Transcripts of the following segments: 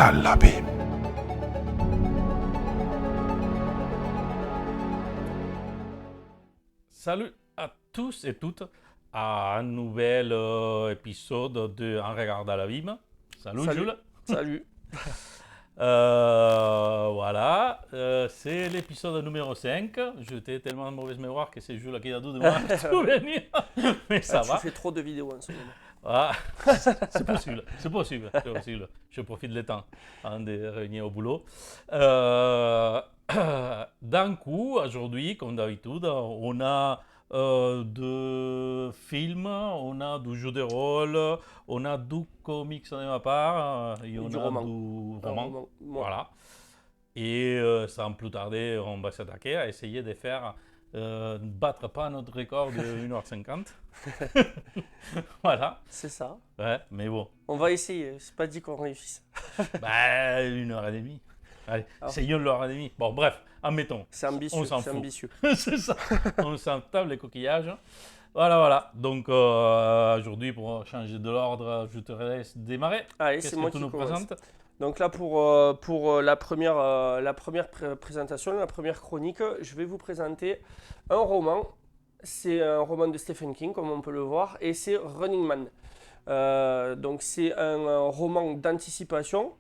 Salabim. Salut à tous et toutes à un nouvel épisode de En regardant l'abîme. Salut Jules. Salut. Voilà, c'est l'épisode numéro 5. J'étais tellement de mauvaise mémoire que c'est Jules qui a dû de me souvenir. Mais ça va. Tu fais trop de vidéos en ce moment. Ah, c'est possible. Je profite du temps avant de revenir au boulot. D'un coup, aujourd'hui, comme d'habitude, on a deux films, on a du jeu de rôle, on a du comics de ma part, et on du a roman. du Un roman. roman. Voilà. Et sans plus tarder, on va s'attaquer à essayer de faire battre pas notre record de 1h50. Voilà. C'est ça. Ouais, mais bon. On va essayer. C'est pas dit qu'on réussisse. Bah, 1h30. Allez, essayons l'1h30. Bon, bref, admettons. C'est ambitieux. On s'en C'est fout. ambitieux. C'est ça. On s'en tape les coquillages. Voilà. Donc, aujourd'hui, pour changer de l'ordre, je te laisse démarrer. Allez, Qu'est-ce c'est que moi tu qui nous commence. présentes? Donc là, pour la première présentation, la première chronique, je vais vous présenter un roman. C'est un roman de Stephen King, comme on peut le voir, et c'est Running Man. Donc c'est un roman d'anticipation,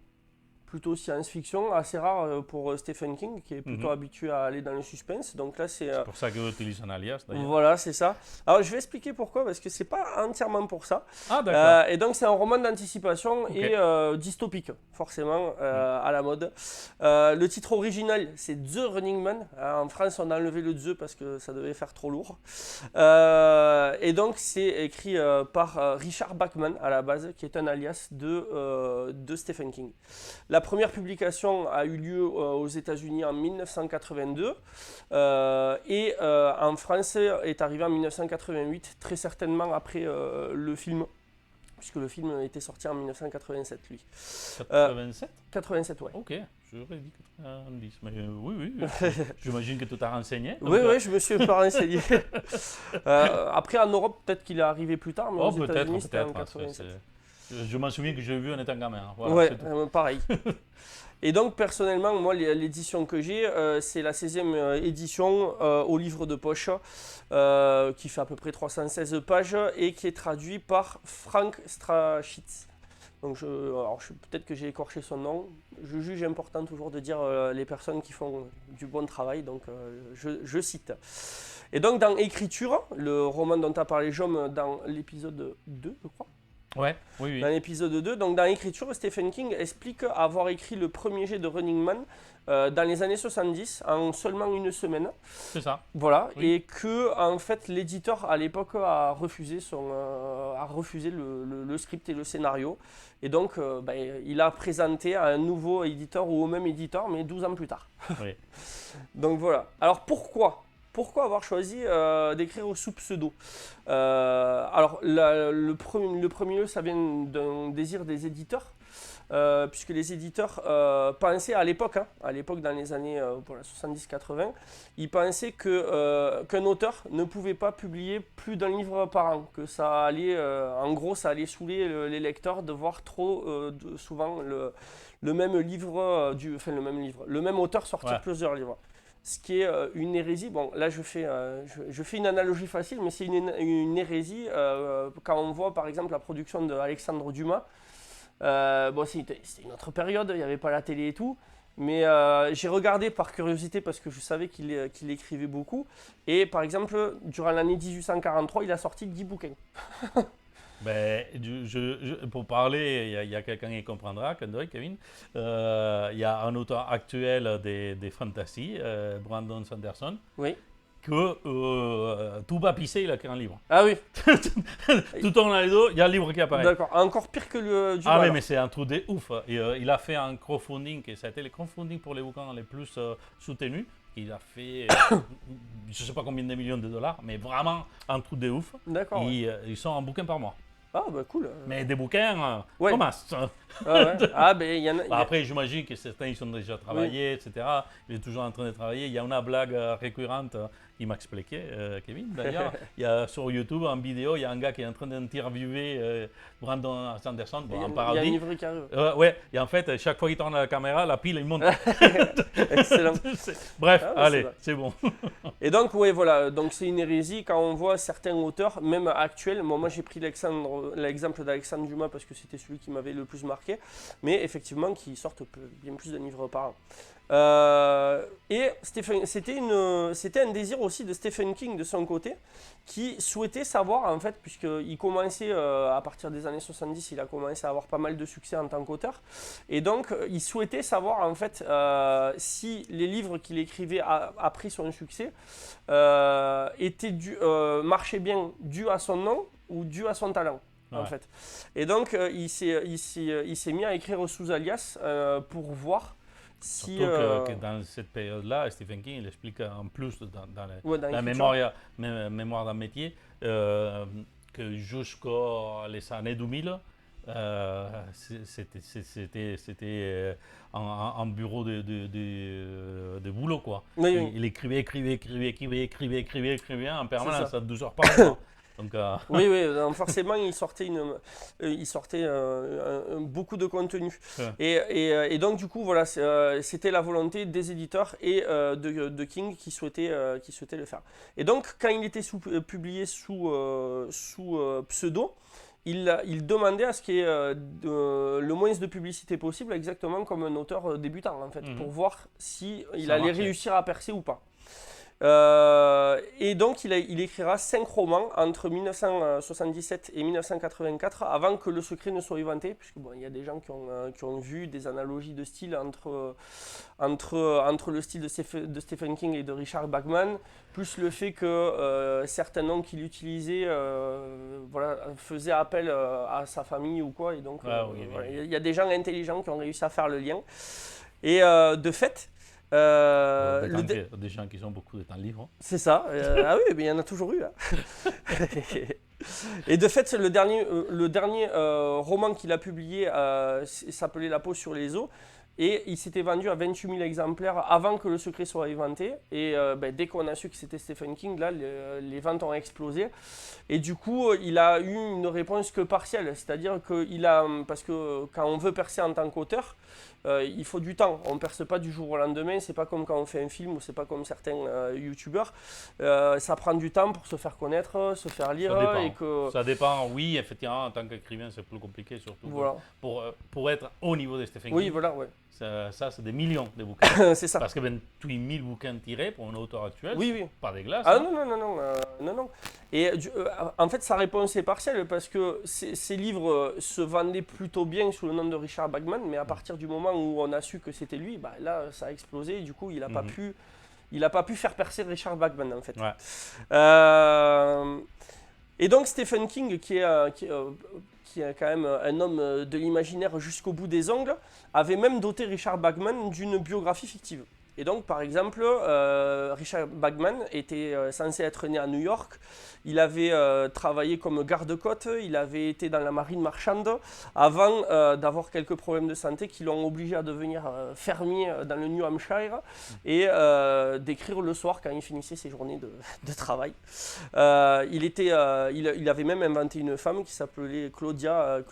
plutôt science-fiction, assez rare pour Stephen King, qui est plutôt habitué à aller dans le suspense. Donc là, c'est C'est pour ça que j'utilise un alias, d'ailleurs. voilà, c'est ça. Alors je vais expliquer pourquoi, parce que c'est pas entièrement pour ça. Ah, d'accord. Et donc c'est un roman d'anticipation et dystopique, forcément, à la mode. Le titre original, c'est The Running Man. En France, on a enlevé le The parce que ça devait faire trop lourd. Et donc c'est écrit par Richard Bachman à la base, qui est un alias de Stephen King. La première publication a eu lieu aux États-Unis en 1982 et en France est arrivée en 1988, très certainement après le film, puisque le film était sorti en 1987, lui. 87? 87, ouais. Ok, j'aurais dit 90, mais oui. J'imagine que tu t'as renseigné. Oui, je me suis pas renseigné. Après, en Europe, peut-être qu'il est arrivé plus tard, mais aux États-Unis, c'était en 87. Je m'en souviens que j'ai vu en étant gamin. Hein. Voilà, ouais, pareil. Et donc, personnellement, moi, l'édition que j'ai, c'est la 16e édition au livre de poche, qui fait à peu près 316 pages et qui est traduit par Frank Strachitz. Donc, peut-être que j'ai écorché son nom. Je juge important toujours de dire les personnes qui font du bon travail, donc je cite. Et donc, dans Écriture, le roman dont a parlé Jaume dans l'épisode 2, je crois. Ouais, oui. Dans l'épisode 2, donc dans l'écriture, Stephen King explique avoir écrit le premier jet de Running Man dans les années 70 en seulement une semaine. C'est ça. Voilà, Oui. et que en fait l'éditeur à l'époque a refusé le script et le scénario. Et donc il a présenté à un nouveau éditeur ou au même éditeur, mais 12 ans plus tard. Oui. Donc voilà. Alors pourquoi avoir choisi d'écrire sous pseudo? Alors, le premier lieu, ça vient d'un désir des éditeurs, puisque les éditeurs pensaient à l'époque dans les années 70-80, ils pensaient qu'un auteur ne pouvait pas publier plus d'un livre par an, que ça allait, en gros, ça allait saouler les lecteurs de voir trop souvent le même livre, le même auteur sortir plusieurs livres. Ce qui est une hérésie. Bon, là, je fais une analogie facile, mais c'est une hérésie quand on voit, par exemple, la production d'Alexandre Dumas. C'était une autre période, il n'y avait pas la télé et tout. Mais j'ai regardé par curiosité parce que je savais qu'il écrivait beaucoup. Et par exemple, durant l'année 1843, il a sorti 10 bouquins. Ben, pour parler, il y a quelqu'un qui comprendra, Kevin. Il y a un auteur actuel des fantasy, Brandon Sanderson, Oui. que tout va pisser, il a écrit un livre. Ah oui. Tout en les deux, il y a un livre qui apparaît. D'accord. Encore pire que le Dumas. Ah oui, alors. mais c'est un truc de ouf. Et, il a fait un crowdfunding, et ça a été le crowdfunding pour les bouquins les plus soutenus. Il a fait, je ne sais pas combien de millions de dollars, mais vraiment un truc de ouf. D'accord. Ouais. Ils sont un bouquin par mois. Ah, bah cool. Mais des bouquins, Ouais. commence. Ah, ouais. Ah, ben il y en a. Après, j'imagine que certains, ils sont déjà travaillés, etc. Il est toujours en train de travailler. Il y a une blague récurrente qu'il m'a expliqué, Kevin, d'ailleurs. Il y a sur YouTube, en vidéo, il y a un gars qui est en train d'interviewer Brandon Sanderson, Il y a en il y a un parodie. livre qui arrive. Ouais, et en fait, chaque fois qu'il tourne la caméra, la pile, il monte. Excellent. Bref, Ah, bah, allez, c'est vrai. c'est bon. Et donc, ouais, voilà, donc c'est une hérésie quand on voit certains auteurs, même actuels. Moi, j'ai pris l'exemple d'Alexandre Dumas parce que c'était celui qui m'avait le plus marqué, mais effectivement, qui sortent bien plus d'un livre par an. Et c'était un désir aussi de Stephen King de son côté, qui souhaitait savoir, en fait, puisqu'il commençait à partir des années 70, il a commencé à avoir pas mal de succès en tant qu'auteur, et donc il souhaitait savoir, en fait, si les livres qu'il écrivait après son succès marchaient bien dû à son nom ou dû à son talent. En Ouais. fait. Et donc, il s'est mis à écrire sous alias pour voir si. Surtout que dans cette période-là, Stephen King, il explique en plus dans Ouais, dans la l'écriture. mémoire d'un métier que jusqu'aux années 2000, c'était un bureau de boulot, quoi. Oui, oui, Il écrivait en permanence ça. à 12 heures par jour. Donc, Oui, oui, donc forcément, il sortait beaucoup de contenu. Ouais. Et donc, du coup, voilà, c'était la volonté des éditeurs et de King qui souhaitait le faire. Et donc, quand il était publié sous pseudo, il demandait à ce qu'il y ait le moins de publicité possible, exactement comme un auteur débutant, en fait, pour voir si il Ça allait marchait. réussir à percer ou pas. Et donc, il écrira 5 romans entre 1977 et 1984 avant que Le Secret ne soit éventé, puisque bon, il y a des gens qui ont vu des analogies de style entre le style de Stephen King et de Richard Bachman, plus le fait que certains noms qu'il utilisait voilà, faisaient appel à sa famille ou quoi. Et donc, Oui. voilà, il y a des gens intelligents qui ont réussi à faire le lien. Et de fait, Des gens qui ont beaucoup de temps libre. c'est ça. Ah oui, mais il y en a toujours eu. Hein. Et de fait, le dernier roman qu'il a publié s'appelait La peau sur les os. Et il s'était vendu à 28 000 exemplaires avant que Le Secret soit éventé. Et dès qu'on a su que c'était Stephen King, là, les ventes ont explosé. Et du coup, il a eu une réponse que partielle. C'est-à-dire parce que quand on veut percer en tant qu'auteur, il faut du temps. On ne perce pas du jour au lendemain. C'est pas comme quand on fait un film ou c'est pas comme certains youtubeurs. Ça prend du temps pour se faire connaître, se faire lire. Ça dépend. Et que, Ça dépend, oui, effectivement, en tant qu'écrivain, c'est plus compliqué, surtout voilà. pour être au niveau de Stephen Oui, King. voilà, ouais. Ça, c'est des millions de bouquins. C'est ça. Parce que 28 000 bouquins tirés pour un auteur actuel, Oui, c'est oui. pas des glaces. Ah hein. non. Et en fait, sa réponse est partielle parce que ces livres se vendaient plutôt bien sous le nom de Richard Bachman, mais à partir du moment où on a su que c'était lui, bah, là, ça a explosé. Et du coup, il n'a pas pu faire percer Richard Bachman, en fait. Ouais. Et donc, Stephen King, qui est quand même un homme de l'imaginaire jusqu'au bout des ongles, avait même doté Richard Bachman d'une biographie fictive. Et donc, par exemple, Richard Bachman était censé être né à New York. Il avait travaillé comme garde-côte, il avait été dans la marine marchande avant d'avoir quelques problèmes de santé qui l'ont obligé à devenir fermier dans le New Hampshire et d'écrire le soir quand il finissait ses journées de travail. Il avait même inventé une femme qui s'appelait Claudia.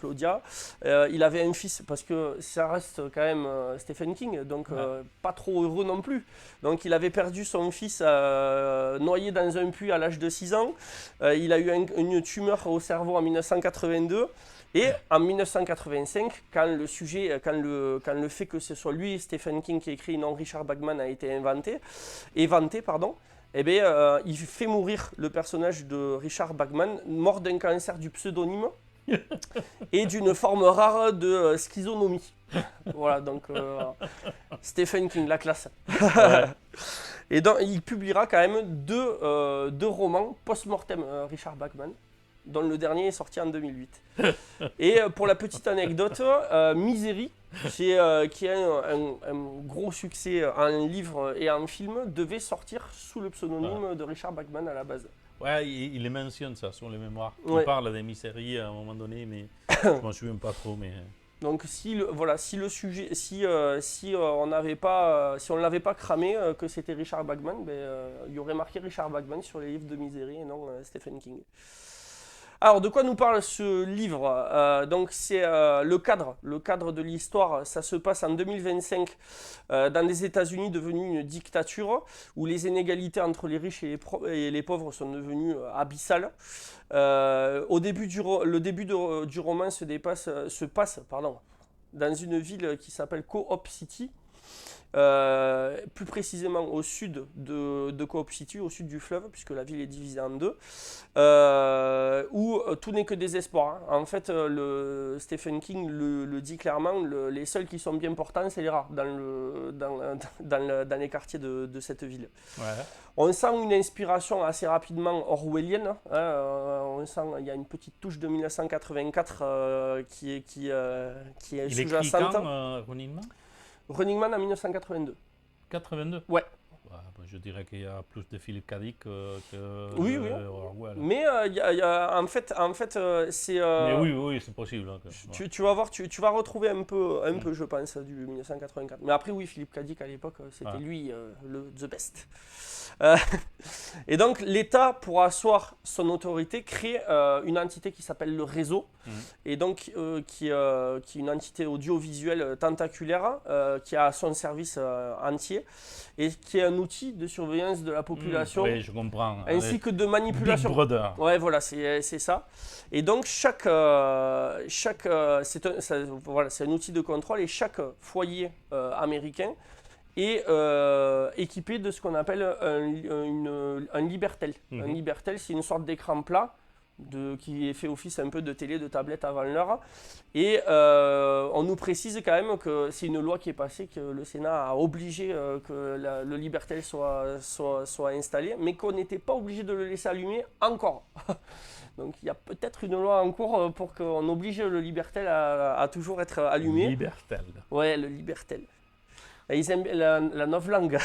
Il avait un fils parce que ça reste quand même Stephen King, donc pas trop heureux non plus. Donc il avait perdu son fils noyé dans un puits à l'âge de 6 ans. Il a eu une tumeur au cerveau en 1982. Et en 1985, quand le fait que ce soit lui, Stephen King, qui a écrit, non Richard Bachman, a été éventé, eh bien, il fait mourir le personnage de Richard Bachman, mort d'un cancer du pseudonyme et d'une forme rare de schizonomie. Voilà, donc Stephen King, la classe. Ouais. Et donc, il publiera quand même deux romans post-mortem, Richard Bachman, dont le dernier est sorti en 2008. Et pour la petite anecdote, Misery, qui est un gros succès en livre et en film, devait sortir sous le pseudonyme de Richard Bachman à la base. Ouais, il les mentionne ça sur les mémoires. Ouais. Il parle des miseries à un moment donné, mais je m'en souviens pas trop. Mais Donc si le sujet, si on n'avait pas, si on l'avait pas cramé que c'était Richard Bachman, il y aurait marqué Richard Bachman sur les livres de Misery et non Stephen King. Alors, de quoi nous parle ce livre? Donc, c'est le cadre de l'histoire. Ça se passe en 2025 dans des États-Unis devenus une dictature où les inégalités entre les riches et les pauvres sont devenues abyssales. Le début du roman se passe dans une ville qui s'appelle Co-op City. Plus précisément au sud de Co-op City, au sud du fleuve, puisque la ville est divisée en deux, où tout n'est que désespoir. Hein. En fait, Stephen King le dit clairement, les seuls qui sont bien portants, c'est les rats dans les quartiers de cette ville. ouais. On sent une inspiration assez rapidement orwellienne. Hein, on sent il y a une petite touche de 1984 qui est Il écrit sous-jacente. quand, Running Man Running Man en 1982. 82. Ouais. Je dirais qu'il y a plus de Philippe K. Dick que Oui, de oui. Orwell. Mais en fait, c'est. Mais oui, c'est possible. Hein, Tu vas voir, tu vas retrouver un peu, je pense, du 1984. Mais après, oui, Philippe K. Dick à l'époque, c'était lui the best. Et donc, l'État, pour asseoir son autorité, crée une entité qui s'appelle le réseau, et donc qui est une entité audiovisuelle tentaculaire qui a son service entier et qui est un outil de surveillance de la population, oui, je comprends. ainsi que de manipulation. Big Brother. Ouais, voilà, c'est ça. Et donc, c'est un outil de contrôle et chaque foyer américain est équipé de ce qu'on appelle un Libertel. Un Libertel, c'est une sorte d'écran plat qui fait office un peu de télé, de tablette avant l'heure. Et on nous précise quand même que c'est une loi qui est passée, que le Sénat a obligé que le Libertel soit installé, mais qu'on n'était pas obligé de le laisser allumer encore. Donc il y a peut-être une loi en cours pour qu'on oblige le Libertel à toujours être allumé. Libertel. Ouais, le Libertel. Ils aiment la novlangue.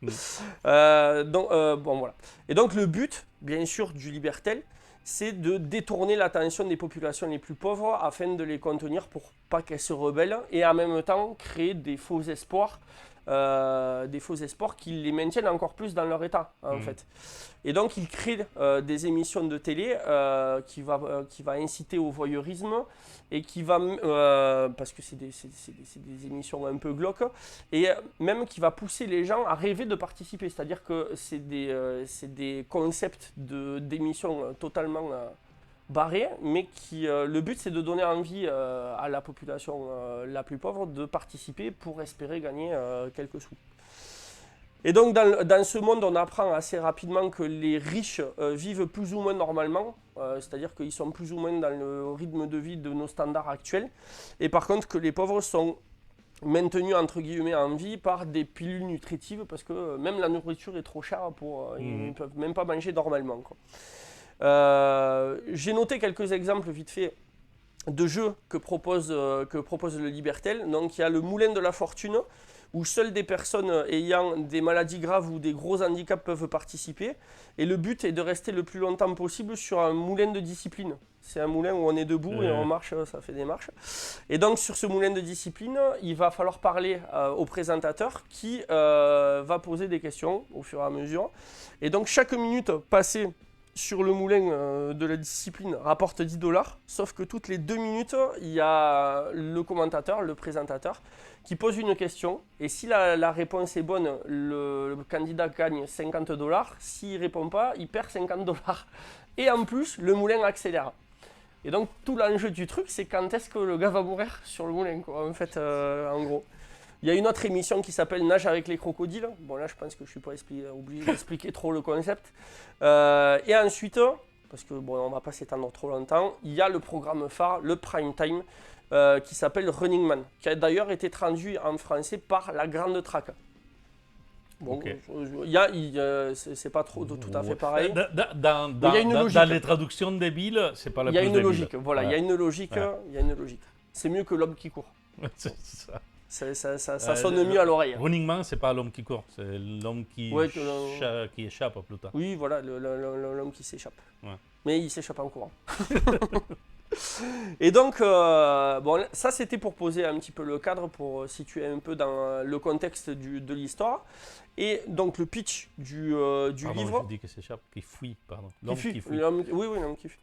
Bon, voilà. Et donc le but, bien sûr, du Libertel, c'est de détourner l'attention des populations les plus pauvres afin de les contenir pour pas qu'elles se rebellent et en même temps créer des faux espoirs qui les maintiennent encore plus dans leur état en fait. Et donc il crée des émissions de télé qui va inciter au voyeurisme et qui va, parce que c'est des émissions un peu glauques, et même qui va pousser les gens à rêver de participer. C'est-à-dire que c'est des concepts d'émissions totalement barrés, mais le but c'est de donner envie à la population la plus pauvre de participer pour espérer gagner quelques sous. Et donc dans ce monde, on apprend assez rapidement que les riches vivent plus ou moins normalement, c'est-à-dire qu'ils sont plus ou moins dans le rythme de vie de nos standards actuels, et par contre que les pauvres sont maintenus entre guillemets en vie par des pilules nutritives, parce que même la nourriture est trop chère ils ne peuvent même pas manger normalement, quoi. J'ai noté quelques exemples vite fait de jeux que propose le Libertel. Donc il y a le Moulin de la Fortune, où seules des personnes ayant des maladies graves ou des gros handicaps peuvent participer. Et le but est de rester le plus longtemps possible sur un moulin de discipline. C'est un moulin où on est debout et on marche, ça fait des marches. Et donc sur ce moulin de discipline, il va falloir parler au présentateur qui va poser des questions au fur et à mesure. Et donc chaque minute passée sur le moulin de la discipline rapporte $10, sauf que toutes les 2 minutes, il y a le commentateur, le présentateur, qui pose une question, et si la réponse est bonne, le candidat gagne $50, s'il ne répond pas, il perd $50. Et en plus, le moulin accélère. Et donc tout l'enjeu du truc, c'est quand est-ce que le gars va mourir sur le moulin, quoi, en fait, en gros. Il y a une autre émission qui s'appelle Nage avec les crocodiles. Bon là je pense que je ne suis pas obligé d'expliquer trop le concept. Et ensuite, parce que bon, on ne va pas s'étendre trop longtemps, il y a le programme phare, le prime time, qui s'appelle Running Man, qui a d'ailleurs été traduit en français par La Grande Traque. Bon, okay. C'est pas trop tout à fait pareil. Dans les traductions débiles, c'est pas la plus débile. Il y a une logique, voilà, il y a une logique. C'est mieux que L'Homme qui court. C'est ça. Ça sonne mieux à l'oreille. Running Man, c'est pas l'homme qui court, c'est l'homme qui échappe plus tard. Oui, voilà, l'homme qui s'échappe. Ouais. Mais il s'échappe en courant. Et donc, bon, ça c'était pour poser un petit peu le cadre, pour situer un peu dans le contexte de l'histoire. Et donc le pitch du livre. Je dis qu'il s'échappe, qu'il fuit, pardon. L'homme qui fuit. Oui, l'homme qui fuit.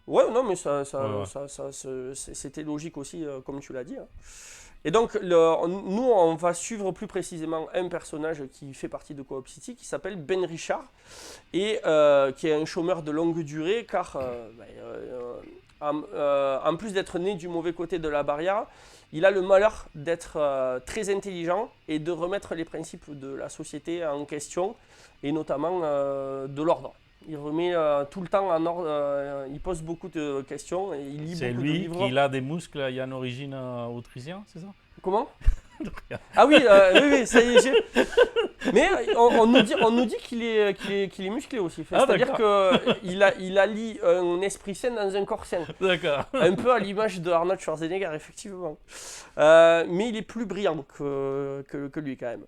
Ouais, non, mais Ouais. c'était logique aussi, comme tu l'as dit. Hein. Et donc, nous, on va suivre plus précisément un personnage qui fait partie de Coop City, qui s'appelle Ben Richard, et qui est un chômeur de longue durée, car en plus d'être né du mauvais côté de la barrière, il a le malheur d'être très intelligent et de remettre les principes de la société en question, et notamment de l'ordre. Il remet tout le temps en ordre, il pose beaucoup de questions et il lit beaucoup de livres. C'est lui qui a des muscles ayant une origine autrichienne, c'est ça? Comment? Ah oui, oui, ça y est. Mais on nous dit qu'il est musclé aussi. C'est-à-dire qu'il allie un esprit sain dans un corps sain. D'accord. Un peu à l'image de Arnold Schwarzenegger, effectivement. Mais il est plus brillant que lui quand même.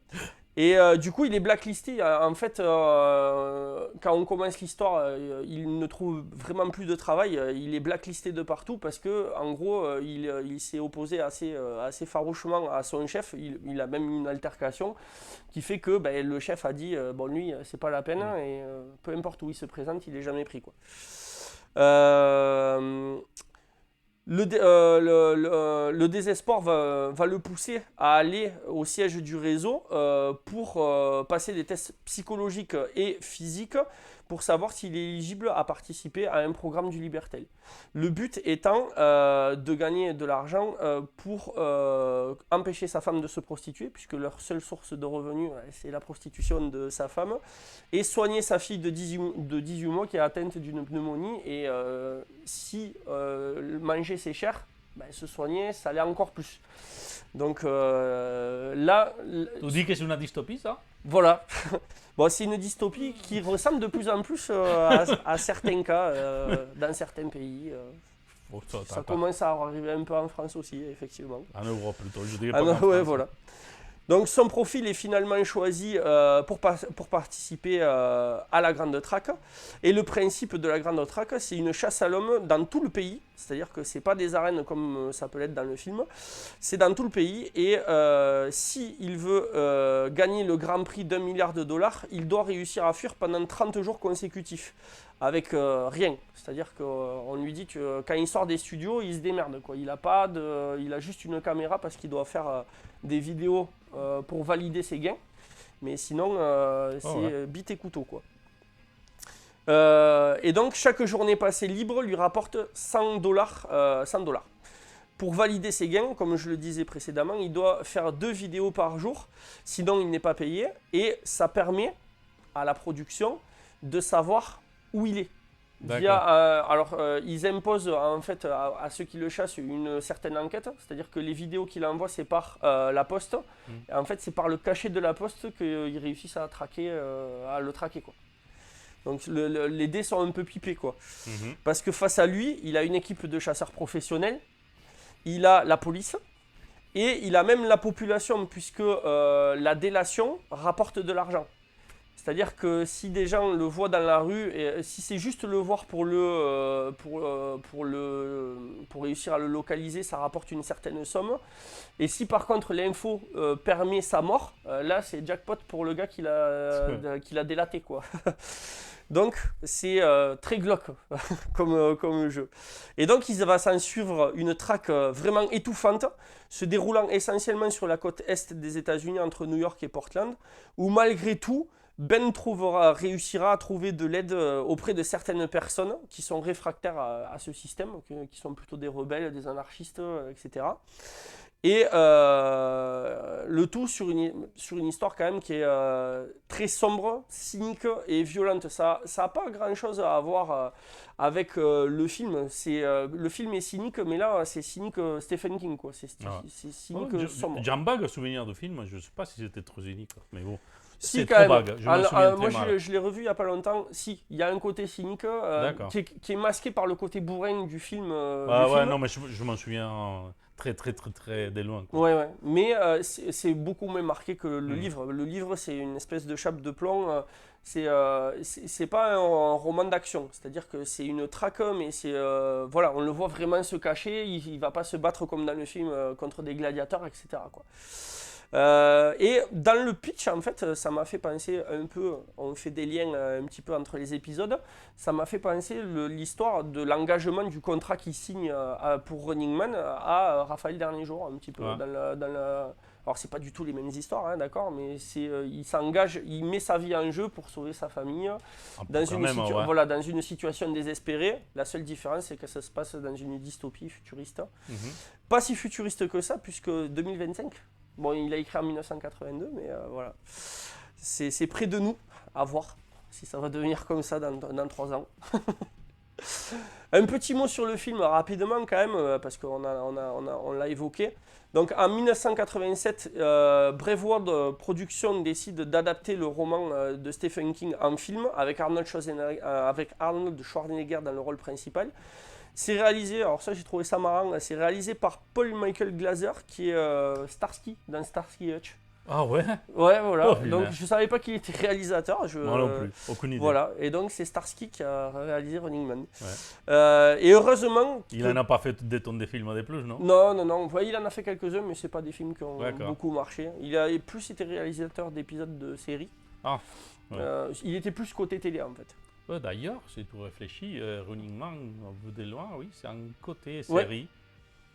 Et du coup, il est blacklisté. En fait, quand on commence l'histoire, il ne trouve vraiment plus de travail. Il est blacklisté de partout parce que, en gros, il s'est opposé assez farouchement à son chef. Il a même eu une altercation qui fait que le chef a dit bon, lui, c'est pas la peine et peu importe où il se présente, il est jamais pris, quoi. Le désespoir va le pousser à aller au siège du réseau pour passer des tests psychologiques et physiques pour savoir s'il est éligible à participer à un programme du Libertel. Le but étant de gagner de l'argent pour empêcher sa femme de se prostituer, puisque leur seule source de revenus, c'est la prostitution de sa femme, et soigner sa fille de 18 mois qui est atteinte d'une pneumonie. Et si manger c'est cher, se soigner, ça l'est encore plus. Donc là... Tu dis que c'est une dystopie, ça? Voilà. Bon, c'est une dystopie qui ressemble de plus en plus à certains cas dans certains pays. Ça commence à arriver un peu en France aussi, effectivement. En Europe plutôt, je dirais pas en France. Ouais, voilà. Donc son profil est finalement choisi pour participer à la Grande Traque. Et le principe de la Grande Traque, c'est une chasse à l'homme dans tout le pays. C'est-à-dire que ce n'est pas des arènes comme ça peut l'être dans le film. C'est dans tout le pays. Et s'il veut gagner le Grand Prix d'1 milliard de dollars, il doit réussir à fuir pendant 30 jours consécutifs. Avec rien. C'est-à-dire qu'on lui dit que quand il sort des studios, il se démerde, quoi. Il a juste une caméra parce qu'il doit faire des vidéos pour valider ses gains. Mais sinon, c'est bite et couteau, quoi. Et donc, chaque journée passée libre lui rapporte 100 dollars. Pour valider ses gains, comme je le disais précédemment, il doit faire 2 vidéos par jour. Sinon, il n'est pas payé. Et ça permet à la production de savoir où il est. Ils imposent en fait à ceux qui le chassent une certaine enquête, c'est-à-dire que les vidéos qu'il envoie, c'est par la poste. Et en fait, c'est par le cachet de la poste qu'ils réussissent à le traquer, quoi. Donc les dés sont un peu pipés, quoi. Parce que face à lui, il a une équipe de chasseurs professionnels, il a la police et il a même la population, puisque la délation rapporte de l'argent. C'est-à-dire que si des gens le voient dans la rue, et si c'est juste le voir pour réussir à le localiser, ça rapporte une certaine somme. Et si par contre l'info permet sa mort, là c'est jackpot pour le gars qui l'a délaté, quoi. Donc c'est très glauque comme jeu. Et donc il va s'en suivre une traque vraiment étouffante, se déroulant essentiellement sur la côte est des États-Unis entre New York et Portland, où malgré tout, Ben réussira à trouver de l'aide auprès de certaines personnes qui sont réfractaires à ce système, qui sont plutôt des rebelles, des anarchistes, etc. Et le tout sur une histoire quand même qui est très sombre, cynique et violente. Ça n'a pas grand-chose à voir avec le film. Le film est cynique, mais là c'est cynique Stephen King, quoi. C'est cynique sombre. J'ai un vague souvenir de film, je ne sais pas si c'était trop cynique, mais bon. Si, c'est quand trop même. vague, je me souviens très mal. Je l'ai revu il n'y a pas longtemps. Si, il y a un côté cynique qui est masqué par le côté bourrin du film. Non, mais je m'en souviens très de loin. Quoi. Ouais, ouais. Mais c'est beaucoup moins marqué que le livre. Le livre, c'est une espèce de chape de plomb. C'est pas un roman d'action. C'est-à-dire que c'est une traque, mais voilà, on le voit vraiment se cacher. Il va pas se battre comme dans le film contre des gladiateurs, etc., quoi. Et dans le pitch, en fait, ça m'a fait penser un peu, on fait des liens un petit peu entre les épisodes, ça m'a fait penser l'histoire de l'engagement du contrat qu'il signe pour Running Man à Raphaël Dernier-Jour, un petit peu Ouais. Alors c'est pas du tout les mêmes histoires, hein, d'accord, mais il s'engage, il met sa vie en jeu pour sauver sa famille dans Ouais. voilà, dans une situation désespérée. La seule différence, c'est que ça se passe dans une dystopie futuriste. Mhm. Pas si futuriste que ça, puisque 2025. Bon, il a écrit en 1982, mais voilà. C'est près de nous, à voir si ça va devenir comme ça dans 3 ans. Un petit mot sur le film, rapidement quand même, parce on l'a évoqué. Donc en 1987, Braveworld Productions décide d'adapter le roman de Stephen King en film avec Arnold Schwarzenegger dans le rôle principal. C'est réalisé, alors ça j'ai trouvé ça marrant, c'est réalisé par Paul Michael Glaser qui est Starsky dans Starsky Hutch. Ah ouais. Ouais, voilà. Oh, Donc putain. je savais pas qu'il était réalisateur. Moi non plus, aucune idée. Voilà, et donc c'est Starsky qui a réalisé Running Man. Ouais. Et heureusement. Il en a pas fait des tonnes de films de plus, non? Non, non, non. Ouais, il en a fait quelques-uns, mais c'est pas des films qui ont D'accord. beaucoup marché. Il a plus été réalisateur d'épisodes de séries. Ah. Ouais. Il était plus côté télé en fait. Ouais, d'ailleurs, si tu réfléchis, Running Man, au bout de loin, oui, c'est un côté série.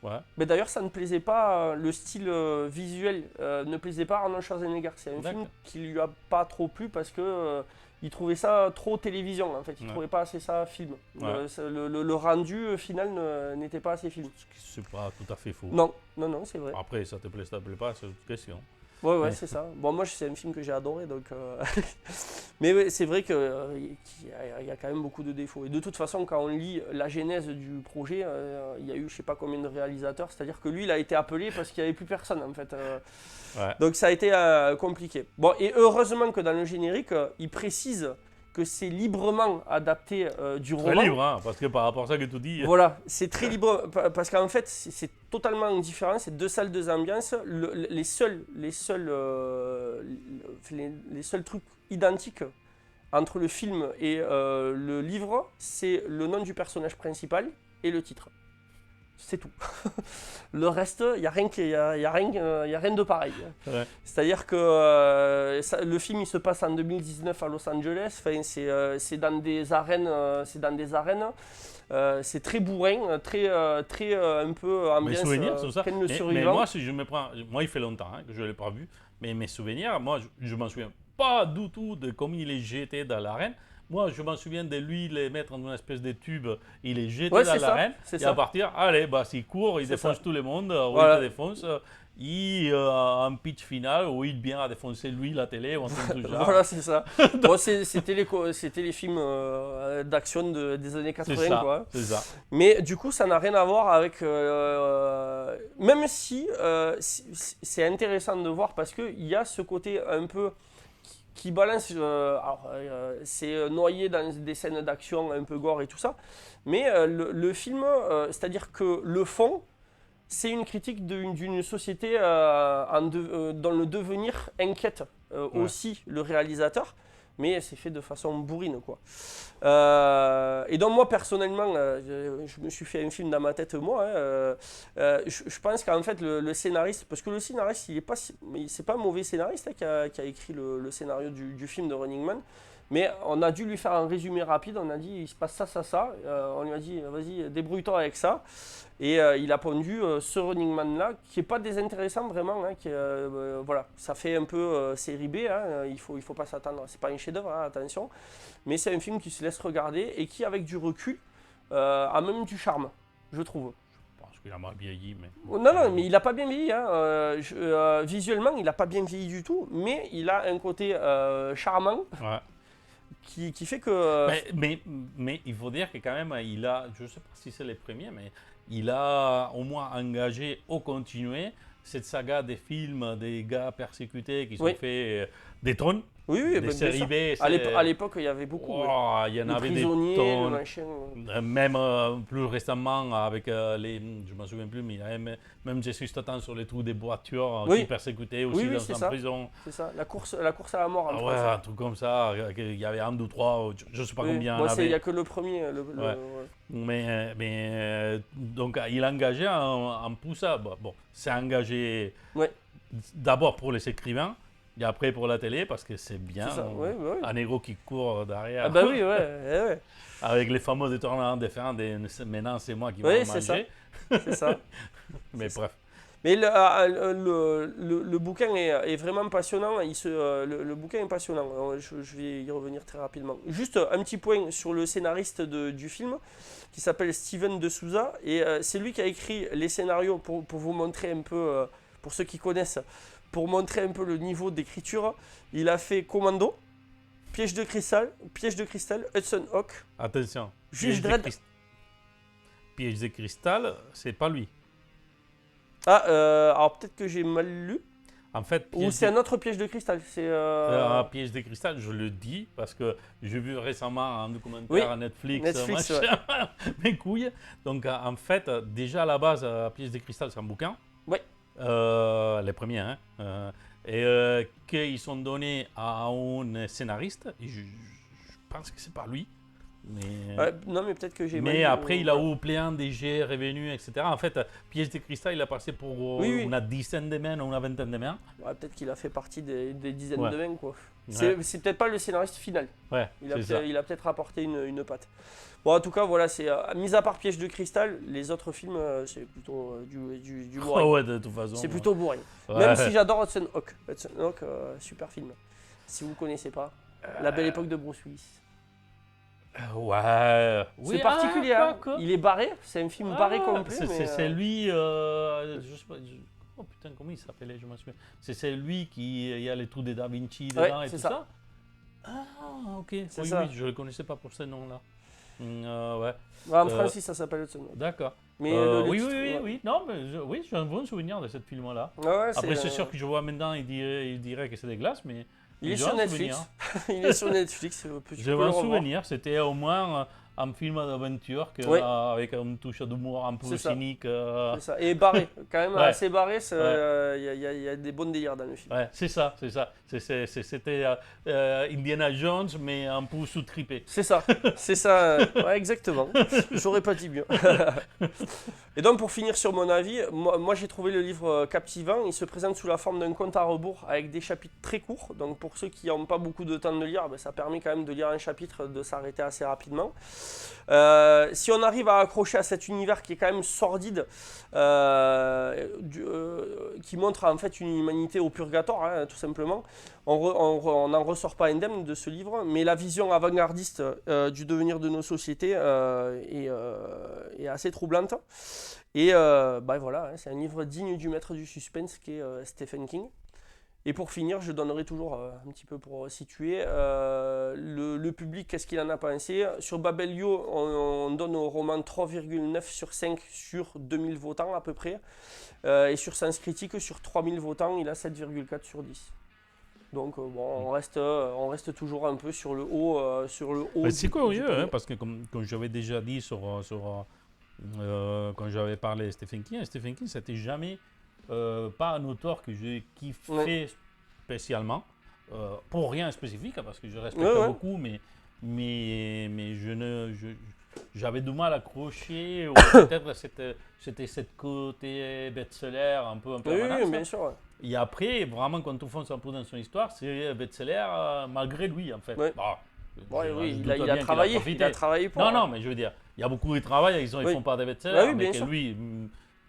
Ouais. Mais d'ailleurs, ça ne plaisait pas, le style visuel ne plaisait pas à Arnold Schwarzenegger. C'est un film qui lui a pas trop plu parce que il trouvait ça trop télévision en fait. Il trouvait pas assez ça film. Ouais. Le rendu final n'était pas assez film. C'est pas tout à fait faux. Non, non, non, c'est vrai. Après, ça te plaît, ça te plaît pas, c'est une autre question. Ouais, ouais, c'est ça. Bon, moi, c'est un film que j'ai adoré, donc. Mais ouais, c'est vrai qu'il y a quand même beaucoup de défauts. Et de toute façon, quand on lit la genèse du projet, il y a eu je sais pas combien de réalisateurs. C'est-à-dire que lui, il a été appelé parce qu'il n'y avait plus personne, en fait. Ouais. Donc ça a été compliqué. Bon, et heureusement que dans le générique, il précise que c'est librement adapté du roman. Très libre, hein, parce que par rapport à ça que tu dis. Voilà, c'est très libre, parce qu'en fait, c'est totalement différent. C'est 2 salles, 2 ambiances. Les seuls trucs identiques entre le film et le livre, c'est le nom du personnage principal et le titre. C'est tout. Le reste, il n'y a rien de pareil. Ouais. C'est-à-dire que le film il se passe en 2019 à Los Angeles. Enfin, c'est dans des arènes. C'est très bourrin, très un peu ambiance. Mes souvenirs, c'est ça. Mais moi, si je me prends, moi, il fait longtemps que je ne l'ai pas vu, mais mes souvenirs, moi, je m'en souviens pas du tout de comment il est jeté dans l'arène. Moi, je m'en souviens de lui les mettre dans une espèce de tube, il est jeté dans l'arène, et à partir, allez, bah, s'il court, il défonce tout le monde, voilà. Il te défonce, il a un pitch final où il vient à défoncer lui la télé ou un truc du genre. Voilà, c'est ça. Bon, c'était les films d'action des années 80, c'est ça, quoi. C'est ça. Mais du coup, ça n'a rien à voir avec. Même si c'est intéressant de voir parce qu'il y a ce côté un peu qui balance. C'est noyé dans des scènes d'action un peu gore et tout ça. Mais le film, c'est-à-dire que le fond, c'est une critique d'une société dont le devenir inquiète aussi le réalisateur. Mais c'est fait de façon bourrine, quoi. Et donc moi, personnellement, je me suis fait un film dans ma tête, moi. Je pense qu'en fait, le scénariste, parce que le scénariste, c'est pas un mauvais scénariste qui a écrit le scénario du film de Running Man. Mais on a dû lui faire un résumé rapide, on a dit il se passe ça. On lui a dit vas-y, débrouille-toi avec ça. Et il a pondu ce Running Man là, qui n'est pas désintéressant vraiment. Hein, voilà, ça fait un peu série B, hein, il faut pas s'attendre, c'est pas un chef-d'œuvre, hein, attention. Mais c'est un film qui se laisse regarder et qui, avec du recul, a même du charme, je trouve. Je pense qu'il a mal vieilli, mais. Non, mais il n'a pas bien vieilli. Hein. Visuellement, il n'a pas bien vieilli du tout, mais il a un côté charmant. Ouais. Qui fait que. Mais il faut dire que quand même, je ne sais pas si c'est le premier, mais il a au moins engagé ou continué cette saga des films, des gars persécutés qui sont Oui. faits des tonnes, Oui, des bien séries sûr. B. À l'époque, il y avait beaucoup. Ouais. Oh, il y en Le avait des prisonnier, le tonnes. machin. Même plus récemment, avec les. Je ne me souviens plus, mais il y avait même Jason Statham sur les trous des voitures Oui. qui persécutait aussi Oui, c'est en ça. prison. C'est ça, la course à la mort en Ah ouais, français. un truc comme ça. Il y avait un, deux, trois, je ne sais pas Oui. combien il y en Moi, il n'y avait. a que le premier. Ouais. Donc, il a engagé un poussa. Bon, c'est engagé Ouais. d'abord pour les écrivains et après pour la télé parce que c'est bien. C'est ça, ouais. Un héros qui court derrière. Ah bah oui, ouais. Avec les fameux détournements de fin, maintenant c'est moi qui vais Oui, en c'est ça. manger. C'est ça. Mais C'est bref. Mais le bouquin est vraiment passionnant. Le bouquin est passionnant. Je vais y revenir très rapidement. Juste un petit point sur le scénariste du film qui s'appelle Steven de Souza. Et c'est lui qui a écrit les scénarios pour vous montrer un peu, pour ceux qui connaissent, pour montrer un peu le niveau d'écriture. Il a fait Commando, Piège de cristal, Hudson Hawk, Attention. Juge Piège de Dredd. Piège de cristal, c'est pas lui. Ah, alors peut-être que j'ai mal lu. En fait, Ou c'est un autre piège de cristal. C'est Piège de cristal, je le dis parce que j'ai vu récemment un documentaire Oui, à Netflix, Netflix, machin, mes couilles. Donc en fait, déjà à la base, Piège de cristal, c'est un bouquin. Ouais. Les premiers, hein. Qu'ils sont donnés à un scénariste. Et je pense que c'est pas lui. Mais, non, mais peut-être que j'ai mais mal lu, après, il a eu plein de jets revenus, etc. En fait, Piège de cristal, il a passé pour Oui. une dizaine de mains ou une vingtaine de mains. Ouais, peut-être qu'il a fait partie des dizaines Ouais. de mains, quoi. Ouais. C'est peut-être pas le scénariste final. Ouais, Il a c'est ça. peut-être apporté une patte. Bon, en tout cas, voilà, c'est mis à part Piège de cristal, les autres films, c'est plutôt du bourrin. Oh ouais, de toute façon. C'est plutôt bourrin. Ouais. Même si j'adore Hudson Hawk. Hudson Hawk, super film. Si vous ne connaissez pas, La Belle Époque de Bruce Willis. Ouais. C'est particulier, hein. quoi. Il est barré, c'est un film barré complet. mais, C'est lui. Je sais pas. Oh putain, comment il s'appelait? Je m'en souviens. C'est lui qui. Il y a les trous de Da Vinci dedans et c'est tout ça. ça. Ah, ok. C'est Oui, ça. oui, je le connaissais pas pour ce nom-là. Ouais, En français, ça s'appelle Hudson Hawk. d'accord. Mais le oui, titre, oui, ouais. oui. Non, mais oui, j'ai un bon souvenir de ce film-là. Ouais, Après, c'est sûr que je vois maintenant, il dirait que c'est des glaces, mais. Il est j'ai sur un Netflix. souvenir. Il est sur Netflix. J'ai un souvenir, c'était au moins un film d'aventure Ouais. avec une touche d'humour un peu C'est ça. cynique. C'est ça. Et barré, quand même Ouais. assez barré. Il y a des bonnes délires dans le film. Ouais, c'est ça. C'était Indiana Jones, mais un peu sous-tripé. C'est ça. Ouais, exactement. J'aurais pas dit mieux. Et donc, pour finir sur mon avis, moi j'ai trouvé le livre captivant. Il se présente sous la forme d'un conte à rebours avec des chapitres très courts. Donc, pour ceux qui n'ont pas beaucoup de temps de lire, ça permet quand même de lire un chapitre, de s'arrêter assez rapidement. Si on arrive à accrocher à cet univers qui est quand même sordide, qui montre en fait une humanité au purgatoire, hein, tout simplement, on n'en ressort pas indemne de ce livre, mais la vision avant-gardiste du devenir de nos sociétés est assez troublante. Et voilà, hein, c'est un livre digne du maître du suspense qui est Stephen King. Et pour finir, je donnerai toujours un petit peu pour situer le public, qu'est-ce qu'il en a pensé. Sur Babelio, on donne au roman 3,9 sur 5 sur 2000 votants à peu près. Et sur Sens Critique, sur 3000 votants, il a 7,4 sur 10. Donc on reste toujours un peu sur le haut. C'est curieux, hein, parce que comme j'avais déjà dit quand j'avais parlé de Stephen King, c'était jamais pas un auteur que j'ai kiffé spécialement, pour rien spécifique, parce que je respecte beaucoup, mais j'avais du mal à accrocher, ou peut-être c'était cette côté best-seller un peu en permanence. Oui, bien sûr. Et après, vraiment, quand on fonce un peu dans son histoire, c'est best-seller malgré lui, en fait. Ouais. Oui, il a travaillé pour... Non, mais je veux dire, il y a beaucoup de travail, ils ne font pas des best-sellers, mais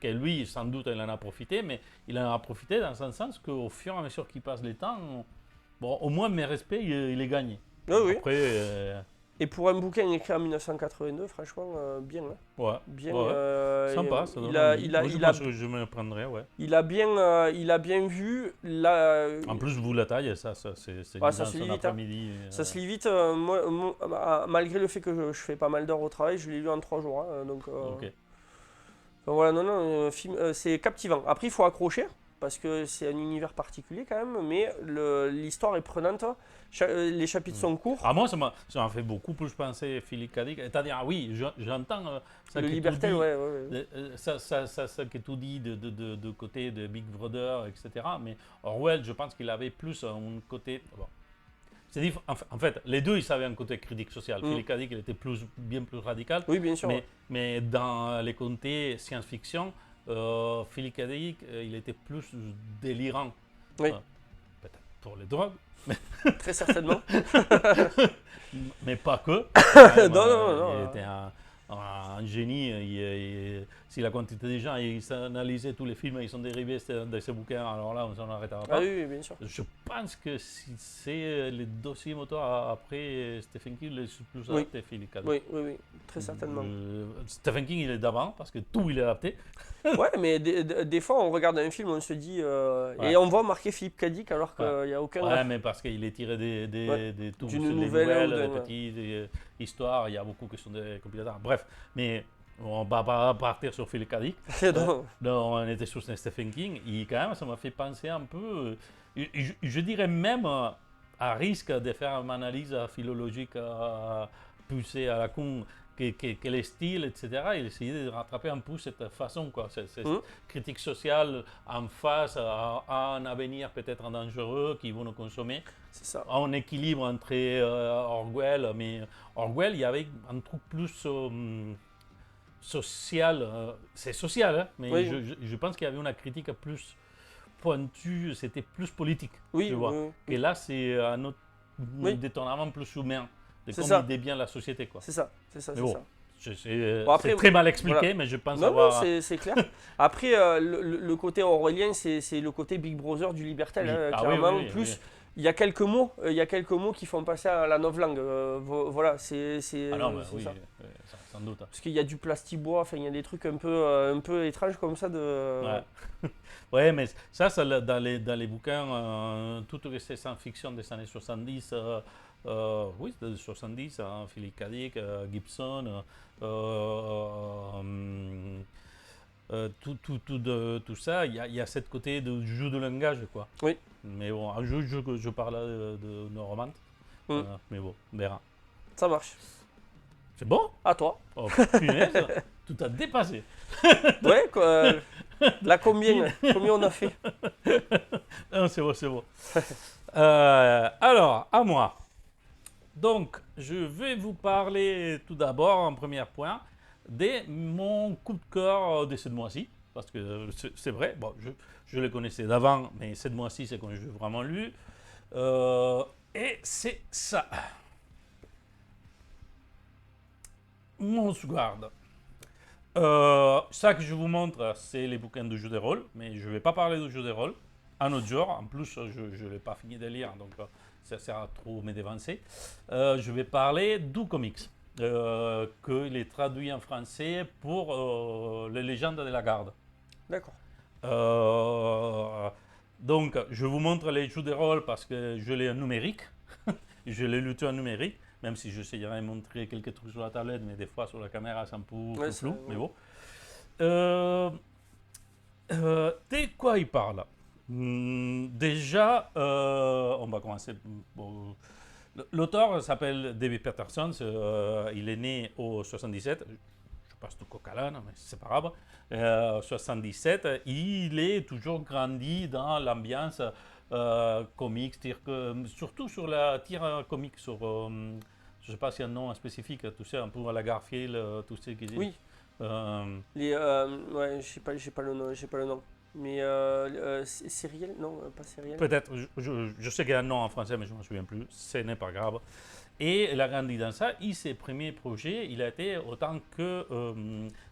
que lui, sans doute, il en a profité, mais il en a profité dans un sens qu'au fur et à mesure qu'il passe le temps, au moins mes respects, il est gagné. Oui. Après, Et pour un bouquin écrit en 1982, franchement, bien. Hein. Ouais. Bien. Sympa, ça donne je me prendrais, ouais. Il a bien vu. En plus, vous la taille, ça se lit vite. Ça se lit vite. Malgré le fait que je fais pas mal d'heures au travail, je l'ai lu en 3 jours. Donc, ok. voilà, film, c'est captivant. Après, il faut accrocher. parce que c'est un univers particulier quand même, mais l'histoire est prenante. Les chapitres sont courts. Ah, moi, ça m'a fait beaucoup plus penser Philippe K. Dick. C'est-à-dire, ah oui, j'entends ça Le que tu Libertel, dis, ouais. ça que tu dis de côté de Big Brother, etc. Mais Orwell, je pense qu'il avait plus un côté. Bon, en fait, les deux, ils avaient un côté critique social. Philippe K. Dick, il était bien plus radical. Oui, bien sûr. Mais dans les côtés science-fiction, Philippe K. Dick, il était plus délirant. Oui. Peut-être pour les drogues. Très certainement. Mais pas que. Non. Il était un génie. Si la quantité de gens, ils analysaient tous les films, ils sont dérivés de ces bouquins, alors là, on s'en arrêtera pas. Ah oui, bien sûr. Je pense que si c'est les dossiers moteurs après Stephen King, le plus adapté, Philippe K. Dick. Oui, très certainement. Stephen King, il est d'avant, parce que tout, il est adapté. Ouais, mais des fois, on regarde un film, on se dit. Et on voit marquer Philippe K. Dick alors qu'il n'y a aucun. Ouais, mais parce qu'il est tiré d'une nouvelle, des petites histoires, il y a beaucoup qui sont des compilateurs. Bref, mais on va pas partir sur Philippe K. Dick. Non, on était sur Stephen King, et quand même, ça m'a fait penser un peu, je dirais même, à risque de faire une analyse philologique poussée à la con, que les styles, etc., il essayait de rattraper un peu cette façon, quoi, cette critique sociale en face à un avenir peut-être dangereux qui vont nous consommer. C'est ça. En équilibre entre Orwell, mais Orwell, il y avait un truc plus social. C'est social, hein, mais Oui. je pense qu'il y avait une critique plus pointue, c'était plus politique. Oui, tu vois. oui. Et là, c'est un autre détournement plus humain de comment il dévient la société, quoi. C'est ça. Mais bon, c'est après, très mal expliqué, voilà. mais je pense Non, avoir. c'est clair. Après, le côté orwellien, c'est le côté Big Brother du Libertel. Oui. Hein, Ah clairement, oui, plus. Il y a quelques mots qui font passer à la novlangue. Voilà, c'est Ah non, mais oui, ça. sans doute. Parce qu'il y a du plastibois, enfin il y a des trucs un peu étranges comme ça de. Ouais. Ouais, mais ça dans les bouquins, toutes ces science-fiction des années 70, oui, des 70, hein, Philippe K. Dick, Gibson, tout ça, il y a cette côté de jeu de langage, quoi. Oui. Mais bon, je parle de nos romans, mais bon, on verra. Ça marche. C'est bon? À toi. Oh, punaise, tout a dépassé. Ouais, quoi, là combien on a fait? Non, c'est bon. Alors, à moi. Donc, je vais vous parler tout d'abord, en premier point, de mon coup de cœur de ce mois-ci. Parce que c'est vrai, bon, je le connaissais d'avant, mais ce mois-ci, c'est quand je l'ai vraiment lu. Et c'est ça. Moonsguard. Ça que je vous montre, c'est les bouquins de jeux de rôle, mais je ne vais pas parler de jeux de rôle. Un autre jour, en plus, je ne l'ai pas fini de lire, donc ça sert à trop me dévancer. Je vais parler du comics, qu'il est traduit en français pour les légendes de la garde. D'accord. Donc, je vous montre les jeux de rôle parce que je l'ai en numérique. Je l'ai lu tout en numérique. Même si j'essayerais de montrer quelques trucs sur la tablette, mais des fois sur la caméra c'est un peu flou, mais bon. De quoi il parle? Déjà, on va commencer. Bon, l'auteur s'appelle David Peterson, il est né au 77, je passe du coq à l'âne, mais c'est pas grave. 77, il est toujours grandi dans l'ambiance comics, surtout sur la tire comics, sur, je ne sais pas s'il y a un nom spécifique, tu sais, un peu à la Garfield, tout ce qui est. Oui. Ouais, j'ai pas le nom. Mais Cyril, non, pas Cyril. Peut-être, je sais qu'il y a un nom en français, mais je ne me souviens plus, ce n'est pas grave. Et il a grandi dans ça, et ses premiers projets, il a été autant que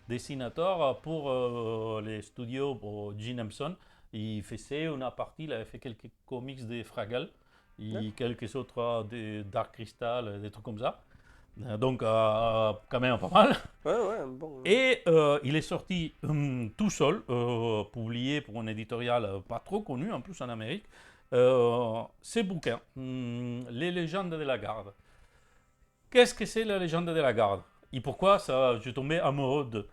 dessinateur pour les studios pour Gene Henson. Il faisait une partie, il avait fait quelques comics des Fraggle, et quelques autres des Dark Crystal, des trucs comme ça. Donc, quand même pas mal. Ouais, bon. Et il est sorti tout seul, publié pour un éditorial pas trop connu, en plus en Amérique, ces bouquins, Les légendes de la garde. Qu'est-ce que c'est la légende de la garde? Et pourquoi ça, je suis tombé amoureux de...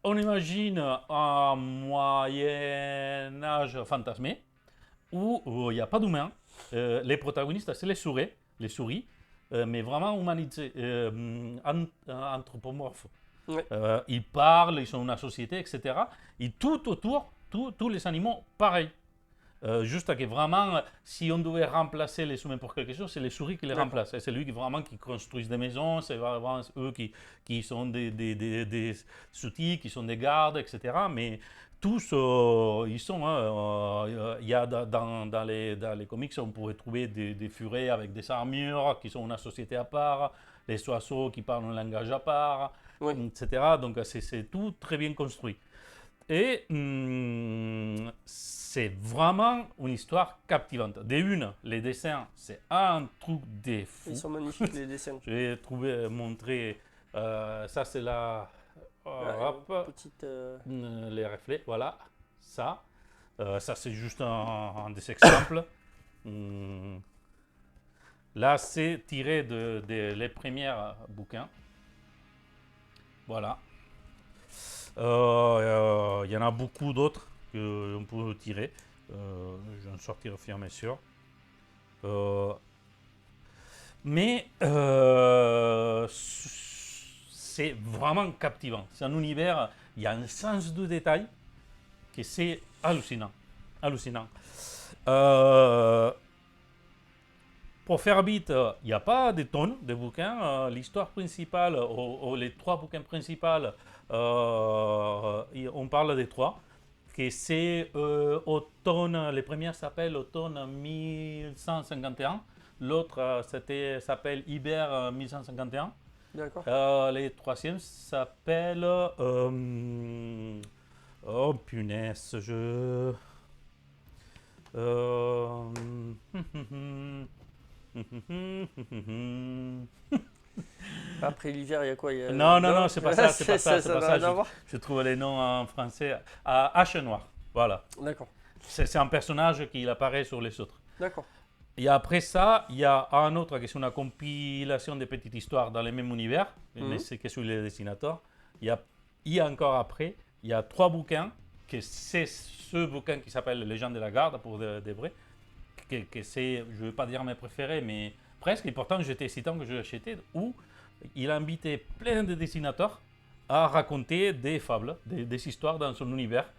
on imagine un Moyen-Âge fantasmé où il n'y a pas d'humains. Les protagonistes, c'est les souris, mais vraiment humanisés, anthropomorphes. Ouais. Ils parlent, ils sont une société, etc. Et tout autour, tous les animaux, pareil. Juste que vraiment, si on devait remplacer les humains pour quelque chose, c'est les souris qui les D'accord. remplacent. Et c'est lui qui vraiment qui construisent des maisons, c'est vraiment eux qui sont des outils, qui sont des gardes, etc. Mais tous, ils sont. Il y a dans les comics, on pourrait trouver des furets avec des armures qui sont une société à part, les oiseaux qui parlent un langage à part, Oui. etc. Donc c'est tout très bien construit. Et c'est vraiment une histoire captivante. Les dessins, c'est un truc de fou. Ils sont magnifiques les dessins. Je vais trouver, montrer, ça c'est la, Petite. les reflets, voilà, ça. Ça c'est juste un des exemples. Là c'est tiré de les premiers bouquins. Voilà. Il y en a beaucoup d'autres qu'on peut tirer. Je vais en sortir au fur et à mesure. Mais c'est vraiment captivant. C'est un univers, il y a un sens du détail que c'est hallucinant. Hallucinant. Pour faire vite, il n'y a pas de tonnes de bouquins. L'histoire principale, ou les trois bouquins principaux, on parle des trois. Que c'est automne, les premières s'appellent automne 1151, l'autre s'appelle hiver 1151. D'accord. Les troisièmes s'appellent. Oh punaise, je. Après l'hiver, il y a quoi? Non, c'est pas ça, c'est pas ça, c'est Ça pas n'a ça. rien à voir. Je trouve les noms en français. Hache Noir, voilà. D'accord. C'est un personnage qui apparaît sur les autres. D'accord. Et après ça, il y a un autre qui est une compilation de petites histoires dans le même univers, mais c'est que sur les dessinateurs. Il y a encore après, il y a trois bouquins, que c'est ce bouquin qui s'appelle Les gens de la garde, pour de vrai, que c'est, je ne veux pas dire mes préférés, mais presque, et pourtant j'étais hésitant que je l'achetais, où il a invité plein de dessinateurs à raconter des fables, des histoires dans son univers.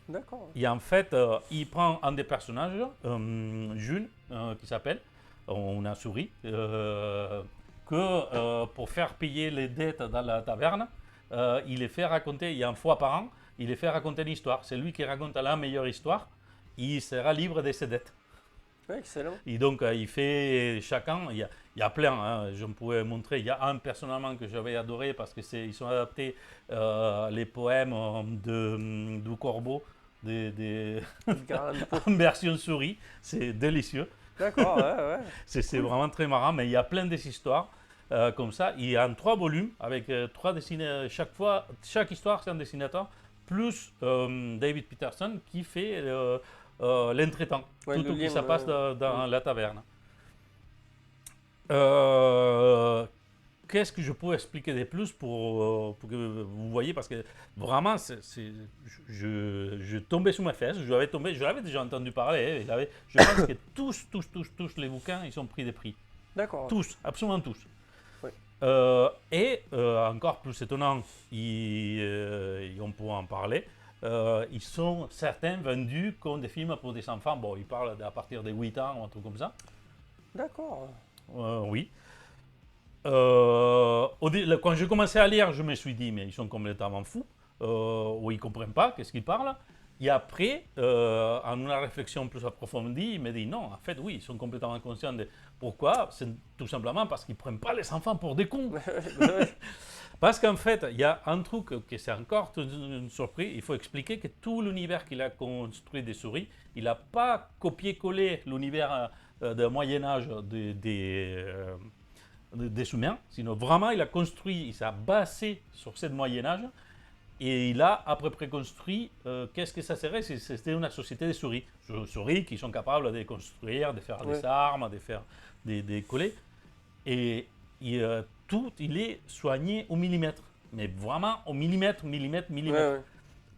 D'accord. Et en fait, il prend un des personnages, June, qui s'appelle, on a souris, que pour faire payer les dettes dans la taverne, il les fait raconter, il y a une fois par an, il les fait raconter une histoire. C'est lui qui raconte la meilleure histoire, il sera libre de ses dettes. Ouais, excellent. Et donc, il fait chacun, il y a plein, hein, je me pourrais montrer, il y a un personnellement que j'avais adoré parce qu'ils sont adaptés les poèmes du Corbeau, en version souris, c'est délicieux. D'accord, ouais. C'est vraiment très marrant, mais il y a plein d'histoires comme ça. Il y a en 3 volumes avec 3 dessinateurs. Chaque histoire, c'est un dessinateur, plus David Peterson qui fait l'entretemps, Ouais, tout le qui lien, ça passe ouais. dans la taverne. Qu'est-ce que je peux expliquer de plus pour que vous voyez, parce que vraiment, je tombais sous mes fesses, je l'avais déjà entendu parler, je pense que tous les bouquins, ils ont pris des prix. D'accord. Tous, absolument tous. Oui. Et encore plus étonnant, on peut en parler, ils sont certains vendus comme des films pour des enfants. Bon, ils parlent à partir de 8 ans ou un truc comme ça. D'accord. Oui. Quand j'ai commencé à lire, je me suis dit, mais ils sont complètement fous, ou ils ne comprennent pas qu'est-ce qu'ils parlent. Et après, en une réflexion plus approfondie, il me dit non, en fait, oui, ils sont complètement conscients de pourquoi. C'est tout simplement parce qu'ils ne prennent pas les enfants pour des cons. Parce qu'en fait, il y a un truc que c'est encore une surprise. Il faut expliquer que tout l'univers qu'il a construit des souris, il n'a pas copié-collé l'univers du Moyen-Âge des humains, sinon vraiment il a construit, il s'est basé sur ce Moyen-Âge et il a à peu près construit qu'est-ce que ça serait. C'était une société de souris. Souris qui sont capables de construire, de faire des armes, de faire des collets. Et tout, il est soigné au millimètre. mais vraiment au millimètre. Ouais.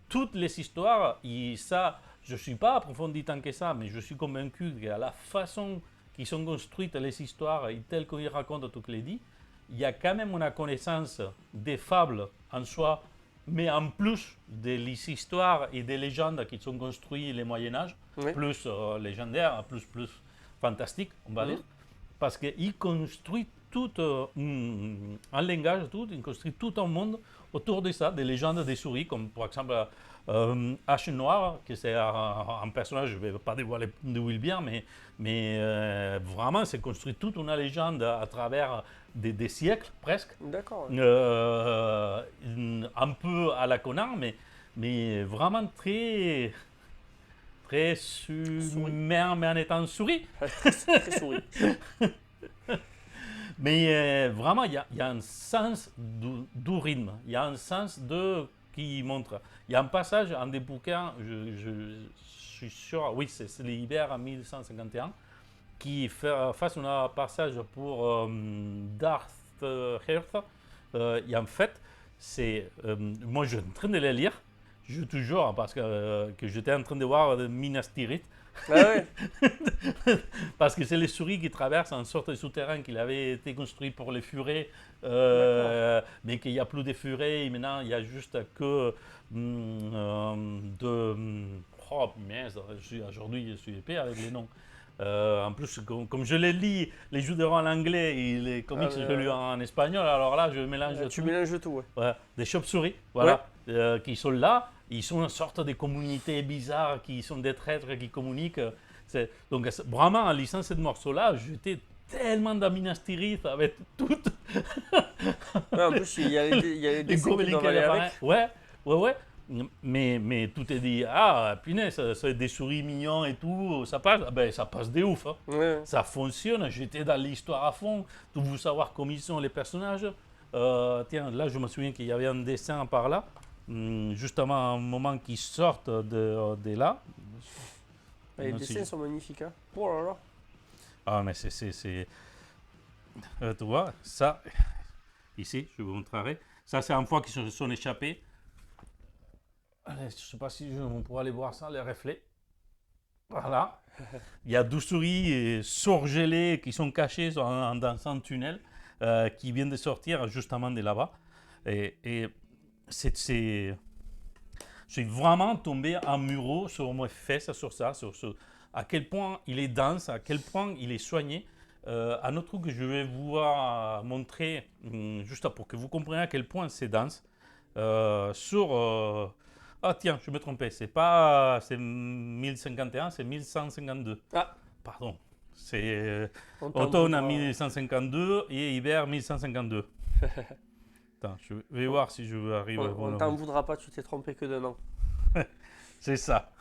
Toutes les histoires, et ça, je ne suis pas approfondi tant que ça, mais je suis convaincu qu'à la façon qu'ils sont construites les histoires et telles qu'ils racontent tout les dit, il y a quand même une connaissance des fables en soi, mais en plus des histoires et des légendes qui sont construites le Moyen-Âge, Ouais. plus légendaires, plus fantastiques, on va Mhm. dire, parce qu'il construit tout un langage, il construit tout un monde autour de ça, des légendes des souris, comme par exemple H Noir, que c'est un personnage, je ne vais pas dévoiler d'où il vient, mais vraiment, c'est construit toute une légende à travers des siècles presque, D'accord. Ouais. un peu à la Conan, mais vraiment très humain, mais en étant souris. Très souris. Mais vraiment, il y a un sens du rythme, il y a un sens qui montre. Il y a un passage, un des bouquins, je suis sûr, oui, c'est l'hiver en 1151, qui fait un passage pour Darth Hearth. Et en fait, moi, je suis en train de le lire, toujours, parce que j'étais en train de voir Minas Tirith. Ah ouais. Parce que c'est les souris qui traversent une sorte de souterrain qui avait été construit pour les furets, mais qu'il n'y a plus de furets, et maintenant il n'y a juste que oh, mince, aujourd'hui je suis épais avec les noms. En plus, comme je les lis, les jeux de rôle en anglais et les comics, je les lis en espagnol, alors là je mélange Tu tout. mélanges tout, ouais. Ouais, des chauves-souris, voilà, qui sont là. Ils sont une sorte de communauté bizarre, qui sont des traîtres qui communiquent. Donc vraiment, en lisant ce morceau-là, j'étais tellement dans Minas Tirith avec toutes Ouais, en plus, il y a les les dessins qui gobelins doivent qui aller avec. apparaissent. Ouais. Mais tout est dit, punaise, c'est des souris mignons et tout, ça passe. Ah ben, ça passe de ouf. Hein. Ouais. Ça fonctionne, j'étais dans l'histoire à fond, tout vous savoir comment ils sont les personnages. Tiens, là, je me souviens qu'il y avait un dessin par là, justement, un moment qu'ils sortent de là. Les Non, dessins sont magnifiques. Hein. Oh là là. Ah, mais tu vois, ça, ici, je vous montrerai. Ça, c'est une fois qu'ils se sont échappés. Allez, je ne sais pas si on pourra aller voir ça, les reflets. Voilà. Il y a 12 souris surgelées qui sont cachées dans un tunnel qui viennent de sortir justement de là-bas. Et je suis vraiment tombé amoureux sur mes fesses, sur ça, sur à quel point il est dense, à quel point il est soigné. Un autre truc que je vais vous montrer, juste pour que vous compreniez à quel point c'est dense, ah tiens, je me trompais, c'est 1051, c'est 1152. Ah, Pardon, c'est on t'en automne à voudra. 1152 et hiver 1152. Attends, je vais voir si je arrive à vous On le- t'en voudra pas, tu t'es trompé que d'un an. C'est ça.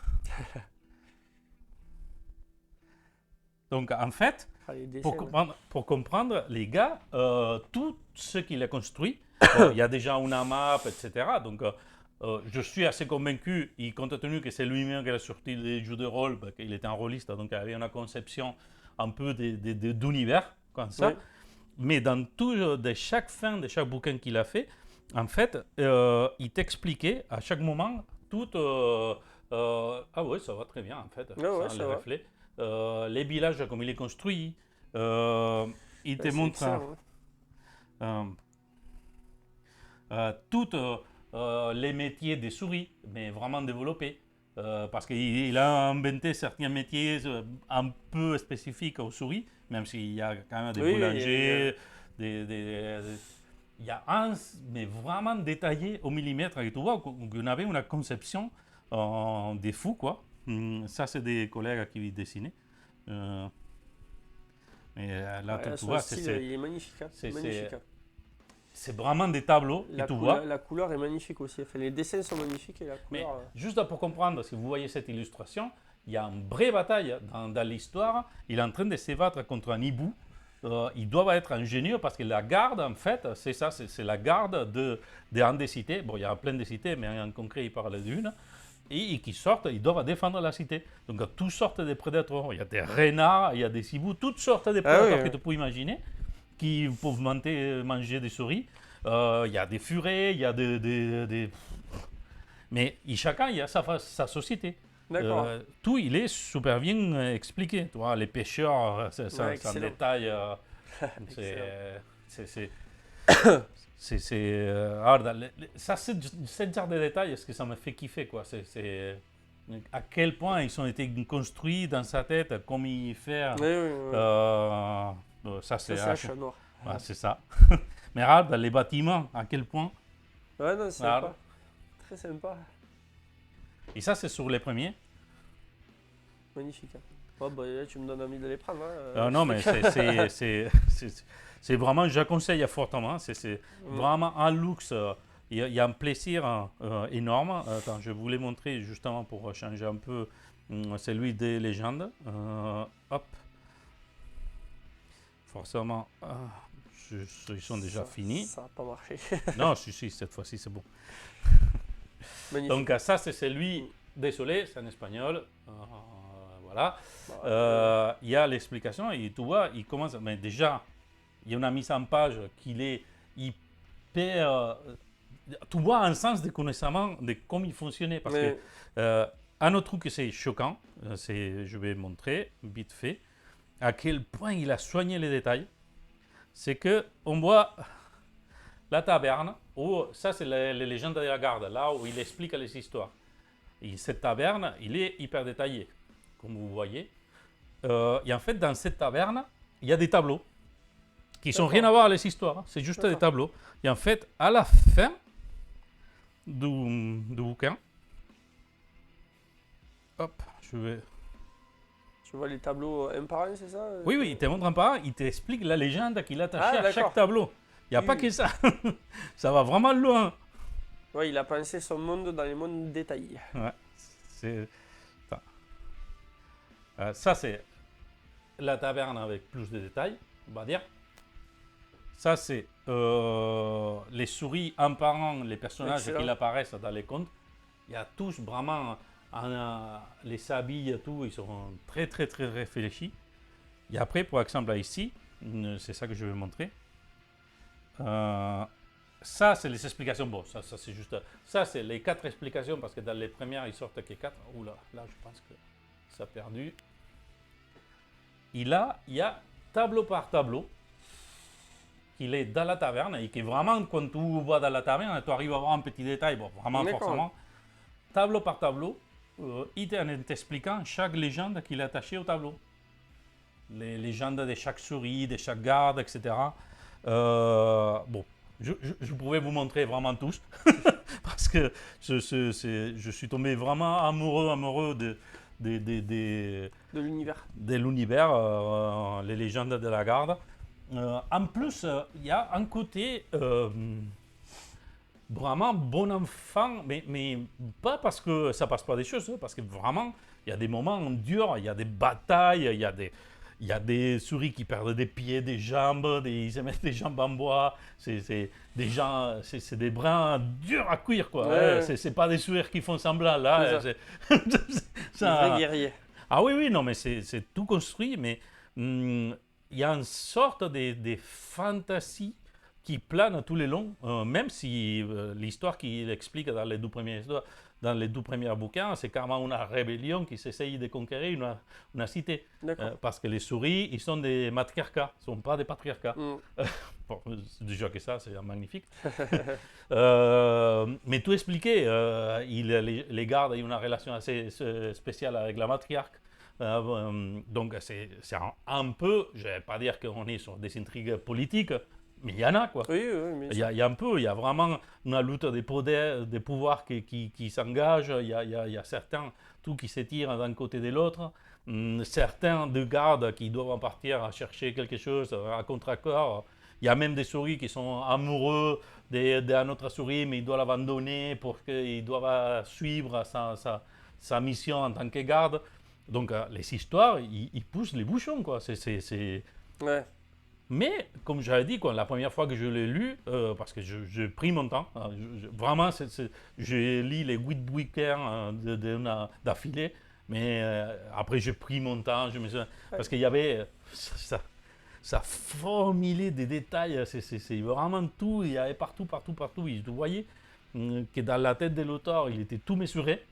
Donc en fait, Ah, les dessins, ouais. pour comprendre, les gars, tout ce qu'il a construit, il y a déjà une map, etc. Donc je suis assez convaincu, et compte tenu que c'est lui-même qui a sorti les jeux de rôle, qu'il était un rôliste, donc il avait une conception un peu d'univers, comme ça. Ouais. Mais dans de chaque fin de chaque bouquin qu'il a fait, en fait, il t'expliquait à chaque moment tout. Ah ouais, ça va très bien en fait. Ouais, Ça, ça les va. reflets. Les villages, comme il est construit. Il te Ouais, c'est montre excellent, ouais. tous les métiers des souris, mais vraiment développés. Parce qu'il a inventé certains métiers un peu spécifiques aux souris, même s'il y a quand même des Oui, boulangers, il y a un, mais vraiment détaillé au millimètre. Et tu vois qu'on avait une conception des fous, quoi. Ça, c'est des collègues qui dessinaient. Mais là, Ouais, tu son vois, style, il est magnifique. Hein. c'est- Magnifique, hein. c'est vraiment des tableaux, et tu vois. La couleur est magnifique aussi. Enfin, les dessins sont magnifiques et la Mais couleur. juste pour comprendre, si vous voyez cette illustration, il y a une vraie bataille dans l'histoire. Il est en train de se battre contre un hibou. Il doit être ingénieux parce que la garde, en fait, c'est ça, c'est la garde d'un des cités. Bon, il y a plein de cités, mais en concret, il parle d'une. Et qui sortent, ils doivent défendre la cité. Donc, toutes sortes de prédateurs. Il y a des renards, il y a des hiboux, toutes sortes de prédateurs oui, que tu peux imaginer qui peuvent manger des souris. il y a des furets, il y a mais chacun, il y a sa société. D'accord. Tout, il est super bien expliqué. Tu vois, les pêcheurs, c'est un Excellent. détail. Excellent. C'est, c'est, ça, c'est genre de détails, ce que ça me fait kiffer, quoi. À quel point ils ont été construits dans sa tête, comment y faire. Oui, oui, oui. Ça, Ça, c'est c'est un chat noir. c'est ça. Mais regarde, les bâtiments, à quel point. Ouais, non, c'est Regarde. sympa. Très sympa. Et ça, c'est sur les premiers. Magnifique. Hein. Oh, bah, là, tu me donnes envie de les prendre. Non, mais c'est vraiment, j'aconseille fortement. C'est vraiment un luxe. Il y a un plaisir énorme. Attends, je voulais montrer justement pour changer un peu celui des légendes. Hop. Forcément, ils sont déjà finis. Ça n'a pas marché. Non, si, cette fois-ci, c'est bon. Magnifique. Donc, ça, c'est celui. Désolé, c'est en espagnol. Voilà. Bah, Il y a l'explication et tu vois, il commence. Mais déjà, il y a une mise en page qu'il est hyper. Tu vois un sens de connaissance de comment il fonctionnait. Parce mais, que un autre truc que c'est choquant, je vais montrer vite fait, à quel point il a soigné les détails. C'est que on voit la taverne, où ça c'est les légendes de la garde, là où il explique les histoires. Et cette taverne, il est hyper détaillé, comme vous voyez. Et en fait, dans cette taverne, il y a des tableaux qui n'ont rien à voir avec les histoires. Hein. C'est juste des tableaux. Et en fait, à la fin du bouquin, hop, je vais. tu vois les tableaux un par un, c'est ça Oui, il te montre un par un, il t'explique la légende qu'il a attachée à d'accord. chaque tableau. Il n'y a Oui, pas oui. que ça. Ça va vraiment loin. Ouais, il a pensé son monde dans les mondes détaillés. Ouais, attends. Ça, c'est la taverne avec plus de détails, on va dire. Ça, c'est les souris en parlant, les personnages Excellent. qui apparaissent dans les contes. Il y a tous vraiment, les habits et tout, ils sont très, très, très réfléchis. Et après, par exemple, ici, c'est ça que je vais montrer. Ça, c'est les explications. Bon, ça c'est juste. Ça, c'est les 4 explications parce que dans les premières, ils sortent que 4. Oula, là, je pense que ça a perdu. Et là, il y a tableau par tableau qu'il est dans la taverne et que vraiment, quand tu vois dans la taverne, tu arrives à voir un petit détail. Bon, vraiment, forcément. Tableau par tableau, il t'expliquant chaque légende qu'il est attachée au tableau. Les légendes de chaque souris, de chaque garde, etc. Bon. Je pourrais vous montrer vraiment tous parce que je suis tombé vraiment amoureux de l'univers. De l'univers, les légendes de la garde. En plus, il y a un côté vraiment bon enfant, mais pas parce que ça passe pas des choses, parce que vraiment, il y a des moments durs, il y a des batailles, il y a des souris qui perdent des pieds, des jambes, ils se mettent des jambes en bois. C'est des brins durs à cuire, quoi. Ouais. C'est pas des souris qui font semblant, là. C'est un vrai guerrier. Ah oui, non, mais c'est tout construit, mais il y a une sorte de fantaisie qui plane tout le long, même si l'histoire qu'il explique dans les 12 premiers bouquins, c'est carrément une rébellion qui s'essaye de conquérir une cité. Parce que les souris, ils sont des matriarcats, ils ne sont pas des patriarcats. Bon, déjà que ça, c'est magnifique. Mais tout expliqué, les gardes ont une relation assez spéciale avec la matriarque. Donc c'est un peu, je ne vais pas dire qu'on est sur des intrigues politiques, mais il y en a, quoi. Oui, mais il y a un peu, il y a vraiment une lutte des pouvoirs qui s'engagent, il y a certains tout qui s'étirent d'un côté de l'autre, certains de gardes qui doivent partir à chercher quelque chose à contre-accord. Il y a même des souris qui sont amoureux d'un autre souris, mais ils doivent l'abandonner pour qu'ils doivent suivre sa mission en tant que garde. Donc les histoires, ils poussent les bouchons, quoi. Ouais. Mais, comme j'avais dit, la première fois que je l'ai lu, parce que j'ai pris mon temps, vraiment, j'ai lu les 8 bouquins d'affilée, mais après j'ai pris mon temps, parce qu'il y avait, ça formulait des détails, c'est vraiment tout, il y avait partout, vous voyez que dans la tête de l'auteur, il était tout mesuré,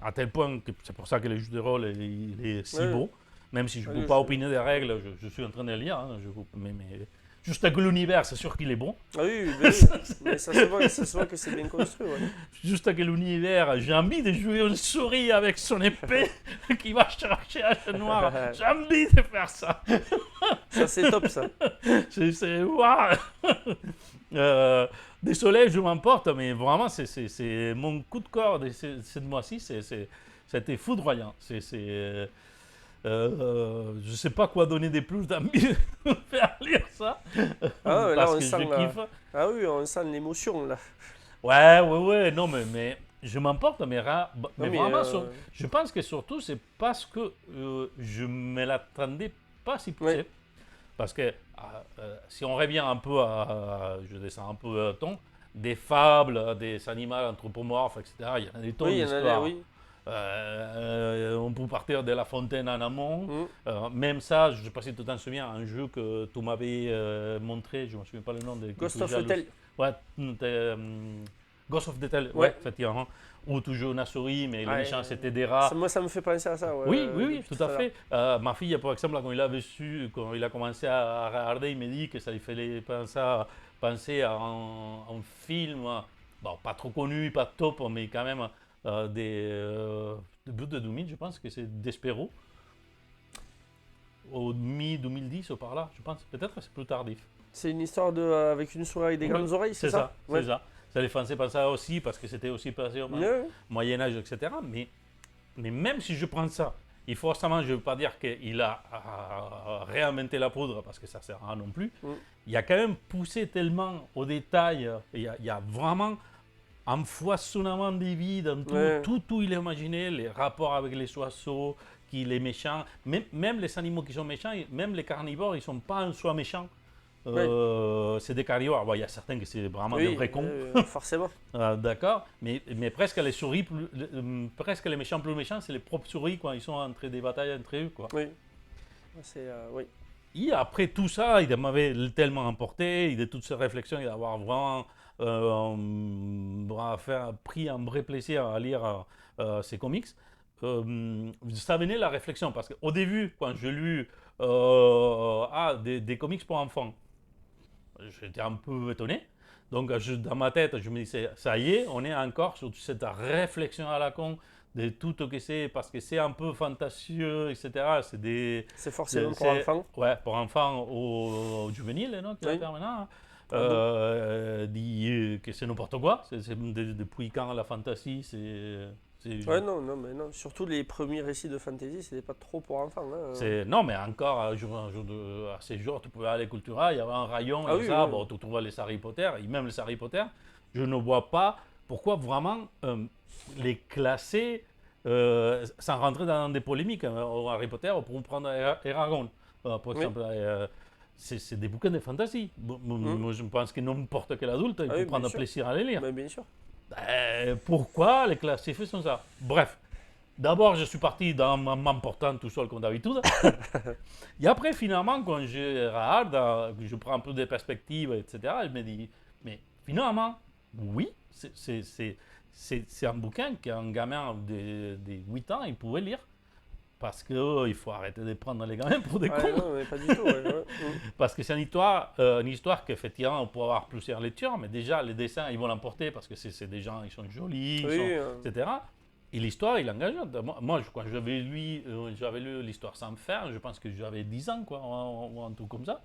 à tel point que c'est pour ça que le jeu de rôle, il est si beau, même si je ne peux pas opiner des règles, je suis en train de le lire, hein, mais juste avec l'univers, c'est sûr qu'il est bon. Ah oui, mais ça se voit que c'est bien construit. Ouais. Juste avec l'univers, j'ai envie de jouer une souris avec son épée qui va chercher un chat noir. J'ai envie de faire ça. Ça, c'est top, ça. C'est waouh. Désolé, je m'emporte, mais vraiment, c'est mon coup de cœur de cette mois-ci. C'était foudroyant. Je ne sais pas quoi donner de plus d'envie de faire lire ça. Ah, là, parce on que sent je kiffe. Ah oui, on sent l'émotion, là. Ouais, non, mais je m'emporte, mais vraiment, euh, je pense que surtout, c'est parce que je me l'attendais pas si poussé. Ouais. Parce que si on revient un peu je descends un peu à ton, des fables, des animaux anthropomorphes, etc., il y en a des tonnes Oui, il y en a d'histoires. oui. On peut partir de La Fontaine en amont. Même ça, je ne sais pas si tu t'en souviens, un jeu que tu m'avais montré, je ne me souviens pas le nom. Ghost of Hotel. Ouais, Ghost of the Tell, ouais, effectivement. Où tu joues une souris, mais les méchants c'était des rats. Moi, ça me fait penser à ça. Ouais, Oui, tout à fait. Ma fille, par exemple, quand il a commencé à regarder, il m'a dit que ça lui fallait penser à un film, bon, pas trop connu, pas top, mais quand même début de 2000, je pense que c'est Despero. Au mi-2010 ou par là, je pense. Peut-être que c'est plus tardif. C'est une histoire avec une souris avec des grandes oreilles, c'est ça? C'est ça. Ça les faisait penser à ça aussi, parce que c'était aussi passé au Moyen-Âge, etc. Mais même si je prends ça, forcément, je ne veux pas dire qu'il a réinventé la poudre, parce que ça ne sert à rien non plus. Il a quand même poussé tellement au détail, il y a vraiment un foisonnement de vie dans tout il a imaginé, les rapports avec les oiseaux, les méchants, même les animaux qui sont méchants, même les carnivores, ils ne sont pas en soi méchants. C'est des carnivores. Bon, il y a certains que c'est vraiment des vrais cons. Forcément. D'accord, mais presque les souris, presque les méchants plus méchants, c'est les propres souris quand ils sont entre des batailles entre eux. Quoi. Oui. Oui. Et après tout ça, il m'avait tellement emporté, de toutes ces réflexions, il d'avoir vraiment pris un vrai plaisir à lire ces comics. Ça venait la réflexion, parce qu'au début, quand j'ai lu des comics pour enfants, j'étais un peu étonné. Donc, dans ma tête, je me disais, ça y est, on est encore sur cette réflexion à la con de tout ce que c'est, parce que c'est un peu fantasieux, etc. C'est forcément pour enfants. Ouais, pour enfants au juvénile, non, qui va maintenant. Dit que c'est n'importe quoi. Depuis quand la fantasy, Ouais, non. Surtout les premiers récits de fantasy, c'était pas trop pour enfants. Hein. Non, mais encore, à ces jours, tu pouvais aller à Cultura, il y avait un rayon, bon, tu trouvais les Harry Potter, et même les Harry Potter, je ne vois pas pourquoi vraiment les classer sans rentrer dans des polémiques. Harry Potter, pour prendre Eragon, par exemple. C'est des bouquins de fantasy. Moi, je pense que n'importe quel adulte il peut prendre plaisir à les lire. Mais bien sûr. Pourquoi les classifier sont ça? Bref, d'abord je suis parti dans m'emportant tout seul comme d'habitude. Et après, finalement, quand je regarde, je prends un peu de perspective, etc., je me dis, mais finalement, oui, c'est un bouquin qu'un gamin de 8 ans il pouvait lire. Parce qu'il faut arrêter de prendre les gamins pour des cons. Non, mais pas du tout. Parce que c'est une histoire qu'effectivement, on peut avoir plusieurs lectures, mais déjà, les dessins, ils vont l'emporter parce que c'est des gens, ils sont jolis, etc. Et l'histoire, il est engageante. Moi, quand j'avais lu l'histoire sans faire, je pense que j'avais 10 ans, quoi, ou un truc comme ça.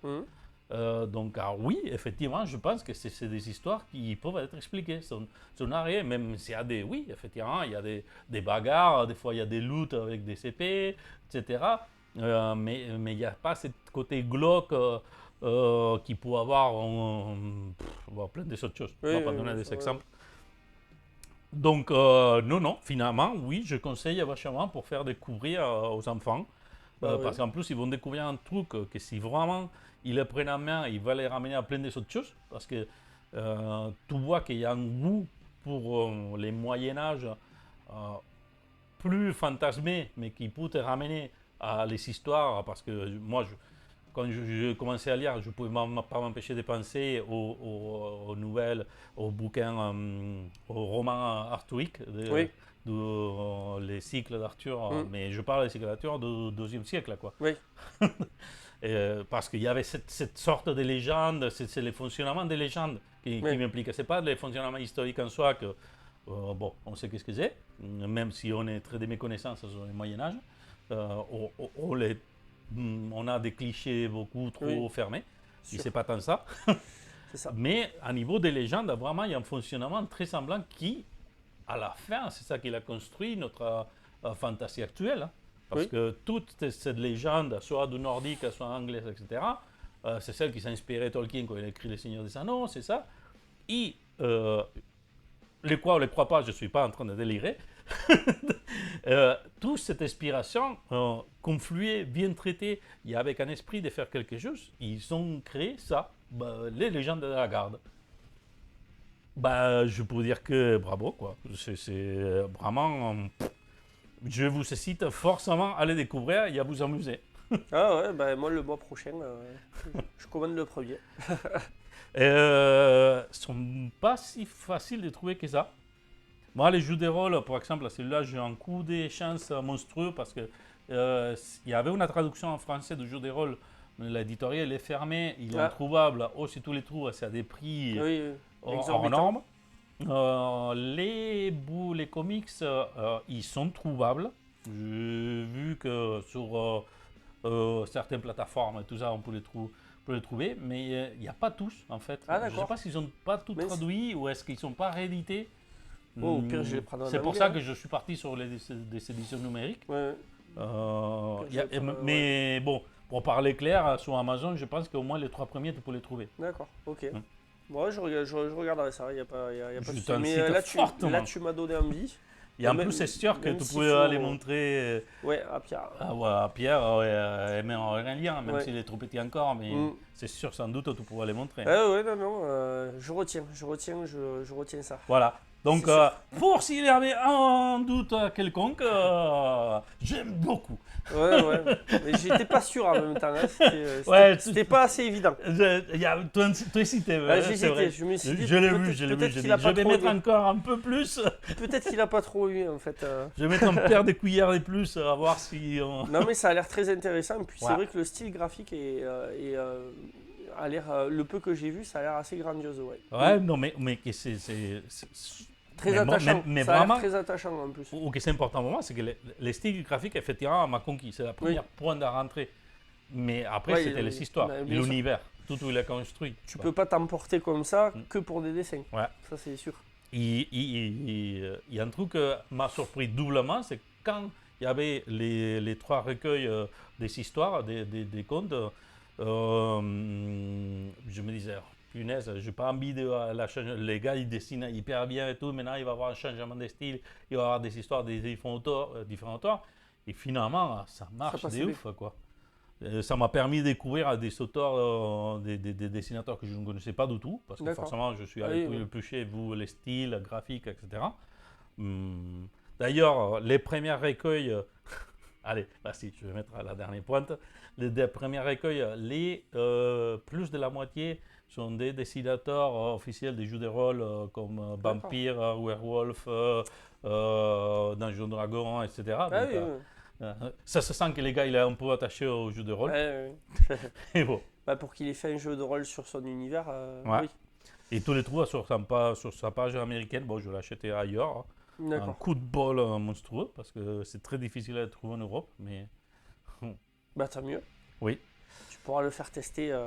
Donc, oui, effectivement, je pense que c'est des histoires qui peuvent être expliquées. Son arrêt, même s'il y a oui, effectivement, il y a des bagarres, des fois il y a des luttes avec des épées, etc. Mais il n'y a pas ce côté glauque qu'il peut avoir plein des autres choses. On va pas donner des exemples. Donc, non, finalement, oui, je conseille vachement pour faire découvrir aux enfants. Parce qu'en plus, ils vont découvrir un truc que si vraiment ils le prennent en main, ils vont les ramener à plein d'autres choses. Parce que tu vois qu'il y a un goût pour les Moyen-Âge plus fantasmés, mais qui peut te ramener à les histoires. Parce que moi, quand je commençais à lire, je ne pouvais pas m'empêcher de penser aux nouvelles, aux bouquins, aux romans arthuriques, Oui. les cycles d'Arthur, Mm. mais je parle des cycles d'Arthur du XIIe siècle, quoi. Oui. Parce qu'il y avait cette sorte de légende, c'est le fonctionnement des légendes qui Oui. m'implique. Ce n'est pas le fonctionnement historique en soi que, bon, on sait qu'est-ce que c'est, même si on est très de méconnaissances sur le Moyen-Âge. On a des clichés beaucoup trop fermés. Sûr. C'est pas tant ça. C'est ça. Mais à niveau des légendes, vraiment, il y a un fonctionnement très semblant qui, à la fin, c'est ça qui a construit notre fantasy actuelle. Hein. Parce Oui. que toute cette légende, soit du nordique, soit anglaise, etc., c'est celle qui s'est inspirée Tolkien quand il a écrit Les Seigneurs des Anneaux, c'est ça. Et les croient ou les croient pas, je ne suis pas en train de délirer. Toute cette inspiration confluée, bien traitée, et avec un esprit de faire quelque chose, ils ont créé ça, les légendes de la garde. Je peux dire que bravo, quoi. C'est vraiment. Je vous cite forcément à les découvrir et à vous amuser. Ah ouais, bah, moi le mois prochain, je commande le premier. Sont pas si faciles de trouver que ça. Moi, les jeux de rôle, par exemple, celui-là, j'ai un coup de chance monstrueux parce que il y avait une traduction en français de jeu de rôle, mais l'éditorial est fermé, il est introuvable. Oh, si tous les trous, c'est à des prix hors normes. Les comics, ils sont trouvables. J'ai vu que sur certaines plateformes et tout ça, on peut les trouver, mais il n'y a pas tous en fait. Ah, je ne sais pas s'ils n'ont pas tout traduit ou est-ce qu'ils ne sont pas réédités. Au pire, je les prends dans C'est pour anglais, ça que je suis parti sur des éditions numériques. Ouais. Mais bon, pour parler clair, sur Amazon, je pense qu'au moins les 3 premiers, tu peux les trouver. D'accord, ok. Bon, je regarderai ça, il n'y a pas de souci. Mais là, tu m'as donné envie. Et en plus, c'est sûr que tu pouvais aller montrer à Pierre. À Pierre, mais en lien, même s'il est trop petit encore, mais c'est sûr, sans doute, tu pourras les montrer. Non, je retiens ça. Voilà. Donc, pour s'il y avait un doute quelconque, j'aime beaucoup. Ouais. Mais j'étais pas sûr en même temps. C'était pas assez évident. Tu hésitais. J'ai hésité. Je me suis dit, je l'ai vu. Je vais mettre encore un peu plus. Peut-être qu'il a pas trop eu en fait. Je vais mettre un paire de cuillères de plus, à voir si. Non, mais ça a l'air très intéressant. Et puis c'est vrai que le style graphique a l'air, le peu que j'ai vu, ça a l'air assez grandiose. Ouais, non, mais c'est très attachant. Mais ça vraiment, a l'air très attachant en plus. Ou que c'est important pour moi, c'est que les styles graphiques, effectivement, m'a conquis. C'est la première point de rentrée. Mais après, c'était les histoires, l'univers, tout où il a construit. Tu peux pas t'emporter comme ça que pour des dessins. Ouais. Ça, c'est sûr. Il y a un truc qui m'a surpris doublement, c'est quand il y avait les 3 recueils des histoires, des contes, je me disais, punaise, je n'ai pas envie de la changer. Les gars, ils dessinent hyper bien et tout. Maintenant, il va y avoir un changement de style. Il va y avoir des histoires des différents auteurs. Et finalement, ça marche de ouf, quoi. Ça m'a permis de découvrir des auteurs, des dessinateurs que je ne connaissais pas du tout. Parce que forcément, je suis allé éplucher, vous, les styles, graphiques, etc. D'ailleurs, les premiers recueils... Allez, si, je vais mettre à la dernière pointe. Les premiers recueils, plus de la moitié sont des dessinateurs officiels des jeux de rôle comme Vampire, Werewolf, Dungeons Dragons, etc. Ça se sent que les gars, il est un peu attaché aux jeux de rôle. Et bon. Pour qu'il ait fait un jeu de rôle sur son univers, oui. Et tous les trouve sur sa page américaine. Bon, je l'ai acheté ailleurs. Un coup de bol monstrueux parce que c'est très difficile à trouver en Europe. Mais... tant mieux. Oui. Tu pourras le faire tester.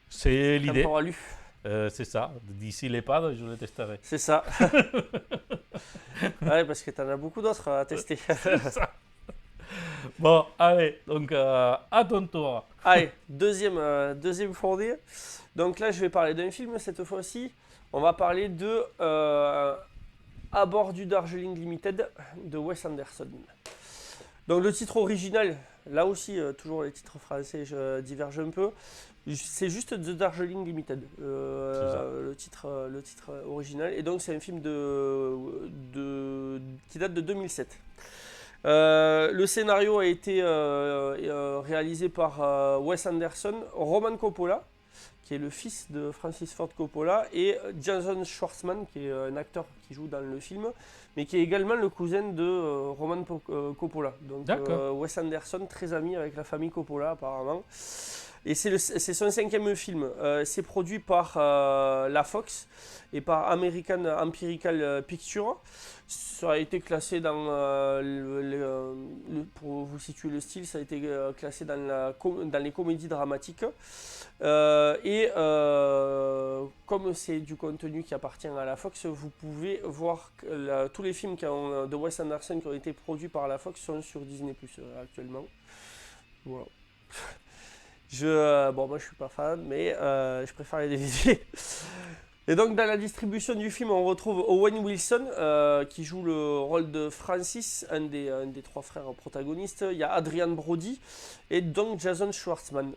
C'est l'idée. Quand tu auras lu. C'est ça. D'ici l'EHPAD, je le testerai. C'est ça. Parce que tu en as beaucoup d'autres à tester. C'est ça. Bon, allez, donc à ton tour. Allez, deuxième fourni. Donc là, je vais parler d'un film cette fois-ci. On va parler de À bord du Darjeeling Limited de Wes Anderson. Donc le titre original, là aussi, toujours les titres français divergent un peu. C'est juste The Darjeeling Limited, le titre original. Et donc c'est un film qui date de 2007. Le scénario a été réalisé par Wes Anderson, Roman Coppola, qui est le fils de Francis Ford Coppola, et Jason Schwartzman, qui est un acteur qui joue dans le film, mais qui est également le cousin de Roman Coppola. Donc Wes Anderson, très ami avec la famille Coppola apparemment. Et c'est son 5e film. C'est produit par la Fox et par American Empirical Pictures. Ça a été classé dans, pour vous situer le style, ça a été classé dans les comédies dramatiques. Comme c'est du contenu qui appartient à la Fox, vous pouvez voir que tous les films de Wes Anderson qui ont été produits par la Fox sont sur Disney+ actuellement. Voilà. Moi je suis pas fan, mais je préfère les DVD. Et donc dans la distribution du film, on retrouve Owen Wilson qui joue le rôle de Francis, un des 3 frères protagonistes. Il y a Adrian Brody et donc Jason Schwartzman.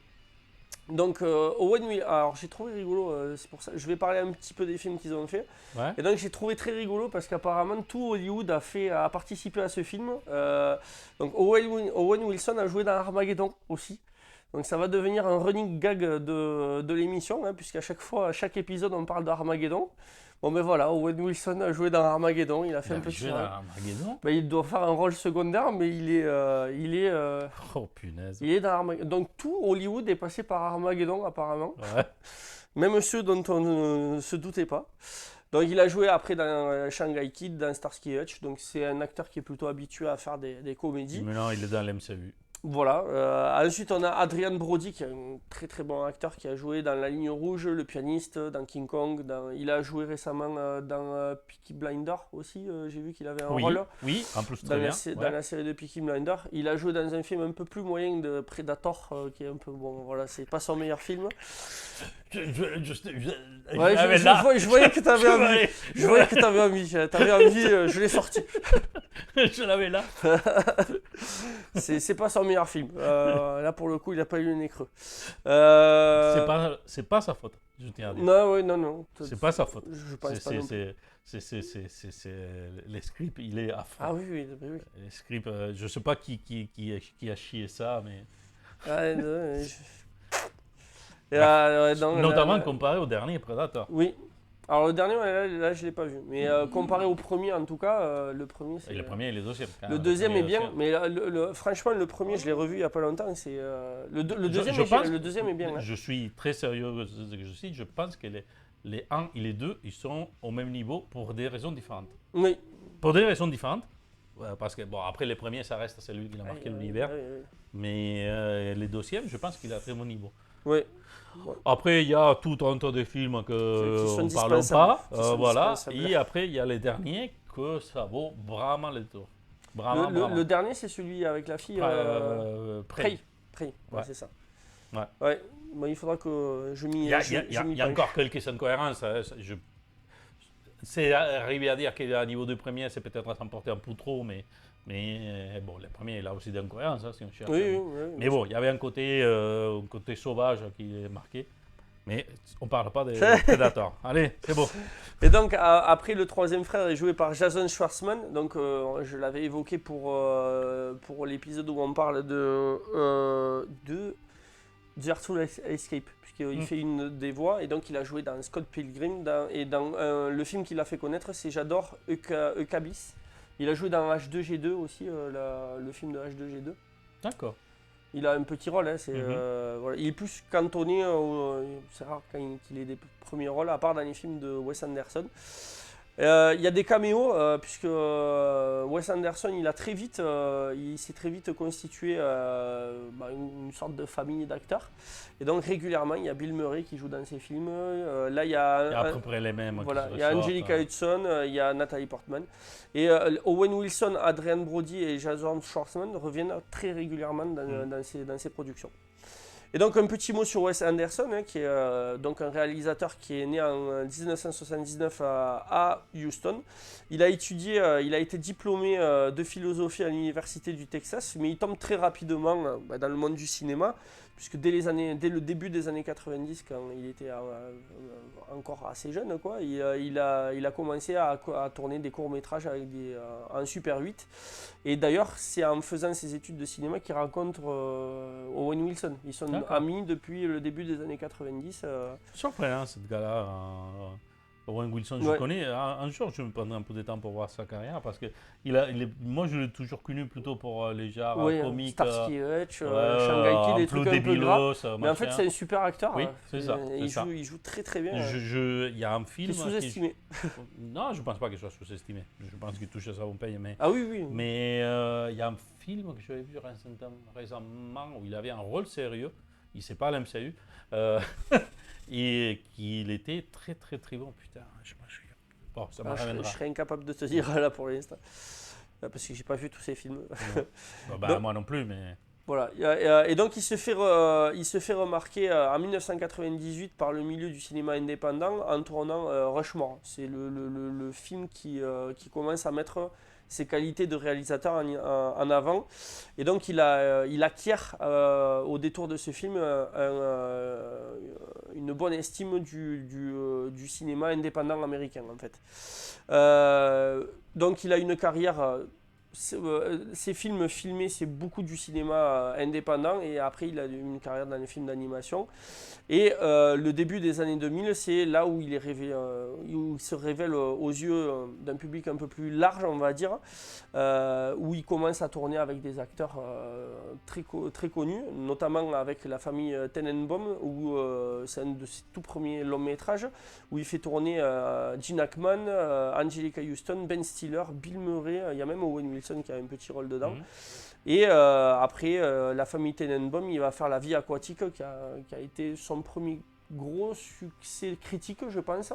Donc Owen Wilson, alors j'ai trouvé rigolo, c'est pour ça, je vais parler un petit peu des films qu'ils ont fait. Ouais. Et donc j'ai trouvé très rigolo parce qu'apparemment tout Hollywood a participé à ce film. Donc Owen Wilson a joué dans Armageddon aussi. Donc ça va devenir un running gag de l'émission, hein, puisqu'à chaque épisode, on parle d'Armageddon. Bon, mais voilà, Owen Wilson a joué dans Armageddon, il a fait un petit joué dans Armageddon. Ben, il doit faire un rôle secondaire, mais il est oh punaise. il est dans Armageddon. Donc tout Hollywood est passé par Armageddon apparemment. Ouais. Même ceux dont on ne se doutait pas. Donc il a joué après dans Shanghai Kid, dans Starsky et Hutch. Donc c'est un acteur qui est plutôt habitué à faire des comédies. Maintenant, il est dans l'MCU. Voilà. Ensuite, on a Adrian Brody, qui est un très très bon acteur, qui a joué dans La Ligne Rouge, Le Pianiste, dans King Kong. Il a joué récemment dans Peaky Blinders aussi. J'ai vu qu'il avait un rôle. Oui, en plus dans la série de Peaky Blinders. Il a joué dans un film un peu plus moyen de Predator, qui est un peu bon. Voilà, c'est pas son meilleur film. Je voyais que tu avais envie. Je voyais que tu avais envie. Je l'ai sorti. Je l'avais là. C'est pas son meilleur film. Là, pour le coup, il n'a pas eu le nez creux. C'est pas sa faute, je tiens à dire. Non. C'est pas sa faute. Je pense pas non plus. Les scripts, il est affreux. Ah oui. Les scripts, je sais pas qui a chié ça, mais... Notamment comparé au dernier Predator. Oui. Alors le dernier, là je l'ai pas vu. Mais comparé au premier, en tout cas, le premier c'est... Et le premier et le deuxième. Le deuxième est bien, mais franchement le premier je l'ai revu il y a pas longtemps. C'est le deuxième est bien. Hein. Je suis très sérieux de ce que je cite. Je pense que les 1 et les 2, ils sont au même niveau pour des raisons différentes. Oui. Pour des raisons différentes. Parce que, bon, après les premiers, ça reste celui qui a marqué l'univers. Oui. Mais les deuxièmes, je pense qu'il a un très bon niveau. Oui. Après, il y a tout un tas de films qu'on ne parle pas. Voilà. Et après, il y a les derniers que ça vaut vraiment le tour. Vraiment. Le dernier, c'est celui avec la fille. Prey. Ouais, c'est ça. Ouais. Moi, il faudra que je m'y. Il y a encore quelques incohérences. C'est arrivé à dire qu'à niveau de premier, c'est peut-être à s'emporter un peu trop, mais bon, les premiers, il a aussi des incohérences, hein, si on cherche. Oui, mais bon, il y avait un côté sauvage qui est marqué. Mais on ne parle pas des Predators. Allez, c'est beau. Et donc, après, le troisième frère est joué par Jason Schwartzman. Donc, je l'avais évoqué pour l'épisode où on parle de The Artful Escape, puisqu'il fait une des voix. Et donc, il a joué dans Scott Pilgrim. Le film qu'il a fait connaître, c'est J'adore Eukabis. Il a joué dans H2G2 aussi, le film de H2G2. D'accord. Il a un petit rôle, hein, voilà. Il est plus cantonné, c'est rare qu'il ait des premiers rôles, à part dans les films de Wes Anderson. Il y a des caméos, puisque Wes Anderson, il s'est très vite constitué une sorte de famille d'acteurs. Et donc régulièrement, il y a Bill Murray qui joue dans ses films. Là, il y a à peu près les mêmes. Voilà, il y a Angelica Hudson, il y a Natalie Portman. Et Owen Wilson, Adrian Brody et Jason Schwartzman reviennent très régulièrement dans ces productions. Et donc un petit mot sur Wes Anderson, hein, qui est donc un réalisateur qui est né en 1979 à Houston. Il a été diplômé de philosophie à l'université du Texas, mais il tombe très rapidement dans le monde du cinéma, puisque dès le début des années 90, quand il était encore assez jeune, quoi, il a commencé à tourner des courts-métrages en Super 8. Et d'ailleurs, c'est en faisant ses études de cinéma qu'il rencontre Owen Wilson. Ils sont amis depuis le début des années 90. Surprenant, ce gars-là. Owen Wilson, je connais. Un jour, je me prendrai un peu de temps pour voir sa carrière parce que moi, je l'ai toujours connu plutôt pour les genres comiques. Starsky et Hutch, Shanghai Kid, des trucs un peu gras. Mais en fait, c'est un super acteur. Oui, c'est ça. Il joue très très bien. Il y a un film qui est sous-estimé. Non, je ne pense pas qu'il soit sous-estimé. Je pense qu'il touche à sa paye. Mais... Ah oui. Mais il y a un film que j'avais vu récemment où il avait un rôle sérieux. Il ne sait pas à l'MCU. Et qu'il était très très très bon. Putain, ça me reviendra. Je serais incapable de te dire là pour l'instant. Parce que j'ai pas vu tous ces films. Donc, moi non plus, mais... Voilà. Et donc il se fait remarquer en 1998 par le milieu du cinéma indépendant en tournant Rushmore. C'est le film qui commence à mettre ses qualités de réalisateur en avant. Et donc il acquiert au détour de ce film une bonne estime du cinéma indépendant américain en fait. Donc il a une carrière... Ses films filmés, c'est beaucoup du cinéma indépendant et après il a une carrière dans les films d'animation. Et le début des années 2000, c'est là où il se révèle aux yeux d'un public un peu plus large, on va dire, où il commence à tourner avec des acteurs très connus, notamment avec la famille Tenenbaum, où c'est un de ses tout premiers longs métrages, où il fait tourner Gene Hackman, Angelica Houston, Ben Stiller, Bill Murray, il y a même Owen Wilson qui a un petit rôle dedans. Et après, la famille Tenenbaum, il va faire La Vie aquatique, qui a été son premier gros succès critique, je pense.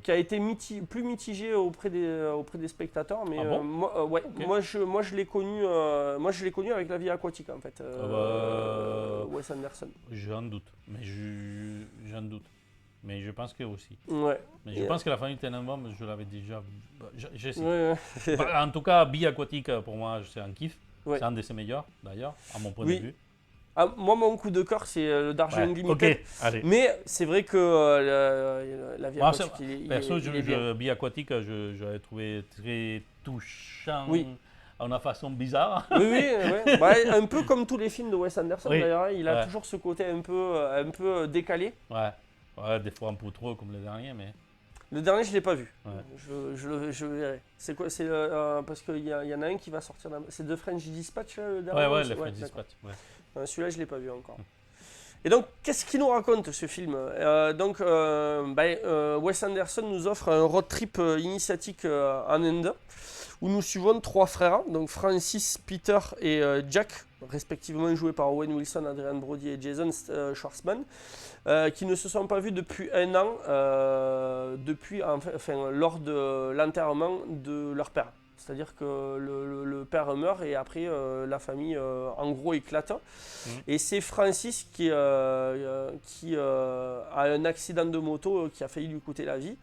Qui a été plus mitigé auprès des spectateurs, mais moi je l'ai connu avec La Vie aquatique en fait. Wes Anderson. J'en doute, mais je pense que aussi. Ouais. Mais je pense que la famille Tenenbaum, je l'avais déjà. Je sais. En tout cas, Vie aquatique pour moi c'est un kiff. Ouais. C'est un de ses meilleurs d'ailleurs, à mon point de vue. Moi, mon coup de cœur, c'est le Darjeeling Limited. Allez. Mais c'est vrai que la vie aquatique, perso, Vie aquatique, je l'avais trouvé très touchant. À une façon bizarre. Oui. Un peu comme tous les films de Wes Anderson d'ailleurs. Il a toujours ce côté un peu décalé. Ouais, des fois un peu trop comme le dernier, mais... Le dernier, je ne l'ai pas vu. Ouais. Je verrai. C'est quoi? C'est parce qu'il y en a un qui va sortir. C'est The French Dispatch le dernier. Ouais, le French Dispatch. Ouais. Celui-là, je ne l'ai pas vu encore. Et donc, qu'est-ce qu'il nous raconte ce film? Wes Anderson nous offre un road trip initiatique en Inde, où nous suivons trois frères, donc Francis, Peter et Jack, respectivement joués par Owen Wilson, Adrian Brody et Jason Schwartzman, qui ne se sont pas vus depuis un an, lors de l'enterrement de leur père. C'est-à-dire que le père meurt et après la famille en gros éclate. Et c'est Francis qui a un accident de moto qui a failli lui coûter la vie,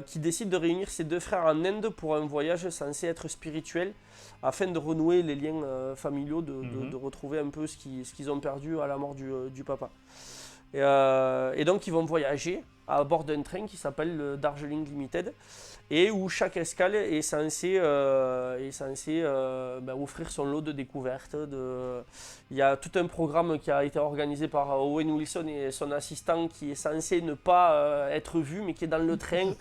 qui décide de réunir ses deux frères en Inde pour un voyage censé être spirituel afin de renouer les liens familiaux, de retrouver un peu ce qu'ils ont perdu à la mort du papa. Et donc ils vont voyager à bord d'un train qui s'appelle le Darjeeling Limited et où chaque escale est censée offrir son lot de découvertes. Il y a tout un programme qui a été organisé par Owen Wilson et son assistant qui est censé ne pas être vu mais qui est dans le train.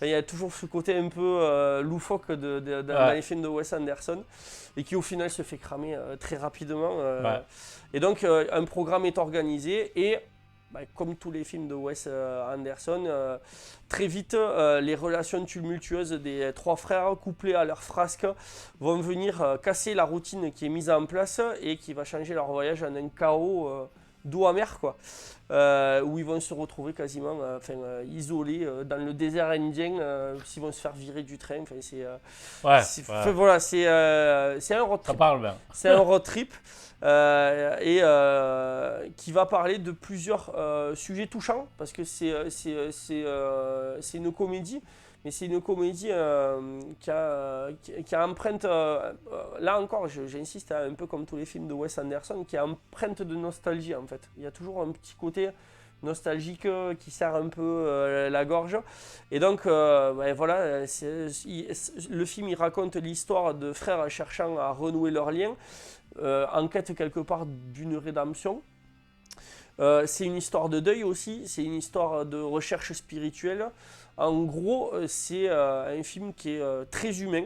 Il y a toujours ce côté un peu loufoque dans les films de Wes Anderson et qui au final se fait cramer très rapidement. Et donc un programme est organisé et comme tous les films de Wes Anderson, très vite, les relations tumultueuses des trois frères, couplées à leurs frasques, vont venir casser la routine qui est mise en place et qui va changer leur voyage en un chaos d'eau amère, quoi. Où ils vont se retrouver quasiment isolés dans le désert indien, s'ils vont se faire virer du train. C'est un road trip. Ça parle bien. C'est un road trip. Qui va parler de plusieurs sujets touchants parce que c'est une comédie mais c'est une comédie qui a empreinte, là encore, j'insiste, un peu comme tous les films de Wes Anderson, qui a empreinte de nostalgie en fait. Il y a toujours un petit côté nostalgique qui serre un peu la gorge. Et donc, voilà, le film il raconte l'histoire de frères cherchant à renouer leurs liens, en quête quelque part d'une rédemption. C'est une histoire de deuil aussi, c'est une histoire de recherche spirituelle. En gros, c'est un film qui est très humain.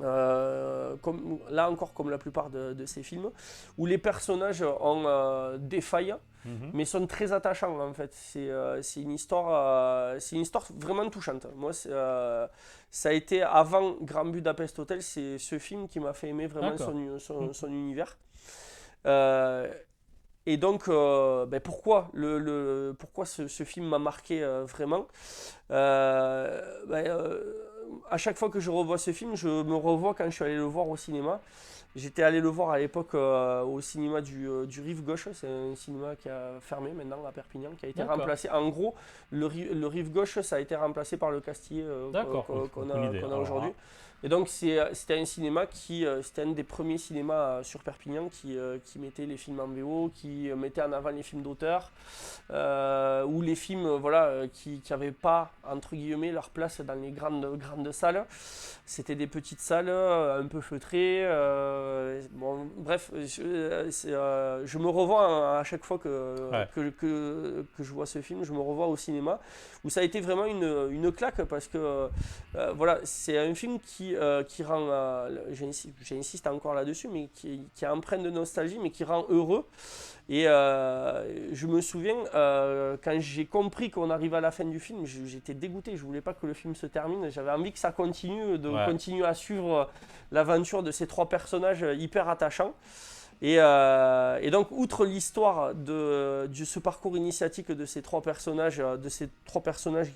Là encore, comme la plupart de ces films, où les personnages ont des failles, mais sont très attachants en fait. C'est une histoire vraiment touchante. Moi, ça a été avant Grand Budapest Hotel, c'est ce film qui m'a fait aimer vraiment son univers. Et donc, pourquoi ce film m'a marqué vraiment à chaque fois que je revois ce film, je me revois quand je suis allé le voir au cinéma. J'étais allé le voir à l'époque au cinéma du Rive Gauche. C'est un cinéma qui a fermé maintenant à Perpignan, qui a été remplacé. En gros, le Rive Gauche, ça a été remplacé par le Castillet qu'on a aujourd'hui. Et donc c'était un cinéma c'était un des premiers cinémas sur Perpignan qui mettait les films en VO, qui mettait en avant les films d'auteur, ou les films qui n'avaient pas entre guillemets leur place dans les grandes salles. C'était des petites salles un peu feutrées. Bon, bref, je me revois à chaque fois que je vois ce film, je me revois au cinéma, où ça a été vraiment une claque parce que c'est un film qui rend, j'insiste encore là-dessus, mais qui est empreint de nostalgie, mais qui rend heureux. Et je me souviens, quand j'ai compris qu'on arrivait à la fin du film, j'étais dégoûté, je voulais pas que le film se termine, j'avais envie que ça continue, continuer à suivre l'aventure de ces trois personnages hyper attachants. Et donc, outre l'histoire de ce parcours initiatique de ces trois personnages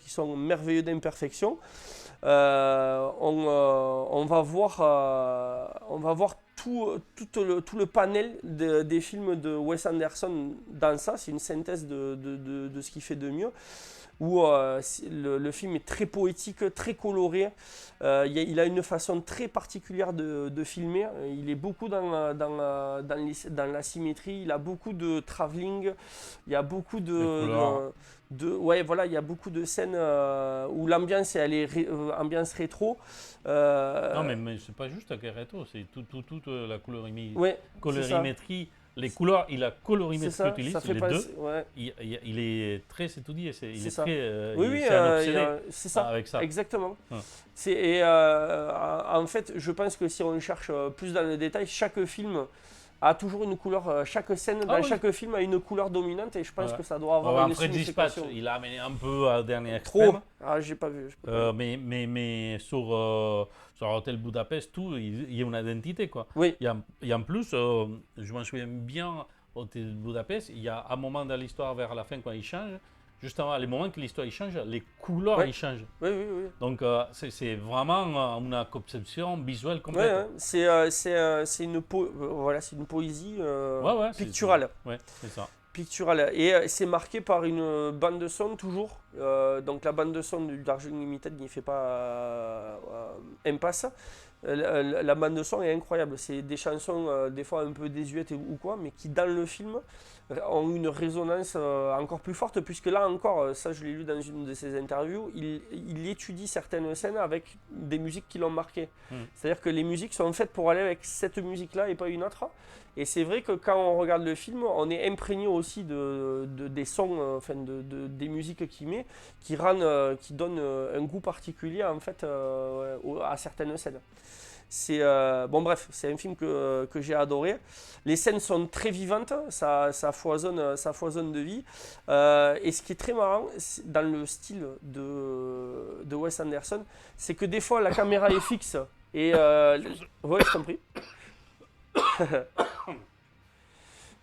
qui sont merveilleux d'imperfection, on va voir tout le panel des films de Wes Anderson dans ça. C'est une synthèse de ce qu'il fait de mieux, où le film est très poétique, très coloré. Il a une façon très particulière de filmer. Il est beaucoup dans la symétrie. Il a beaucoup de travelling. Il y a beaucoup il y a beaucoup de scènes où l'ambiance ambiance rétro. Non, mais c'est pas juste la rétro, c'est toute la colorimétrie. Les couleurs et la colorimétrie qu'il utilise, les deux, il est très étudié, il est très c'est ça, avec ça. Exactement. En fait, je pense que si on cherche plus dans le détail, chaque film a toujours une couleur, chaque scène dans chaque film a une couleur dominante, et je pense que ça doit avoir une signification. Il a amené un peu à dernier extrême. Trop. Ah, j'ai pas vu. Mais sur Hotel Budapest, il y a une identité, quoi. Oui. Et en plus, je m'en souviens bien, Hotel Budapest, il y a un moment dans l'histoire vers la fin quand il change. Justement, les moments que l'histoire change, les couleurs ils changent. Oui. Donc, c'est vraiment une conception visuelle complète. C'est une poésie picturale. C'est ça. Picturale. Et c'est marqué par une bande de son toujours. Donc la bande de son du Darjeeling Limited n'y fait pas impasse. La bande de son est incroyable. C'est des chansons des fois un peu désuètes ou quoi, mais qui dans le film ont une résonance encore plus forte, puisque là encore, ça je l'ai lu dans une de ses interviews, il étudie certaines scènes avec des musiques qui l'ont marqué. C'est-à-dire que les musiques sont faites pour aller avec cette musique-là et pas une autre. Et c'est vrai que quand on regarde le film, on est imprégné aussi des sons, des musiques qu'il met, qui donnent un goût particulier en fait à certaines scènes. C'est c'est un film que j'ai adoré. Les scènes sont très vivantes, ça foisonne de vie. Et ce qui est très marrant dans le style de Wes Anderson, c'est que des fois la caméra est fixe et ouais, je t'en prie.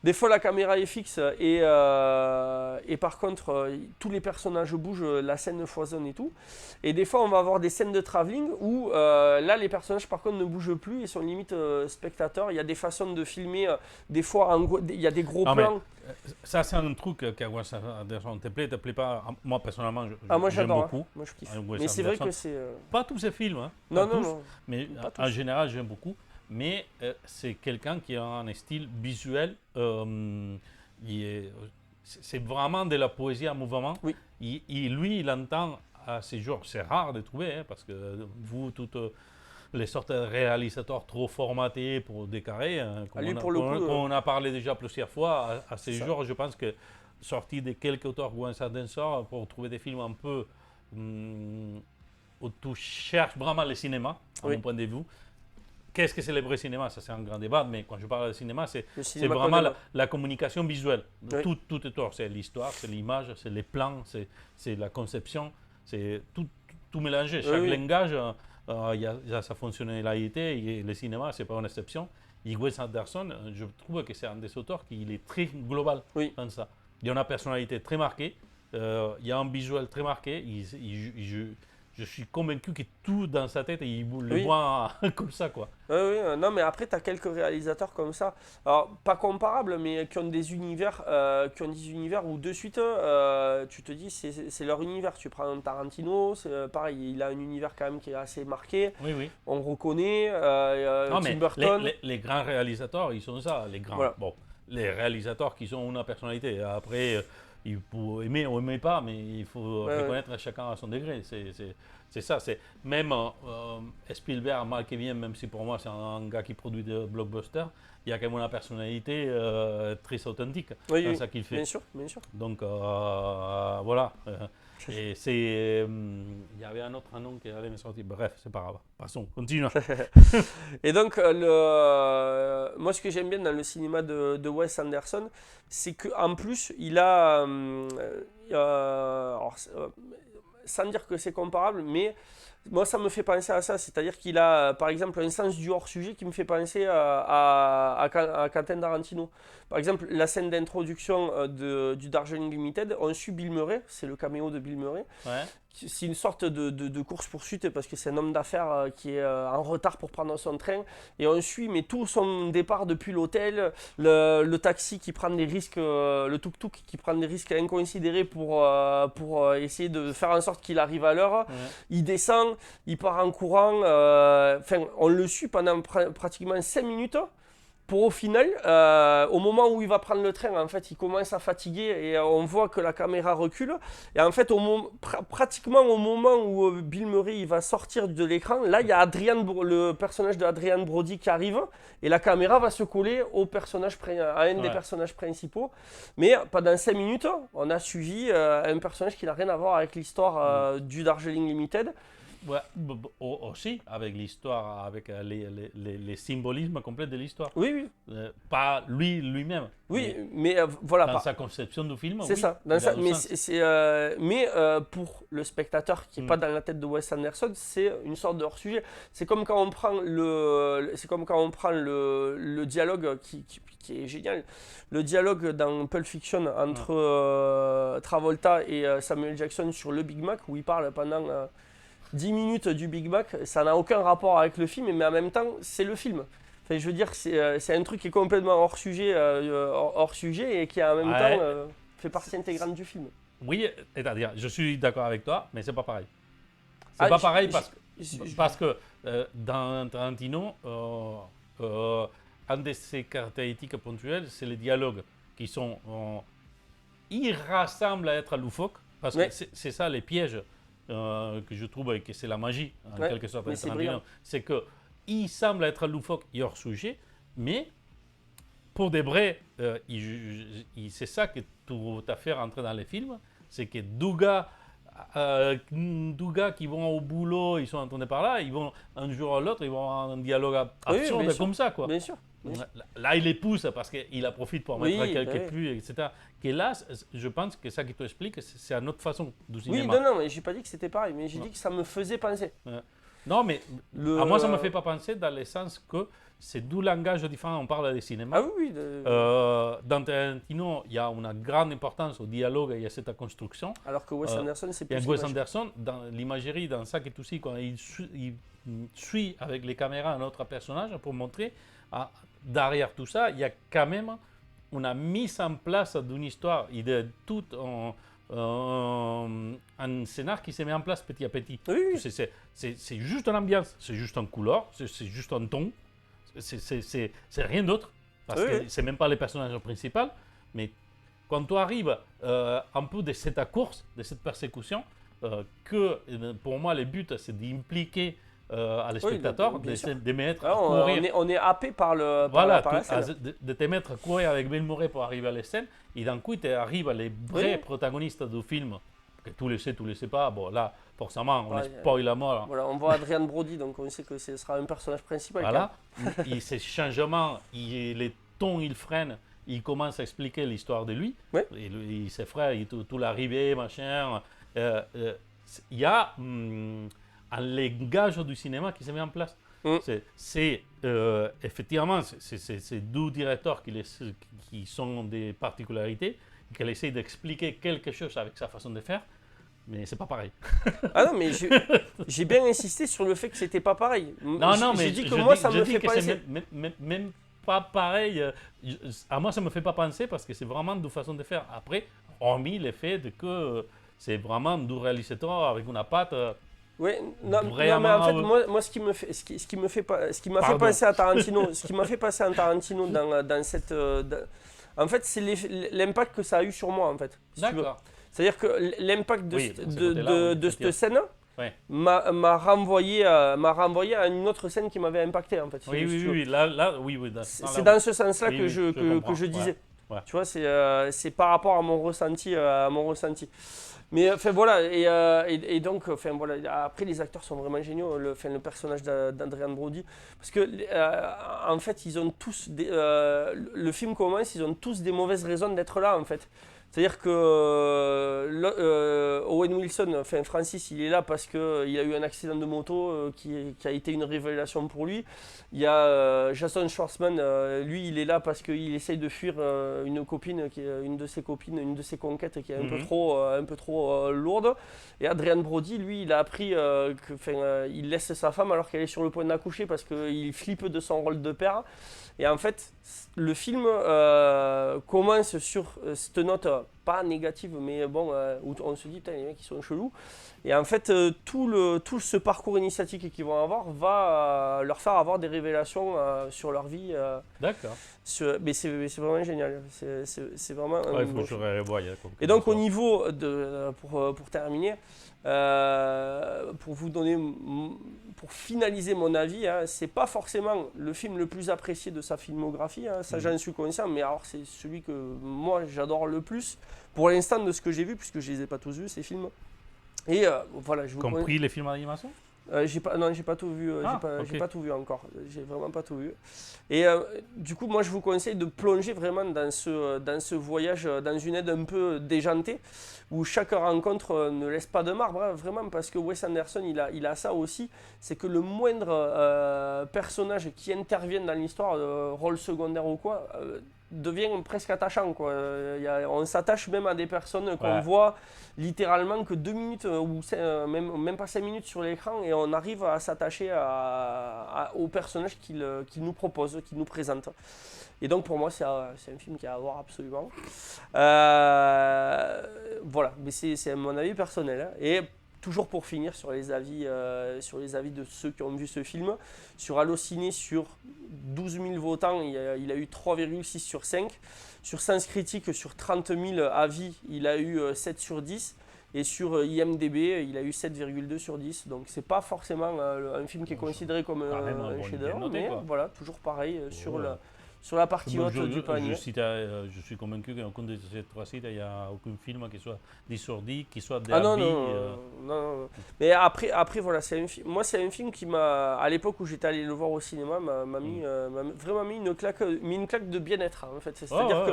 Des fois la caméra est fixe et par contre tous les personnages bougent, la scène foisonne et tout. Et des fois on va avoir des scènes de travelling où là les personnages par contre ne bougent plus et sont limite spectateurs. Il y a des façons de filmer, des fois il y a des gros plans. Ça, c'est un truc qu'à Wes Anderson te plaît pas. Moi, personnellement, Moi j'aime j'adore, hein. beaucoup. Moi je kiffe. Wes Mais c'est vrai Anderson. que c'est. Pas tous ses films, hein, Non, pas non, tous, non. mais Pas tous. en général, j'aime beaucoup. Mais c'est quelqu'un qui a un style visuel. C'est vraiment de la poésie en mouvement. Oui. Lui, il entend à ces jours, c'est rare de trouver, hein, parce que vous, toutes les sortes de réalisateurs trop formatés pour des carrés, hein, Ah, lui, pour le coup, comme on a parlé déjà plusieurs fois, à ces c'est ça. jours, je pense que sorti de quelques auteurs Wes Anderson pour trouver des films un peu où tu cherches vraiment le cinéma, à Oui. mon point de vue. Qu'est-ce que c'est le vrai cinéma? Ça, c'est un grand débat, mais quand je parle de cinéma, c'est Le cinéma vraiment qu'on aime. la communication visuelle. Oui. Tout est tort. C'est l'histoire, c'est l'image, c'est les plans, c'est la conception, c'est tout mélangé. Chaque Oui. langage, il y a sa fonctionnalité, et le cinéma, c'est pas une exception. Et Wes Anderson, je trouve que c'est un des auteurs qui est très global Oui. dans ça. Il y a une personnalité très marquée, il y a un visuel très marqué. Je suis convaincu que tout dans sa tête, il le Oui. voit comme ça, quoi. Oui, non, mais après, tu as quelques réalisateurs comme ça. Alors, pas comparables, mais qui ont des univers, où de suite, tu te dis, c'est leur univers. Tu prends Tarantino, c'est pareil, il a un univers quand même qui est assez marqué. Oui, oui. On reconnaît Non, Tim mais Burton. les grands réalisateurs, ils sont ça, les grands. Voilà. Bon, les réalisateurs qui ont une personnalité. Après, il faut aimer ou aimer pas, mais il faut Ouais, ouais. reconnaître chacun à son degré. C'est ça. Même Spielberg, mal qu'il vienne, même si pour moi c'est un gars qui produit des blockbusters, il y a quand même une personnalité très authentique Oui, dans oui, ça qu'il fait. bien sûr, bien sûr. Donc voilà. Et c'est. Il y avait un autre nom qui allait me sortir. Bref, c'est pas grave. Passons, continuons. Et donc, moi, ce que j'aime bien dans le cinéma de Wes Anderson, c'est qu'en plus, il a. Alors, sans dire que c'est comparable, mais moi, ça me fait penser à ça. C'est-à-dire qu'il a, par exemple, un sens du hors-sujet qui me fait penser à Quentin Tarantino. Par exemple, la scène d'introduction du Darjeeling Limited, on suit Bill Murray, c'est le caméo de Bill Murray. Ouais. C'est une sorte de course-poursuite parce que c'est un homme d'affaires qui est en retard pour prendre son train. Et on suit mais tout son départ depuis l'hôtel, le taxi qui prend des risques, le tuk-tuk qui prend des risques inconsidérés pour essayer de faire en sorte qu'il arrive à l'heure. Ouais. Il descend, il part en courant. Enfin, on le suit pendant pratiquement 5 minutes. Pour au final, au moment où il va prendre le train, en fait, il commence à fatiguer et on voit que la caméra recule. Et en fait, pratiquement au moment où Bill Murray il va sortir de l'écran, là, il y a le personnage de Adrian Brody qui arrive et la caméra va se coller à un des personnages principaux. Mais pendant 5 minutes, on a suivi un personnage qui n'a rien à voir avec l'histoire du Darjeeling Limited. Ouais, aussi avec l'histoire, avec les symbolismes complets de l'histoire. Oui, oui. Pas lui-même. Oui, mais voilà. Dans sa conception du film. C'est oui, ça. il a du sens. Mais pour le spectateur qui n'est pas dans la tête de Wes Anderson, c'est une sorte de hors-sujet. C'est comme quand on prend le dialogue qui est génial. Le dialogue dans Pulp Fiction entre Travolta et Samuel Jackson sur le Big Mac, où il parle pendant 10 minutes du Big Mac. Ça n'a aucun rapport avec le film, mais en même temps, c'est le film. Enfin, je veux dire, c'est un truc qui est complètement hors sujet et qui en même temps fait partie intégrante du film. Oui, c'est-à-dire, je suis d'accord avec toi, mais c'est pas pareil. C'est pas pareil parce que dans Tarantino, un de ses caractéristiques ponctuelles, c'est les dialogues qui sont. Ils rassemblent à être loufoques, parce que c'est ça les pièges que je trouve que c'est la magie, en quelque sorte, de Tarantino. C'est que il semble être loufoque et hors sujet, mais pour de vrai, c'est ça que tout à fait rentrer dans les films, c'est que deux gars qui vont au boulot, ils sont entendus par là, ils vont un jour à l'autre, ils vont avoir un dialogue absurde comme ça, quoi. Bien sûr. Là, il les pousse parce qu'il en profite pour mettre quelques pluies, etc. Et là, je pense que ça qui t'explique, c'est une autre façon du cinéma. Oui, non, mais j'ai pas dit que c'était pareil, mais j'ai dit que ça me faisait penser. Non, mais à moi, ça ne me fait pas penser dans le sens que c'est deux langages différents. On parle de cinéma. Ah oui, dans Tarantino, il y a une grande importance au dialogue et à cette construction. Alors que Wes Anderson, c'est plus. Et Wes Anderson, dans l'imagerie, dans ça qui est aussi, quand il suit avec les caméras un autre personnage pour montrer, derrière tout ça, il y a quand même on a mis en place d'une histoire, il est tout un scénar qui se met en place petit à petit. Oui. C'est juste une ambiance, c'est juste une couleur, c'est juste un ton, c'est rien d'autre. Parce que c'est même pas les personnages principaux, mais quand tu arrives un peu de cette course, de cette persécution, que pour moi le but c'est d'impliquer à les spectateurs, de mettre à courir. On est happé par le Voilà, par la scène. de te mettre à courir avec Bill Murray pour arriver à la scène, et d'un coup tu arrives les vrais protagonistes du film, que tu le sais pas, bon là forcément on spoil à mort. Voilà, on voit Adrian Brody, donc on sait que ce sera un personnage principal. Voilà, et ces changements, les tons ils freinent, il commence à expliquer l'histoire de lui, et ses frères, tout l'arrivée, machin. Il y a un langage du cinéma qui se met en place. C'est effectivement, c'est deux directeurs qui sont des particularités, qui essayent d'expliquer quelque chose avec sa façon de faire, mais c'est pas pareil. Ah non, mais j'ai bien insisté sur le fait que c'était pas pareil. Non, mais j'ai dit que moi ça me fait penser. Même pas pareil. À moi, ça me fait pas penser parce que c'est vraiment deux façons de faire. Après, hormis le fait que c'est vraiment deux réalisateurs avec une patte. Oui, non, mais en fait, moi ce qui m'a fait penser à Tarantino, ce qui m'a fait passer à Tarantino dans cette, en fait, c'est l'impact que ça a eu sur moi en fait. D'accord. C'est-à-dire que l'impact de cette scène m'a renvoyé à une autre scène qui m'avait impacté en fait. Oui, là, oui. C'est dans ce sens-là que je disais. Ouais. Tu vois, c'est par rapport à mon ressenti, Mais enfin voilà, et donc enfin voilà, après les acteurs sont vraiment géniaux, le personnage d'Adrian Brody, parce que en fait ils ont tous le film commence, ils ont tous des mauvaises raisons d'être là en fait. C'est-à-dire que Owen Wilson, enfin Francis, il est là parce qu'il a eu un accident de moto qui a été une révélation pour lui. Il y a Jason Schwartzman, lui, il est là parce qu'il essaye de fuir une copine, une de ses conquêtes qui est un peu trop lourde. Et Adrian Brody, lui, il a appris il laisse sa femme alors qu'elle est sur le point d'accoucher parce qu'il flippe de son rôle de père. Et en fait, le film commence sur cette note pas négative, mais bon, où on se dit, putain, les mecs, ils sont chelous. Et en fait, tout ce parcours initiatique qu'ils vont avoir va leur faire avoir des révélations sur leur vie. D'accord. Mais c'est vraiment génial. C'est vraiment. Il faut que je revoie. Et donc, au niveau pour terminer, pour finaliser mon avis, c'est pas forcément le film le plus apprécié de sa filmographie, ça j'en suis conscient, mais alors c'est celui que moi j'adore le plus pour l'instant de ce que j'ai vu, puisque je les ai pas tous vus ces films. Et voilà, je vous compris les films d'animation. J'ai pas tout vu, j'ai pas tout vu encore, j'ai vraiment pas tout vu. Et du coup, moi je vous conseille de plonger vraiment dans ce voyage, dans une aide un peu déjantée, où chaque rencontre ne laisse pas de marbre, vraiment, parce que Wes Anderson il a ça aussi, c'est que le moindre personnage qui intervient dans l'histoire, rôle secondaire ou quoi, devient presque attachant, quoi. On s'attache même à des personnes qu'on voit littéralement que 2 minutes ou même pas 5 minutes sur l'écran, et on arrive à s'attacher aux personnages qu'il nous propose, qu'il nous présente. Et donc pour moi c'est un film qui a à voir absolument. Voilà, mais c'est mon avis personnel. Et toujours pour finir sur les avis de ceux qui ont vu ce film, sur Allociné, sur 12 000 votants, il a eu 3,6 sur 5. Sur Sens Critique, sur 30 000 avis, il a eu 7 sur 10. Et sur IMDb, il a eu 7,2 sur 10. Donc c'est pas forcément un film qui est considéré comme un chef-d'œuvre, mais voilà, toujours pareil sur la partie haute du panier. Je suis convaincu qu'en compte de ces trois sites, il n'y a aucun film qui soit 10 sur 10, qui soit non. Mais après voilà, moi c'est un film qui m'a, à l'époque où j'étais allé le voir au cinéma, m'a vraiment mis une claque de bien-être en fait. C'est-à-dire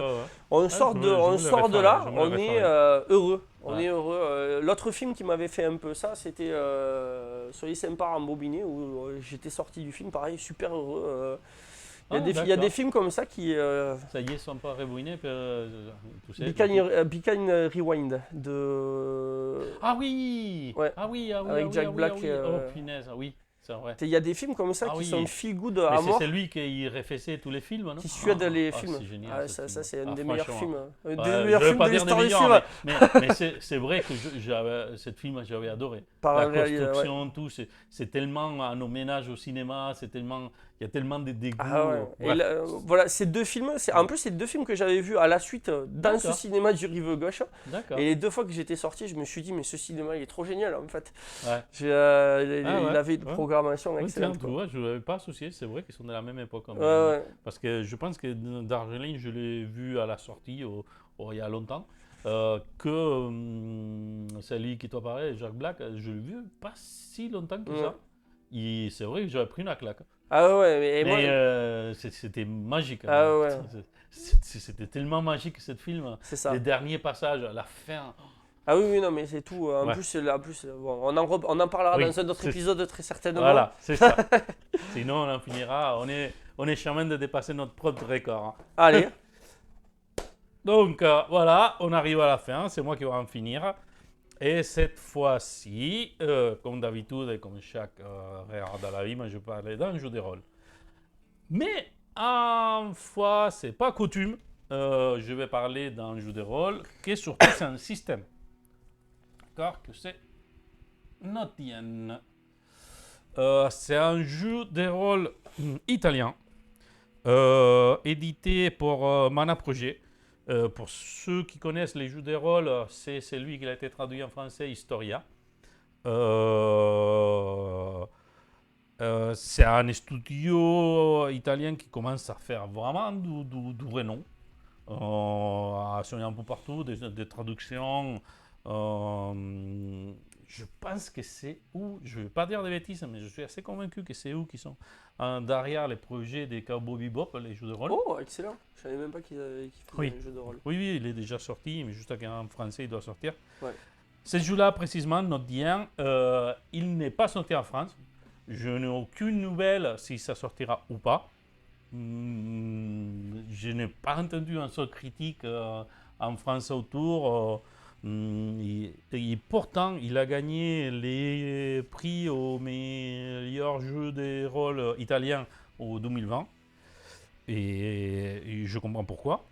qu'on sort de là, on est heureux. On est heureux. L'autre film qui m'avait fait un peu ça, c'était Soyez sympa rembobiné, où j'étais sorti du film, pareil, super heureux. Il y a des films comme ça qui. Ça y est, sont pas rebobinés. Be Kind Rewind de. Ah oui. Ouais. Ah oui. Avec Jack Black. Oh punaise, oui. c'est vrai. Il y a des films comme ça Ah qui oui. sont feel good Mais à mort, c'est lui qui refaisait tous les films, non? qui suède les Ah, films. c'est génial. Ah, ce ça, film. c'est un Ah, des meilleurs franchement. films. Des Ouais, meilleurs je veux films pas de dire des l'histoire du meilleurs, film. mais c'est vrai que cette film, j'avais adoré. Par La un réalisateur, ouais. construction, tout, c'est tellement un hommage au cinéma, il y a tellement de dégoûts. Ah ouais. Et Bref. là, voilà, ces deux films, en plus, c'est deux films que j'avais vus à la suite dans ce D'accord. cinéma du Rive Gauche. D'accord. Et les deux fois que j'étais sorti, je me suis dit, mais ce cinéma, il est trop génial en fait. Ouais. Il ouais, avait une ouais. programmation Oui, tiens, excellente. tu vois, je ne l'avais pas associé, c'est vrai qu'ils sont de la même époque. Ouais, ouais. Parce que je pense que Darjeeling, je l'ai vu à la sortie il y a longtemps. Celui qui t'a parlé, Jack Black, je l'ai vu pas si longtemps que ça. C'est vrai que j'avais pris une claque. Ah ouais, mais moi. C'était magique. Ah ouais, C'était tellement magique ce film. c'est ça. Les derniers passages, la fin. Ah oui, oui, non, mais c'est tout. En Ouais. plus, bon, on en parlera Oui, dans un autre épisode très certainement. Voilà, c'est ça. Sinon, on en finira. On est chemin de dépasser notre propre record. Hein. Allez, Donc voilà, on arrive à la fin, c'est moi qui vais en finir. Et cette fois-ci, comme d'habitude et comme chaque rare dans la vie, moi je parlais d'un jeu de rôle. Mais en fois, c'est pas coutume, je vais parler d'un jeu de rôle qui surtout c'est un système. D'accord? Que c'est Notien. C'est un jeu de rôle italien, édité pour Mana Project. Pour ceux qui connaissent les jeux de rôle, c'est celui qui a été traduit en français, Historia. C'est un studio italien qui commence à faire vraiment du renom, à sonner un peu partout, des traductions. Je pense que c'est où, je ne vais pas dire des bêtises, mais je suis assez convaincu que c'est eux qui sont derrière les projets des Cowboy Bebop, les jeux de rôle. oh, excellent. Je savais même pas qu'ils faisaient Oui. un jeu de rôle. Oui, oui, il est déjà sorti, mais juste qu'en français, il doit sortir. Ouais. Ce jeu-là, précisément, Notien, il n'est pas sorti en France. Je n'ai aucune nouvelle si ça sortira ou pas. Je n'ai pas entendu un seul critique en France autour. Et pourtant, il a gagné les prix au meilleur jeu de rôle italien au 2020. Et je comprends pourquoi.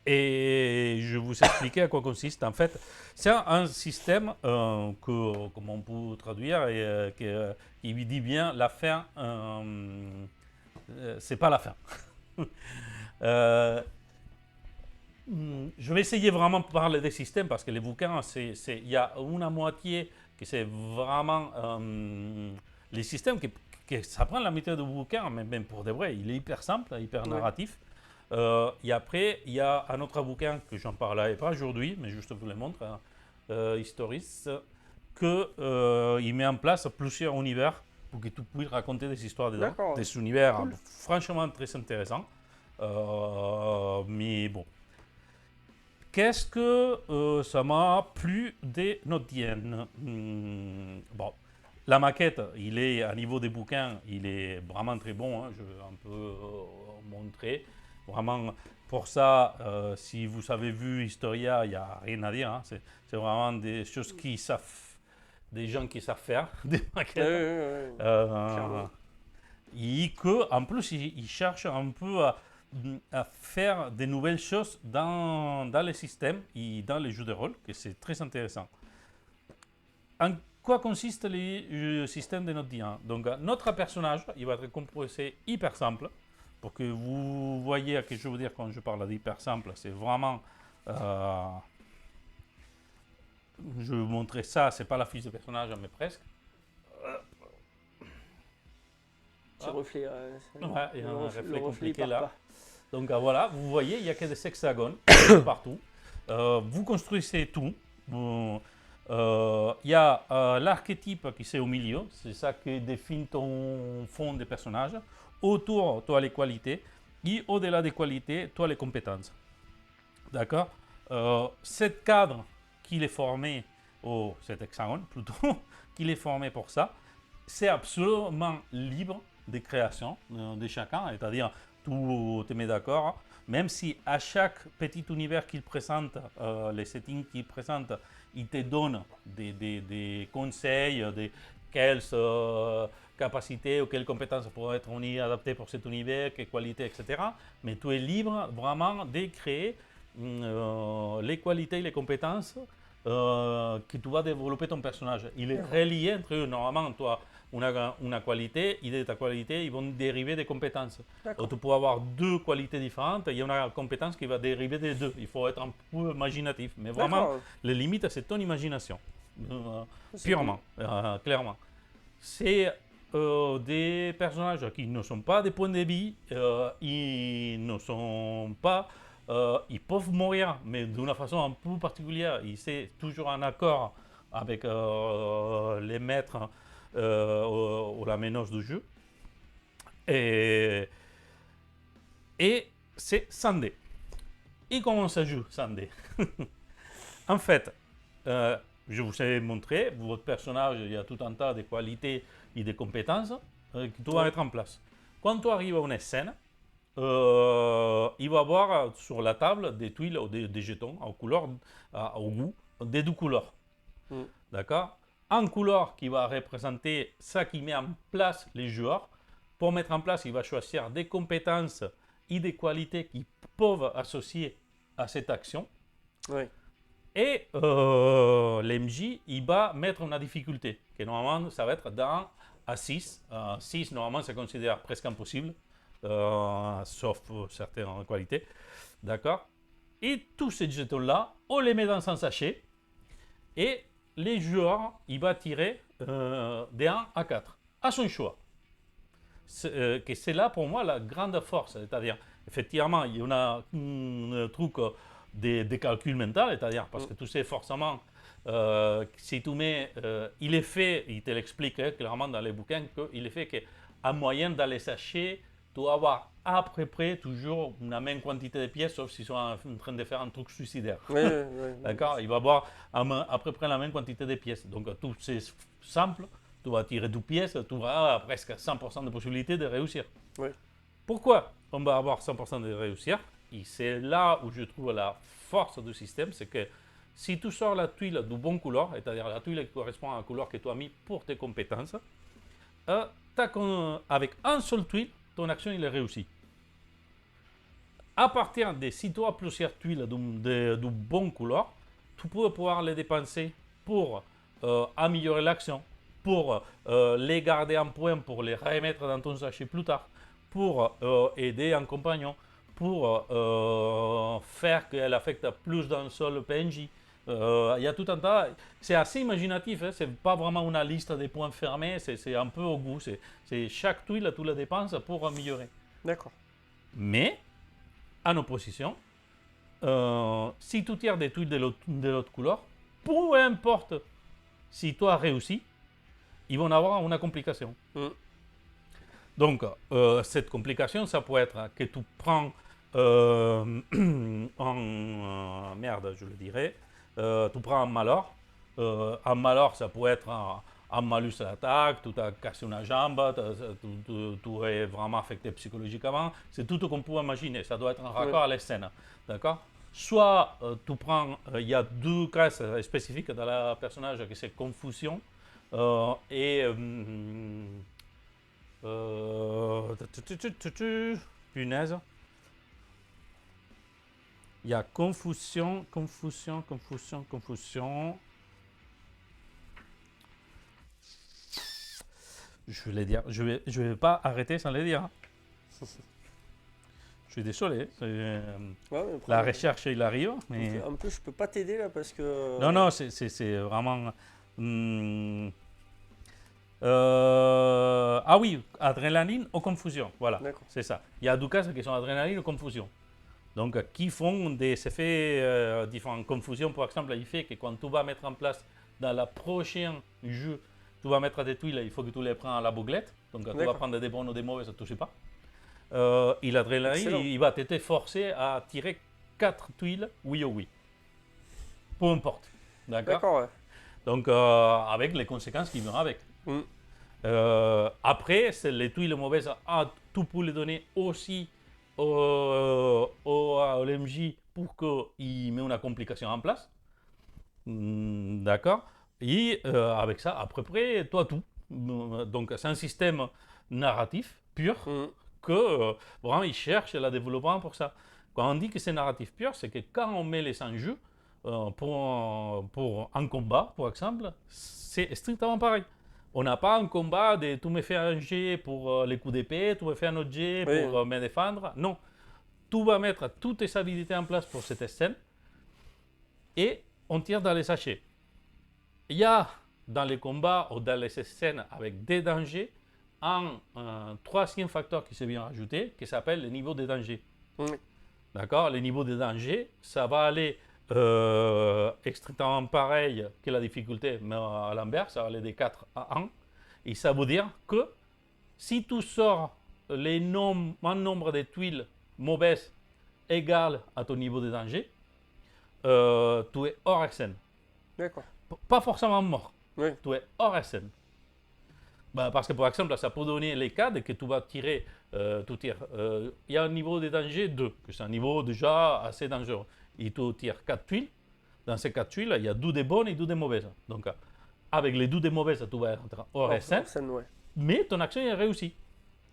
Et je vais vous expliquer à quoi consiste. En fait, c'est un système comme on peut traduire et qui lui dit bien la fin. C'est pas la fin. Je vais essayer vraiment de parler des systèmes parce que les bouquins, il y a une moitié que c'est vraiment les systèmes que ça prend la moitié du bouquin, mais même pour de vrai, il est hyper simple, hyper narratif. Et après, il y a un autre bouquin que j'en parlerai pas aujourd'hui, mais juste vous le montre, Historis, qu'il met en place plusieurs univers pour que tu puisses raconter des histoires dedans. D'accord. Des univers Cool. franchement très intéressants. Mais bon. Qu'est-ce que ça m'a plu des Notiennes? Bon, la maquette, il est à niveau des bouquins, il est vraiment très bon. Hein, je vais un peu montrer. Vraiment, pour ça, si vous avez vu Historia, il n'y a rien à dire. Hein, c'est vraiment des choses qui savent, des gens qui savent faire des maquettes. Et qu'en plus, ils cherchent un peu à faire de nouvelles choses dans les systèmes et dans les jeux de rôle, que c'est très intéressant. En quoi consiste le système de notre dia? Donc, notre personnage, il va être composé hyper simple. Pour que vous voyez à ce que je veux dire quand je parle d'hyper simple, c'est vraiment... je vais vous montrer ça, c'est pas la fiche de personnage, mais presque. Petit reflet. Ouais, il y a un reflet compliqué part là. pas. Donc voilà, vous voyez, il n'y a que des hexagones partout. Vous construisez tout. Il y a l'archétype qui c'est au milieu, c'est ça qui définit ton fond des personnages. Autour, tu as les qualités. Et au-delà des qualités, tu as les compétences. D'accord? Cet cadre qu'il est formé, cet hexagone plutôt, qu'il est formé pour ça, c'est absolument libre de création de chacun. C'est-à-dire, tout te met d'accord. Même si à chaque petit univers qu'il présente, les settings qu'il présente, il te donne des conseils quelles capacités ou quelles compétences pourraient être adaptées pour cet univers, quelles qualités, etc. Mais tu es libre vraiment de créer les qualités et les compétences que tu vas développer ton personnage. Il est relié entre eux. Normalement, toi, une qualité, et de ta qualité, ils vont dériver des compétences. Donc, tu peux avoir deux qualités différentes, il y a une compétence qui va dériver des deux. Il faut être un peu imaginatif. Mais vraiment, les limites, c'est ton imagination. Purement, clairement. C'est des personnages qui ne sont pas des points de vie, ils ne sont pas... ils peuvent mourir, mais d'une façon un peu particulière. C'est toujours en accord avec les maîtres ou la ménage du jeu. Et c'est Sandé. Et comment ça joue, Sandé? En fait, je vous ai montré, votre personnage, il y a tout un tas de qualités et de compétences que tu vas mettre en place. Quand tu arrives à une scène, il va avoir sur la table des tuiles ou des jetons en couleur, au goût, des deux couleurs. D'accord? Un couleur qui va représenter ça qui met en place les joueurs. Pour mettre en place, il va choisir des compétences et des qualités qui peuvent associer à cette action. Et l'MJ, il va mettre une difficulté, que normalement, ça va être d'un à 6. 6, normalement, c'est considéré presque impossible. Sauf certaines qualités, d'accord? Et tous ces jetons-là, on les met dans un sachet et les joueurs, il va tirer de 1 à 4, à son choix. C'est là pour moi la grande force, c'est-à-dire, effectivement, il y en a un truc de calcul mental, c'est-à-dire, parce que tu sais forcément, si tu mets, il est fait, il te l'explique clairement dans les bouquins, qu'il est fait qu'en moyenne dans les sachets, tu dois avoir à peu près toujours la même quantité de pièces, sauf s'ils sont en train de faire un truc suicidaire. D'accord? Il va avoir à peu près la même quantité de pièces. Donc, tout c'est simple, tu vas tirer 2 pièces, tu auras presque 100% de possibilité de réussir. Pourquoi on va avoir 100% de réussir? Et c'est là où je trouve la force du système, c'est que si tu sors la tuile du bon couleur, c'est-à-dire la tuile qui correspond à la couleur que tu as mis pour tes compétences, avec un seul tuile, ton action il est réussie. À partir de si tu as plusieurs tuiles de bonne couleur, tu peux pouvoir les dépenser pour améliorer l'action, pour les garder en point, pour les remettre dans ton sachet plus tard, pour aider un compagnon, pour faire qu'elle affecte plus d'un seul PNJ. Il y a tout un tas, c'est assez imaginatif, hein, c'est pas vraiment une liste des points fermés, c'est un peu au goût, c'est chaque tuile, tu la dépenses pour améliorer. D'accord. Mais, en opposition, si tu tires des tuiles de l'autre couleur, peu importe si tu as réussi, ils vont avoir une complication. Donc, cette complication, ça peut être que tu prends merde, je le dirais, tu prends un malheur. Un malheur, ça peut être un malus à l'attaque, tu as cassé une jambe, tu es vraiment affecté psychologiquement. C'est tout ce qu'on peut imaginer. Ça doit être un raccord à la scène. D'accord? Soit tu prends, il y a 2 cas spécifiques dans le personnage, que c'est confusion et punaise. Il y a confusion. Je vais les dire. Je vais pas arrêter sans les dire. Je suis désolé. La recherche, il arrive. Mais... Un peu, je peux pas t'aider là parce que. Non, c'est vraiment. Ah oui, adrénaline ou confusion. Voilà, c'est ça. Il y a 2 cas qui sont adrénaline ou confusion. Donc, qui font des effets différents. Confusion, par exemple, il fait que quand tu vas mettre en place dans le prochain jeu, tu vas mettre des tuiles, il faut que tu les prennes à la bouglette. Donc, tu vas prendre des bonnes ou des mauvaises, tu ne sais pas. Et l'adrénaline, il va t'être forcé à tirer 4 tuiles, oui ou oui. Peu importe. D'accord. Donc, avec les conséquences qui vont avec. Après, c'est les tuiles mauvaises, tu peux les donner aussi à l'MJ pour qu'il mette une complication en place. D'accord. Et avec ça, à peu près, toi tout. Donc c'est un système narratif pur Mhm. que vraiment ils cherchent le développement pour ça. Quand on dit que c'est narratif pur, c'est que quand on met les enjeux pour un combat, par exemple, c'est strictement pareil. On n'a pas un combat de tu me fais un jet pour les coups d'épée, tu me fais un autre jet Oui. pour me défendre. Non. Tu vas mettre toutes tes habilités en place pour cette scène et on tire dans les sachets. Il y a dans les combats ou dans les scènes avec des dangers un troisième facteur qui s'est bien rajouté qui s'appelle le niveau de danger. Mhm. D'accord? Le niveau de danger, ça va aller extrêmement pareil que la difficulté, mais à l'inverse, ça va aller de 4 à 1. Et ça veut dire que si tu sors un nombre de tuiles mauvaises égal à ton niveau de danger, tu es hors scène. D'accord. Pas forcément mort. Oui. Tu es hors scène. Ben, parce que par exemple, ça peut donner les cas que tu vas tirer, il y a un niveau de danger 2, que c'est un niveau déjà assez dangereux. Et tu tires 4 tuiles. Dans ces 4 tuiles, il y a 2 des bonnes et 2 des mauvaises. Donc, avec les 2 des mauvaises, tu vas être hors scène, Hors scène, ouais. mais ton action est réussie.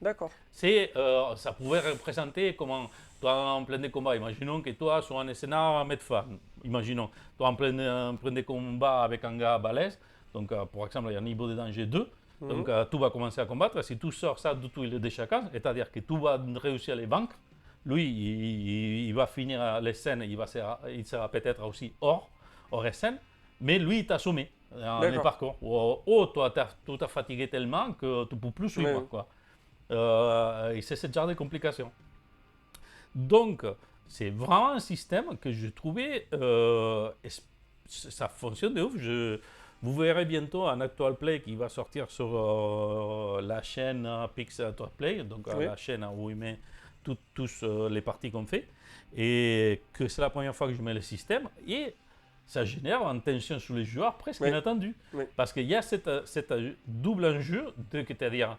D'accord. Ça pouvait représenter comment, toi en plein de combat, imaginons que toi sur un scénario à mettre fin, imaginons, toi en plein de combat avec un gars balèze, donc par exemple il y a un niveau de danger 2, donc tu vas commencer à combattre, si tu sors ça de tout de chacun, c'est-à-dire que tu vas réussir à les vaincre, lui il va finir les scènes, il sera peut-être aussi hors scène, mais lui il t'a assommé dans les parcours, ou toi tu t'as fatigué tellement que tu ne peux plus suivre, Oui. quoi. Et c'est ce genre de complications. Donc, c'est vraiment un système que je trouvais, ça fonctionne de ouf. Vous verrez bientôt un Actual Play qui va sortir sur la chaîne Pixel Actual Play, donc Oui. la chaîne où il met tous les parties qu'on fait, et que c'est la première fois que je mets le système, et ça génère une tension sur les joueurs presque Oui. inattendue, Oui. parce qu'il y a cette double enjeu, c'est-à-dire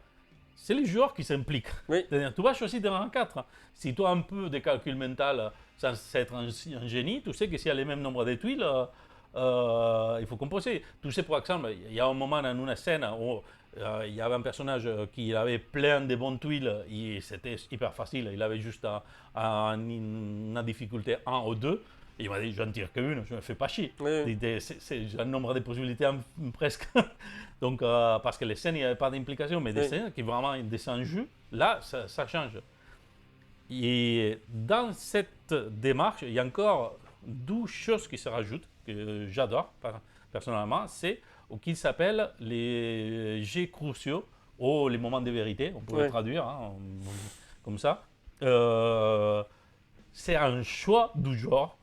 c'est les joueurs qui s'impliquent. Oui. C'est-à-dire, tu vas choisir des rangs 4. Si tu as un peu de calcul mental sans être un génie, tu sais que s'il y a le même nombre de tuiles, il faut composer. Tu sais, par exemple, il y a un moment dans une scène où il y avait un personnage qui avait plein de bonnes tuiles et c'était hyper facile. Il avait juste une difficulté 1 ou 2. Il m'a dit, je n'en tire qu'une, je ne me fais pas chier. Oui. C'est un nombre de possibilités presque. Donc, parce que les scènes, il n'y avait pas d'implication, mais des Oui. scènes qui vraiment des enjeux, là, ça change. Et dans cette démarche, il y a encore 12 choses qui se rajoutent, que j'adore personnellement, c'est ce qu'ils s'appellent les jets cruciaux, ou les moments de vérité, on pourrait Oui. traduire comme ça. C'est un choix du joueur.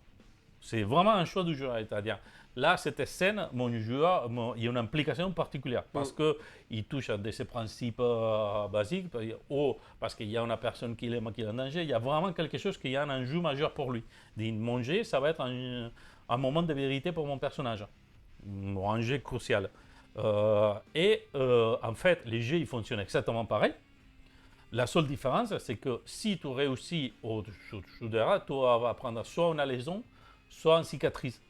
C'est vraiment un choix du joueur, c'est-à-dire, là, cette scène, mon joueur, il y a une implication particulière parce qu'il touche à ces principes basiques, ou parce qu'il y a une personne qui est en danger, il y a vraiment quelque chose qui a un enjeu majeur pour lui. Mon jet, ça va être un moment de vérité pour mon personnage, un jet crucial. En fait, les jets, ils fonctionnent exactement pareil. La seule différence, c'est que si tu réussis au shooter, tu vas prendre soit une lésion, soit une cicatrice.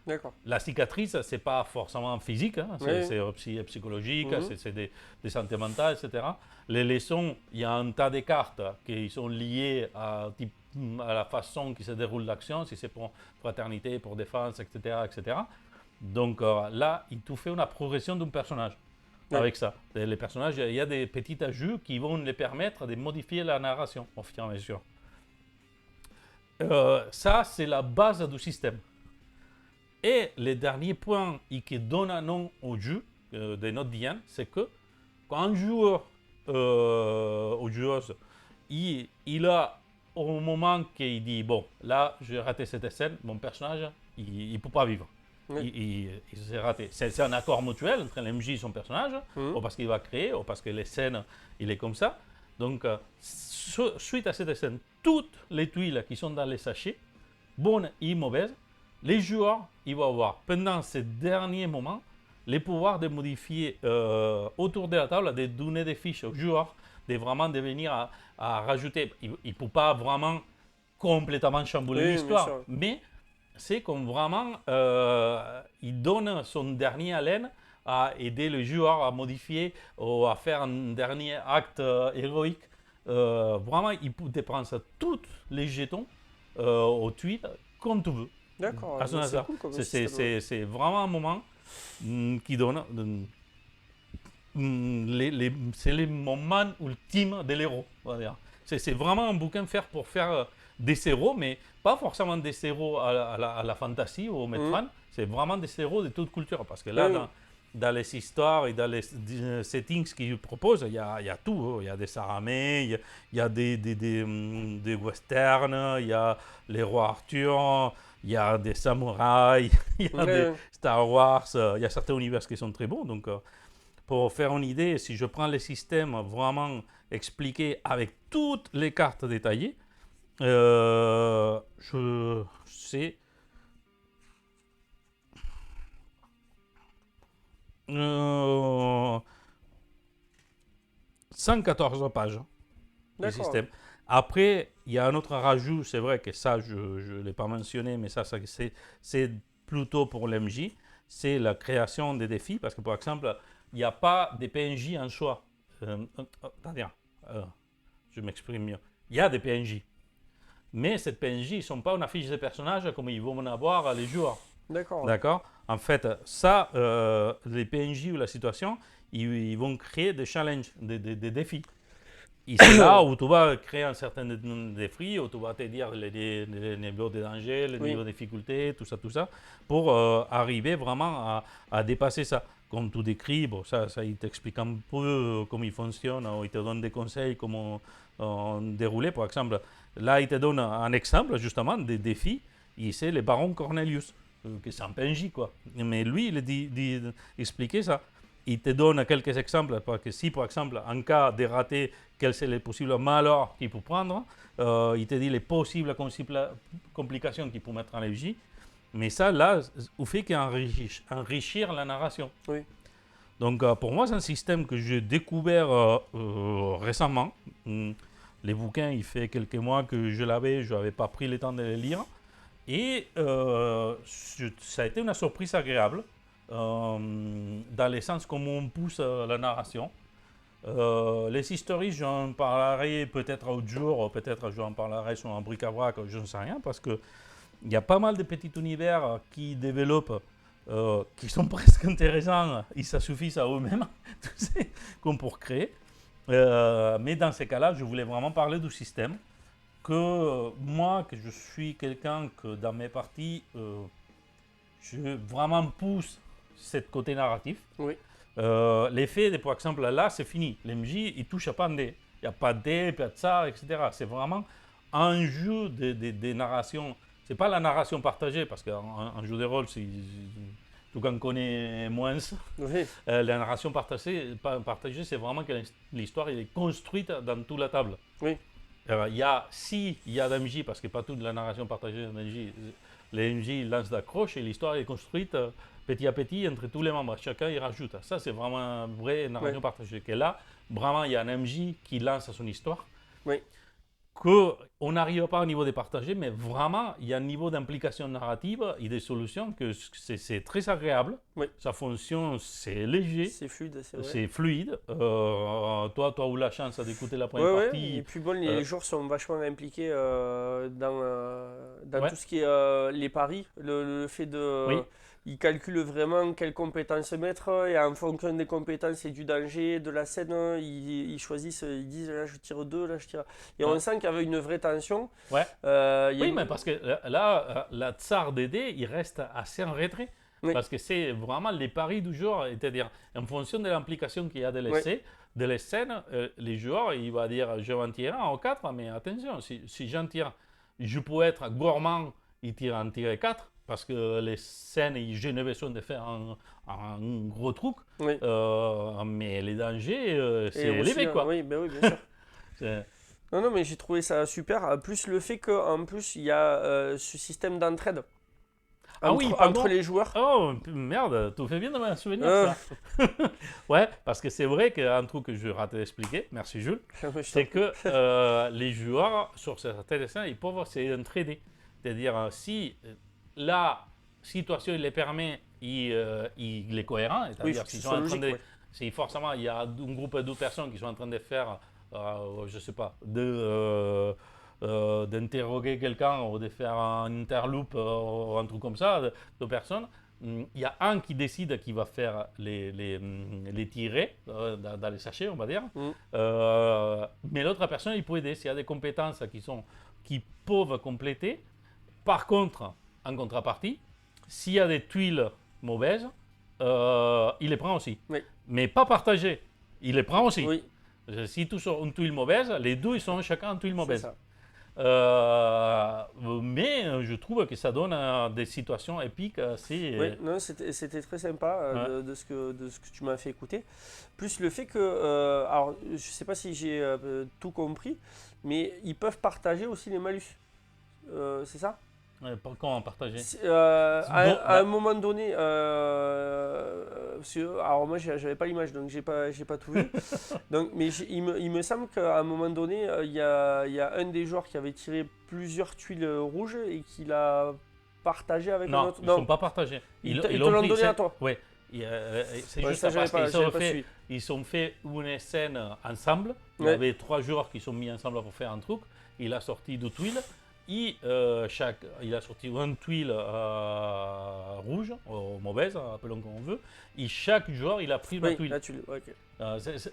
D'accord. La cicatrice, ce n'est pas forcément physique, hein, c'est psychologique, c'est des santé mentale, etc. Les leçons, il y a un tas de cartes qui sont liées à la façon qui se déroule l'action, si c'est pour fraternité, pour défense, etc. etc. Donc là, il te fait une progression d'un personnage. Avec ça, les personnages, il y a des petits ajouts qui vont les permettre de modifier la narration au fur et à mesure. Ça, c'est la base du système. Et le dernier point qui donne un nom au jeu de notre Diane, c'est que quand un joueur ou joueuse, il a au moment qu'il dit bon, là, j'ai raté cette scène, mon personnage, il ne peut pas vivre. Il s'est raté. C'est un accord mutuel entre l'MJ et son personnage, ou parce qu'il va créer, ou parce que les scènes, il est comme ça. Donc, suite à cette scène, toutes les tuiles qui sont dans les sachets, bonnes et mauvaises, les joueurs, ils vont avoir, pendant ces derniers moments, les pouvoirs de modifier autour de la table, de donner des fiches aux joueurs, de vraiment devenir à rajouter. Il ne peut pas vraiment complètement chambouler l'histoire, mais c'est comme vraiment, il donne son dernier haleine à aider le joueur à modifier ou à faire un dernier acte héroïque. Vraiment, il peut te prendre ça, tous les jetons au tuiles, comme tu veux. D'accord, À son c'est hasard. cool comme C'est système. c'est vraiment un moment qui donne. C'est le moment ultime de l'héros. On va dire. C'est vraiment un bouquin pour faire des héros, mais pas forcément des héros à la fantasy ou au Mhm. Medfan. C'est vraiment des héros de toute culture. Parce que Oui, là, oui. dans les histoires et dans les settings qu'ils proposent, il y a tout. Hein. Il y a des aramées, il y a des westerns, il y a les rois Arthur, il y a des samouraïs, il y Oui, a des oui. Star Wars, il y a certains univers qui sont très bons. Donc, pour faire une idée, si je prends les systèmes vraiment expliqués avec toutes les cartes détaillées, c'est euh, 114 pages les D'accord. systèmes. Après, il y a un autre rajout, c'est vrai que ça, je ne l'ai pas mentionné, mais ça c'est plutôt pour l'MJ, c'est la création des défis, parce que par exemple, il n'y a pas des PNJ en soi. Attendez, euh, je m'exprime mieux. Il y a des PNJ, mais ces PNJ ne sont pas une affiche de personnages comme ils vont en avoir les joueurs. D'accord. D'accord. En fait, ça, les PNJ ou la situation, ils vont créer des challenges, des défis. Et c'est là où tu vas créer un certain défi, où tu vas te dire les niveaux de danger, les Oui. niveaux de difficulté, tout ça, pour arriver vraiment à dépasser ça. Comme tu décris, bon, ça il t'explique un peu comment il fonctionne, ou il te donne des conseils, comment dérouler. Par exemple, là, il te donne un exemple, justement, des défis, et c'est le baron Cornelius, que c'est un PNJ, quoi. Mais lui, il dit expliquer ça. Il te donne quelques exemples, parce que si, par exemple, en cas de rater, quels sont les possibles malheurs qu'il peut prendre, il te dit les possibles complications qu'il peut mettre en FJ. Mais ça, là, il fait qu'enrichir la narration. Oui. Donc, pour moi, c'est un système que j'ai découvert récemment. Les bouquins, il fait quelques mois que je n'avais pas pris le temps de les lire. Et ça a été une surprise agréable, dans le sens comment on pousse la narration. Les histories, j'en parlerai peut-être autre jour, peut-être j'en parlerai sur un bric-à-brac, je ne sais rien, parce qu'il y a pas mal de petits univers qui développent, qui sont presque intéressants, et ça suffit à eux-mêmes, tu sais, comme pour créer. Mais dans ces cas-là, je voulais vraiment parler du système, que moi, que je suis quelqu'un que dans mes parties, je vraiment pousse ce côté narratif. Oui. L'effet, par exemple, là, c'est fini. L'MJ, il touche pas de dés. Il n'y a pas de dés, pas de ça, etc. C'est vraiment un jeu de narration. C'est pas la narration partagée, parce qu'un jeu de rôle, tout le monde connaît moins. Oui. La narration partagée, c'est vraiment que l'histoire est construite dans toute la table. Oui. Si il y a d'MJ, parce que pas toute la narration partagée d'MJ, les MJ lancent d'accroche et l'histoire est construite petit à petit entre tous les membres. Chacun y rajoute. Ça, c'est vraiment une vraie narration Oui. partagée. Que là, vraiment, il y a un MJ qui lance son histoire. Oui. Qu'on n'arrive pas au niveau de partager, mais vraiment, il y a un niveau d'implication narrative et de solutions que c'est très agréable. Oui. Ça fonctionne, c'est léger. C'est fluide, c'est vrai. C'est fluide. Toi, tu as eu la chance d'écouter la première Ouais, ouais. partie. Et puis bon, les joueurs sont vachement impliqués dans Ouais. tout ce qui est les paris. Le fait de. Oui. Ils calculent vraiment quelles compétences mettre et en fonction des compétences et du danger, de la scène, ils choisissent, ils disent là je tire 2, là je tire. Et on Ouais. sent qu'il y avait une vraie tension. Ouais. Il y a Oui, une- mais parce que là, la tsar des dés, il reste assez en retrait. Oui. Parce que c'est vraiment les paris du joueur. C'est-à-dire, en fonction de l'implication qu'il y a de Oui. l'essai, de la scène, les joueurs, il va dire je vais en tirer un ou 4, mais attention, si j'en tire, je peux être gourmand et en tirer 4, parce que les scènes, j'ai besoin de faire un gros truc, Oui. mais les dangers, Et c'est aussi, élevé, quoi. oui, ben oui, bien sûr. C'est- Non, non, mais j'ai trouvé ça super. Plus le fait qu'en plus, il y a ce système d'entraide Ah oui, pardon. entre les joueurs. Oh, merde, tu fais bien de me souvenir Euh. ça. Ouais, parce que c'est vrai qu'un truc que je raté d'expliquer, merci Jules, c'est que les joueurs, sur certaines scènes, ils peuvent s'entraider. C'est-à-dire, si la situation les permet, il est cohérent. C'est-à-dire faut qu'ils que sont ce soit en train logique, de. ouais. Si forcément il y a un groupe de 12 personnes qui sont en train de faire, je sais pas, d'interroger quelqu'un ou de faire un interloop, un truc comme ça, deux personnes. Il y a un qui décide qui va faire les tirets dans les sachets, on va dire. Mm. Mais l'autre personne, il peut aider. S'il y a des compétences qui peuvent compléter. Par contre, en contrepartie, s'il y a des tuiles mauvaises, il les prend aussi. Oui. Mais pas partagées. Il les prend aussi. Oui, Si tous ont une tuile mauvaise, les deux ils sont chacun une tuile c'est mauvaise. ça. Mais je trouve que ça donne des situations épiques assez. Oui, non, c'était très sympa de ce que tu m'as fait écouter. Plus le fait que, alors je ne sais pas si j'ai tout compris, mais ils peuvent partager aussi les malus. C'est ça? Comment partager? À un moment donné, alors moi j'avais pas l'image donc j'ai pas tout vu. Donc, mais il me semble qu'à un moment donné, il y a un des joueurs qui avait tiré plusieurs tuiles rouges et qui l'a partagé avec un Non, autre. ils ne sont pas partagés. Ils te l'ont donné à toi. Oui, c'est Ouais, juste ça, j'avais parce pas suivi. ils ont fait une scène ensemble. Il y Ouais. avait 3 joueurs qui sont mis ensemble pour faire un truc. Il a sorti 2 tuiles. Et il a sorti une tuile rouge, ou mauvaise, appelons comme on veut. Et chaque joueur, il a pris la Oui, tuile. la tuile, ok.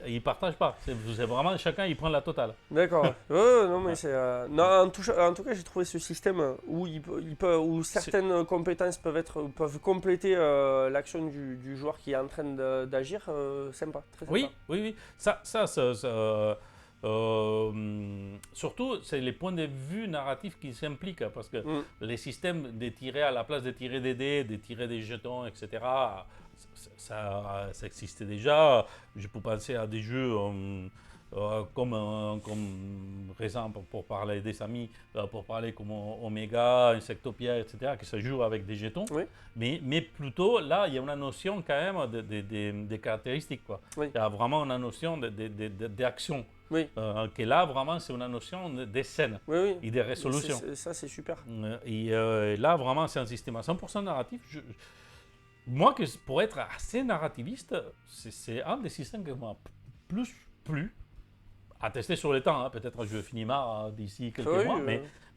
Ils ne partagent pas. C'est vraiment chacun, il prend la totale. D'accord. Ouais, non, mais c'est. Non, en tout cas, j'ai trouvé ce système où où certaines compétences peuvent compléter l'action du joueur qui est en train d'agir. Sympa, très sympa. Oui, oui, oui. Surtout, c'est les points de vue narratifs qui s'impliquent parce que Mm. les systèmes de tirer à la place de tirer des dés, de tirer des jetons, etc., ça existait déjà. Je peux penser à des jeux comme récent pour parler des amis, pour parler comme Omega, Insectopia, etc., qui se jouent avec des jetons. Oui. Mais plutôt, là, il y a une notion quand même de caractéristiques, quoi. Oui. Il y a vraiment une notion d'action. Oui. Que là, vraiment, c'est une notion de scène Oui, oui. et de résolution. Ça, c'est super. Et là, vraiment, c'est un système à 100% narratif. Moi, pour être assez narrativiste, c'est un des systèmes qui m'a plus plu. À tester sur le temps, hein. Peut-être je finis marre d'ici quelques Oui, mois,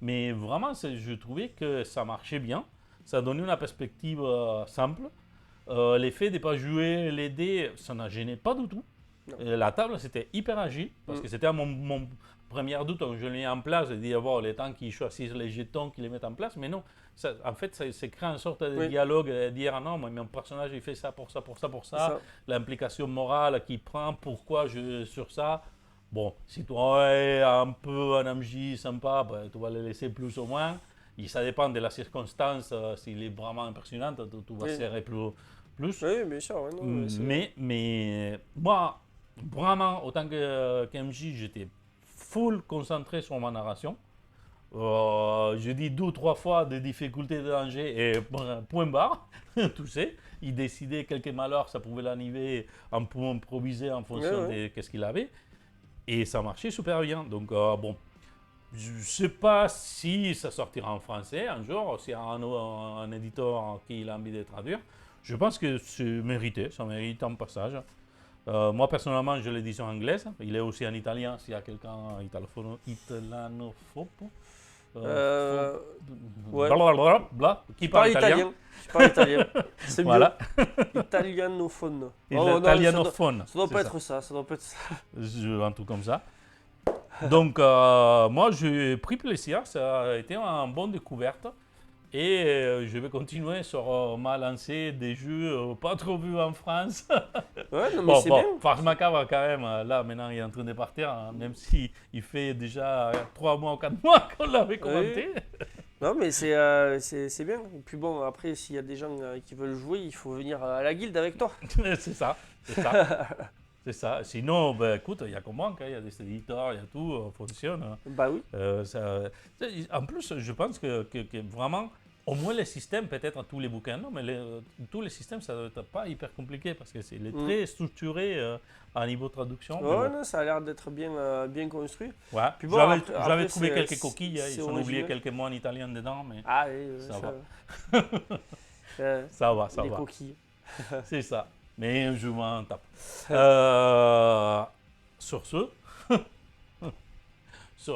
mais vraiment, je trouvais que ça marchait bien. Ça donnait une perspective simple. L'effet de ne pas jouer les dés, ça n'a gêné pas du tout. La table, c'était hyper agile, parce que c'était mon premier doute quand je l'ai mis en place, de dire, bon, les temps qu'ils choisissent les jetons, qu'ils les mettent en place, mais non. En fait, ça crée une sorte de dialogue, de dire, ah non, mon personnage, il fait ça pour ça, pour ça, pour ça. L'implication morale qu'il prend, pourquoi je sur ça. Bon, si toi es un peu un MJ sympa, ben, tu vas le laisser plus ou moins. Et ça dépend de la circonstance, s'il est vraiment impressionnant, tu vas serrer plus. Oui, bien sûr. Ouais, non, mais moi, vraiment, autant qu'MJ, j'étais full concentré sur ma narration. Je dis 2 ou 3 fois de difficultés de danger et point barre, tu sais. Il décidait quelques malheurs, ça pouvait l'animer, on pouvait improviser en fonction de ce qu'il avait. Et ça marchait super bien. Donc, bon, je ne sais pas si ça sortira en français un jour, s'il y a un éditeur qui a envie de traduire. Je pense que c'est mérité, ça mérite un passage. Moi, personnellement, je l'édition anglaise. Il est aussi en italien, s'il y a quelqu'un italianophobe. Ouais. Qui parle italien. Qui parle italien. C'est mieux. Voilà. Italianophone. Italianophone. Ça doit pas être ça. Ça doit pas être ça. Un truc comme ça. Donc, moi, j'ai pris plaisir. Ça a été une bonne découverte. Et je vais continuer sur ma lancée des jeux pas trop vus en France. Ouais, non, mais c'est bien. Farce Macabre, quand même, là, maintenant, il est en train de partir, hein, même s'il fait déjà 3 mois ou 4 mois qu'on l'avait commenté. Oui. Non, mais c'est bien. Et puis bon, après, s'il y a des gens qui veulent jouer, il faut venir à la guilde avec toi. C'est ça, c'est ça. C'est ça. Sinon, ben, écoute, il y a comment, il y a des éditeurs, il y a tout, fonctionne. Bah oui. En plus, je pense que vraiment, au moins les systèmes, peut-être tous les bouquins, non, mais tous les systèmes, ça ne doit pas hyper compliqué parce que c'est très structuré à niveau traduction. Ouais, non, ça a l'air d'être bien construit. Ouais. Puis bon, j'avais trouvé quelques coquilles, ils ont oublié original. quelques mots en italien dedans, mais Ah oui, ça va. Ça va, ça les va. coquilles. C'est ça. Mais je m'en tape. Sur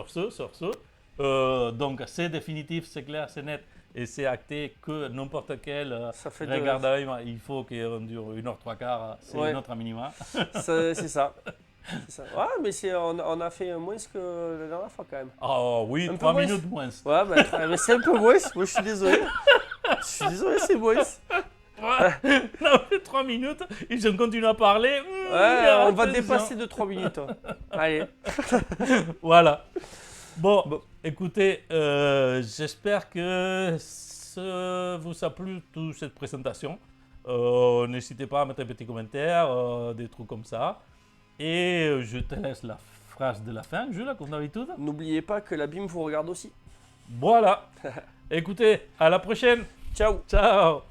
ce, sur ce, donc c'est définitif, c'est clair, c'est net. Et c'est acté que n'importe quel Ça fait regard d'œil, il faut qu'il dure 1h03, c'est Ouais. notre minima. C'est ça. C'est ça. Ouais, mais on a fait moins que la dernière fois quand même. Oh oui, Un peu 3 moins. minutes moins. Ouais, mais c'est un peu moins. Moi, je suis désolé. Je suis désolé, c'est moins. Non, mais 3 minutes, et je continue à parler. Ouais, on va attention. dépasser de 3 minutes. Allez. Voilà. Bon, écoutez, j'espère que ça vous a plu toute cette présentation. N'hésitez pas à mettre un petit commentaire, des trucs comme ça. Et je te laisse la phrase de la fin, Jules, comme d'habitude. N'oubliez pas que la BIM vous regarde aussi. Voilà. Écoutez, à la prochaine. Ciao. Ciao.